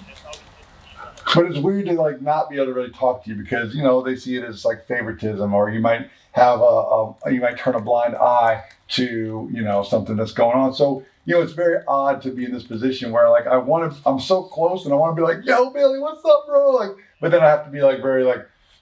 It's always good to see But it's weird to not be able to really talk to you because they see it as like favoritism, or you might have you might turn a blind eye to something that's going on. So it's very odd to be in this position where I'm so close and I want to be like, yo Billy, what's up, bro? But then I have to be very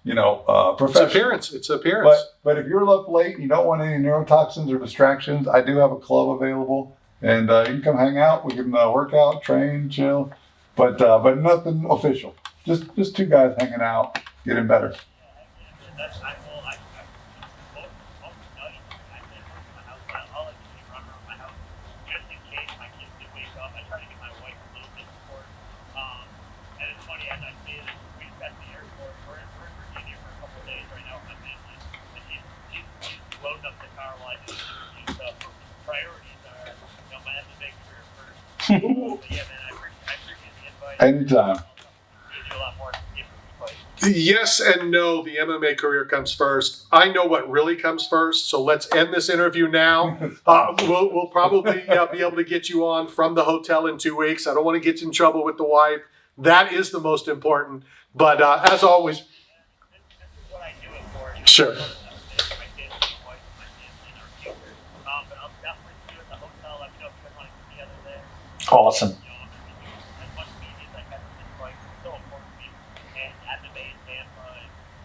professional. It's appearance. But if you're up late and you don't want any neurotoxins or distractions, I do have a club available, and you can come hang out. We can work out, train, chill, but nothing official. Just two guys hanging out, getting better. Anytime. Yes and no. The MMA career comes first. I know what really comes first. So let's end this interview now. We'll probably be able to get you on from the hotel in 2 weeks. I don't want to get you in trouble with the wife. That is the most important. But as always, this is what I do it for. Sure. My family, my wife, my family, and our future. But I'll definitely see you at the hotel. Let me know if you guys want to get together there. Awesome. As much media as I can with this fight. It's so important to me. And MMA in Tampa,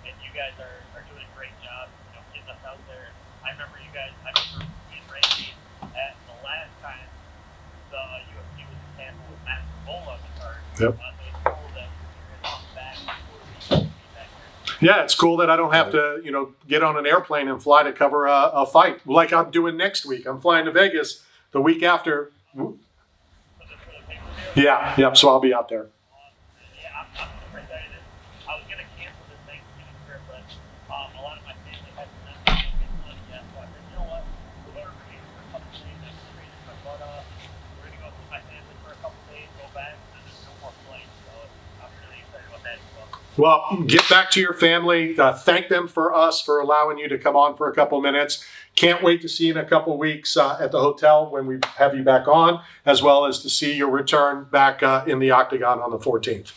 and you guys are doing a great job, getting us out there. I remember me and Randy at the last time the UFC was in Tampa with Matt Bola on the card. Yep. So it's cool that you're going to come back before we be back here. Yeah, it's cool that I don't have to, get on an airplane and fly to cover a fight like I'm doing next week. I'm flying to Vegas the week after. Yeah, so I'll be out there. Yeah, I'm super excited. I was going to cancel this Thanksgiving trip, but a lot of my family hasn't done it yet. So I said, you know what? We'll go to Virginia for a couple days. I'm training my butt off. We're going to go with my family for a couple days, go back, and then there's no more flights. So I'm really excited about that as well. Well, get back to your family. Thank them for us for allowing you to come on for a couple minutes. Can't wait to see you in a couple weeks at the hotel when we have you back on, as well as to see your return back in the Octagon on the 14th.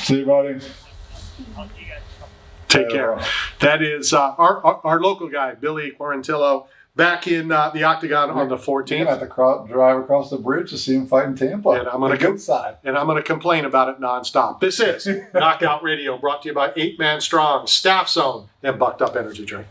See you, buddy. Take care. That is our local guy, Billy Quarantillo, back in the Octagon on the 14th. You're going to have to drive across the bridge to see him fight in Tampa. And I'm going good side. And I'm going to complain about it nonstop. This is Knockout Radio, brought to you by 8 Man Strong, Staff Zone, and Bucked Up Energy Drink.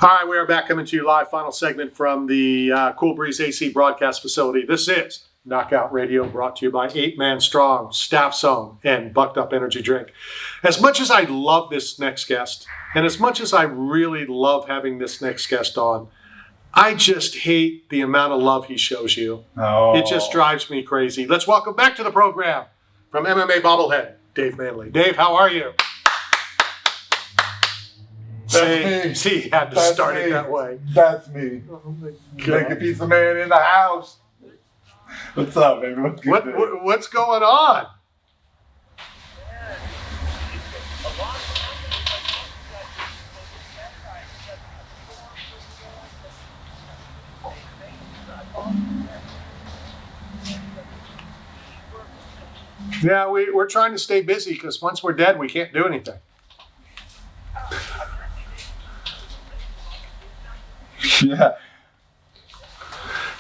All right, we are back coming to you live. Final segment from the Cool Breeze AC broadcast facility. This is Knockout Radio, brought to you by 8 Man Strong, Staff Zone, and Bucked Up Energy Drink. As much as I love this next guest, and as much as I really love having this next guest on, I just hate the amount of love he shows you. Oh. It just drives me crazy. Let's welcome back to the program from MMA Bobblehead, Dave Manley. Dave, how are you? Me. See, he had to That's start me. it that way. That's me. Oh my Make a piece of man in the house. What's up, baby? What's going on? Yeah, we're trying to stay busy because once we're dead, we can't do anything. Yeah.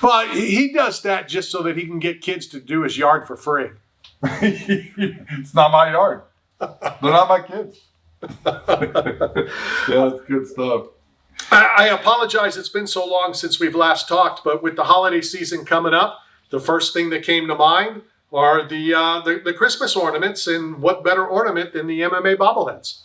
Well, he does that just so that he can get kids to do his yard for free. It's not my yard. They're not my kids. Yeah, that's good stuff. I apologize. It's been so long since we've last talked, but with the holiday season coming up, the first thing that came to mind are the Christmas ornaments, and what better ornament than the MMA bobbleheads?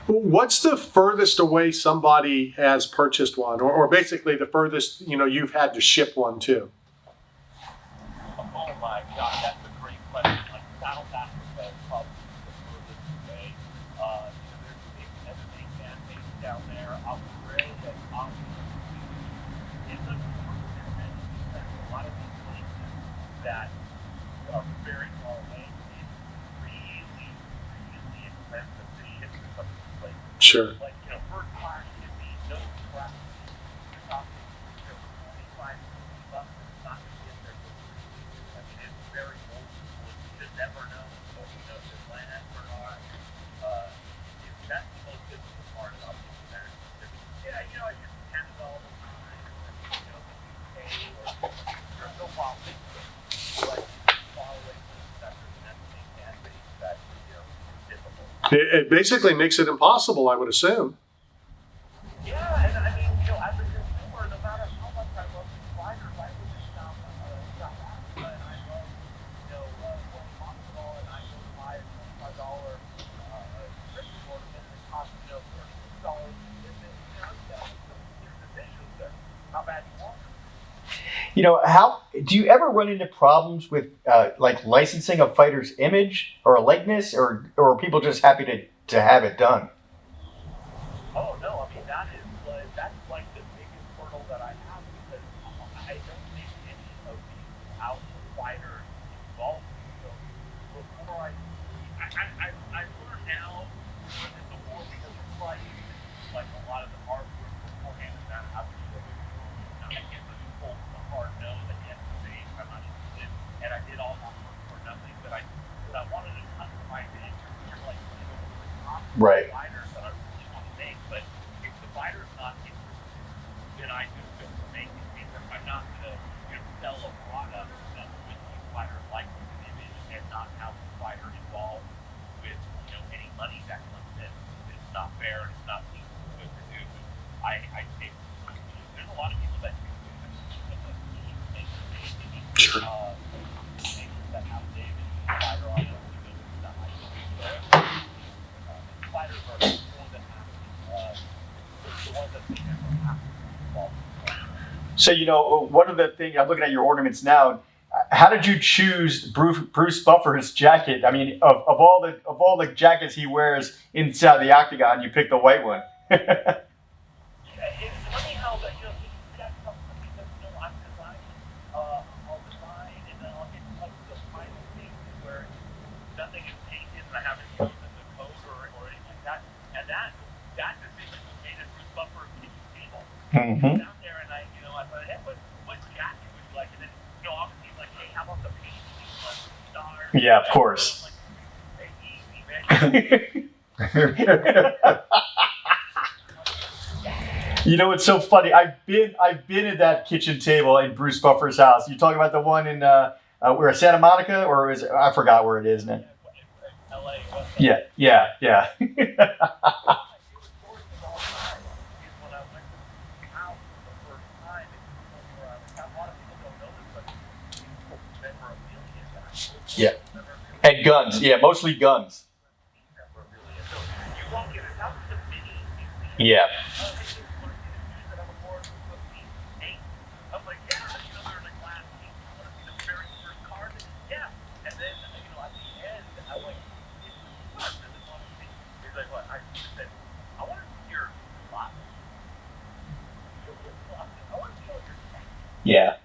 What's the furthest away somebody has purchased one, or basically the furthest you've had to ship one to? Oh my God, that's a great question. Like South Africa is probably the furthest away. There's a big MMA fan base down there. Australia, it doesn't work very many because a lot of these places that are very far away, it's really, really expensive to ship to some of these places. Sure. Like, first class should be no crap. You're talking, 25 bucks. It's not going to get there for free. I mean, it's very old school. You should never know. So, just land or not. That's the most difficult part about these events. Yeah, I get Canada all the time, or, the UK, or there's no wild things. But far away from the center, that's the fan base that, is difficult. It basically makes it impossible, I would assume. Yeah, and I mean, as a consumer, no matter how much I love these fighters, I live in South Africa, and I love, going hospital, and I go buy a $25 Christmas ornament, and it costs, $36. There's decisions there. How bad you want it. How do you ever run into problems with like licensing a fighter's image or a likeness, or are people just happy to have it done? Oh no, I mean that is like Right. fighters that I really want to make. But if the fighter's not interested, then I just don't make it. I'm not going to sell a product that would make the fighter like the image and not have the fighter involved with any money that comes in. It's not fair and it's not good to do. I take there's a lot of people that do this. Sure. That have David fighter on it. Fighters are the ones that have the ones that they never have involved. So, one of the things, I'm looking at your ornaments now. How did you choose Bruce Buffer's jacket? I mean, of all the jackets he wears inside the octagon, you picked the white one. It's funny how that he's got something that I'm designing, I'll design and then I'll get like the final thing where nothing is painted and I haven't chosen the code or anything like that. And that decision was made at Bruce Buffer's kitchen table. Mm-hmm. Down there and I thought, hey, what jacket would you like? And then obviously he's like, hey, how about the paint stars? Yeah, of course. Hey, easy, man. It's so funny. I've been at that kitchen table in Bruce Buffer's house. You talking about the one in where Santa Monica, or is it, I forgot where it is now. LA, Yeah. Yeah. And guns. Yeah, mostly guns. Yeah. Yeah.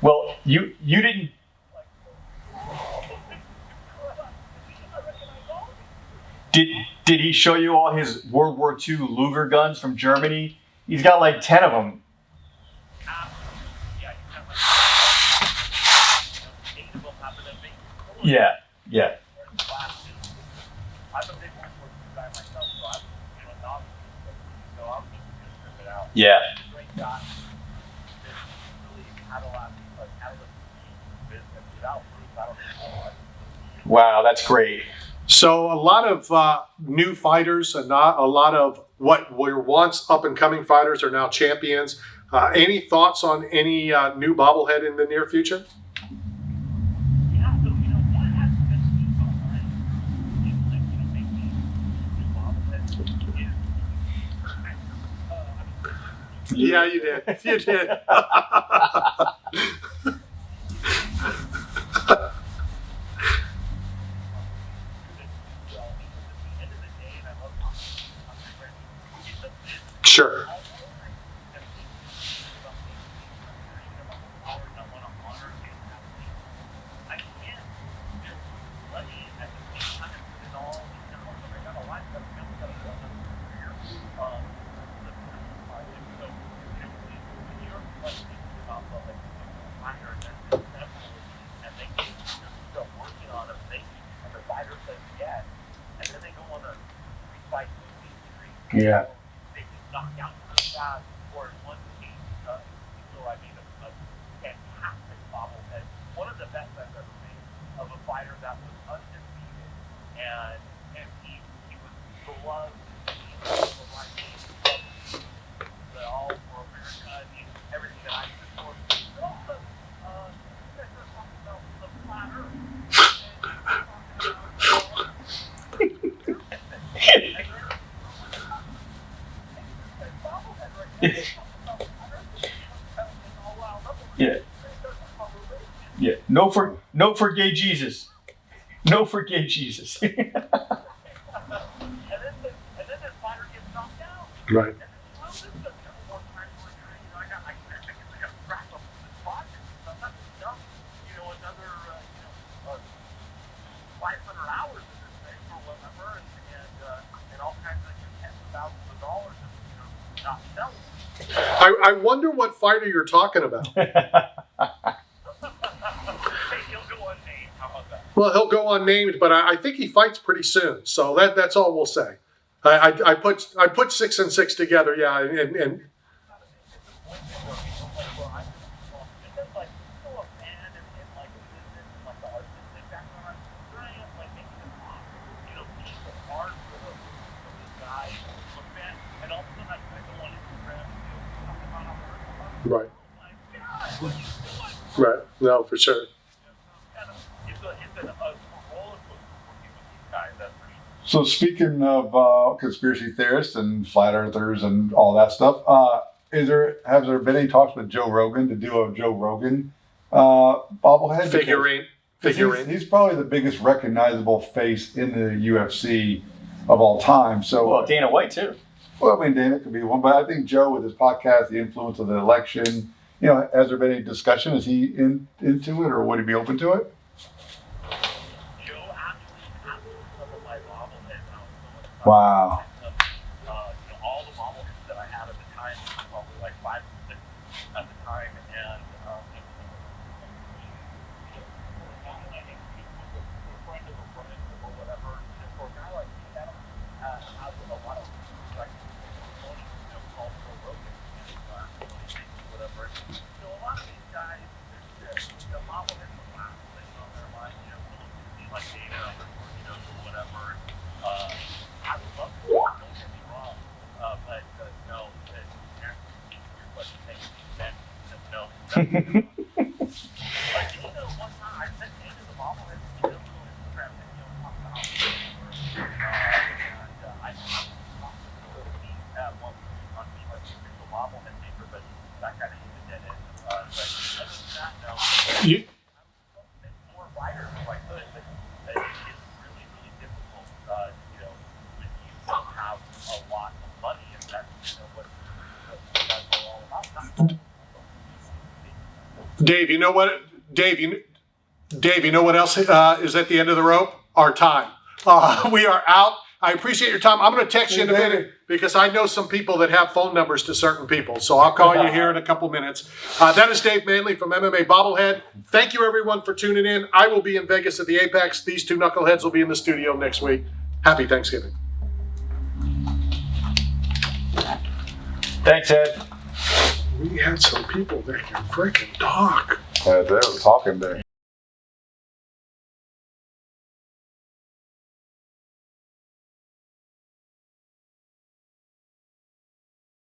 Well, you didn't. Did he show you all his World War II Luger guns from Germany? He's got like 10 of them. Yeah. Yeah. Wow, that's great. So a lot of new fighters and not a lot of what were once up and coming fighters are now champions. Any thoughts on any new bobblehead in the near future? Yeah, you did. You did. Sure. Yeah. They just knocked out really fast, or in one case, a fantastic bobblehead. One of the best I've ever made of a fighter that was undefeated, and he was beloved. The all for America, I mean, everything that I stood for. But also, you guys are talking about the flat earth. Yeah. No for gay Jesus. No for gay Jesus. And then the fighter gets knocked out. Right. And then, well, this is a couple more times where I got cracked up in this pocket. So I'm not dumb, another 500 hours in this thing or whatever, and all kinds of tens of thousands of dollars and not selling. I wonder what fighter you're talking about. Hey, he'll go unnamed. How about that? Well, he'll go unnamed, but I think he fights pretty soon. So that's all we'll say. I put 6 and 6 together, yeah, and right, right, no, for sure. So speaking of conspiracy theorists and flat earthers and all that stuff, has there been any talks with Joe Rogan to do a Joe Rogan bobblehead? Figurine. He's probably the biggest recognizable face in the UFC of all time. So Well, Dana White too. well, I mean, Dana could be one, but I think Joe, with his podcast, the influence of the election, you know, has there been any discussion? Is he into it, or would he be open to it? Wow. All the bobbleheads that I had at the time, probably like 5 or 6 at the time, and or whatever. And for a guy like me, that has a lot of like called for Rogan and whatever. So a lot of these guys, the bobbleheads are the last thing on their mind. Like Dana or whatever. I would love to, don't get me wrong, but no, your question makes sense. No. Like, one time I sent Dana the bobblehead to Instagram and talked about and I talked to me at one point on being like the official bobblehead maker, but that kind of even did it. But other than that, no. More writers if I could, but it's really, really difficult, when you don't have a lot of money, and that's what that's all about. Dave, you know what? Dave, you know what else is at the end of the rope? Our time. We are out. I appreciate your time. I'm going to text you in a minute because I know some people that have phone numbers to certain people. So I'll call you here in a couple minutes. That is Dave Manley from MMA Bobblehead. Thank you, everyone, for tuning in. I will be in Vegas at the Apex. These two knuckleheads will be in the studio next week. Happy Thanksgiving. Thanks, Ed. We had some people that can freaking talk. They were talking there.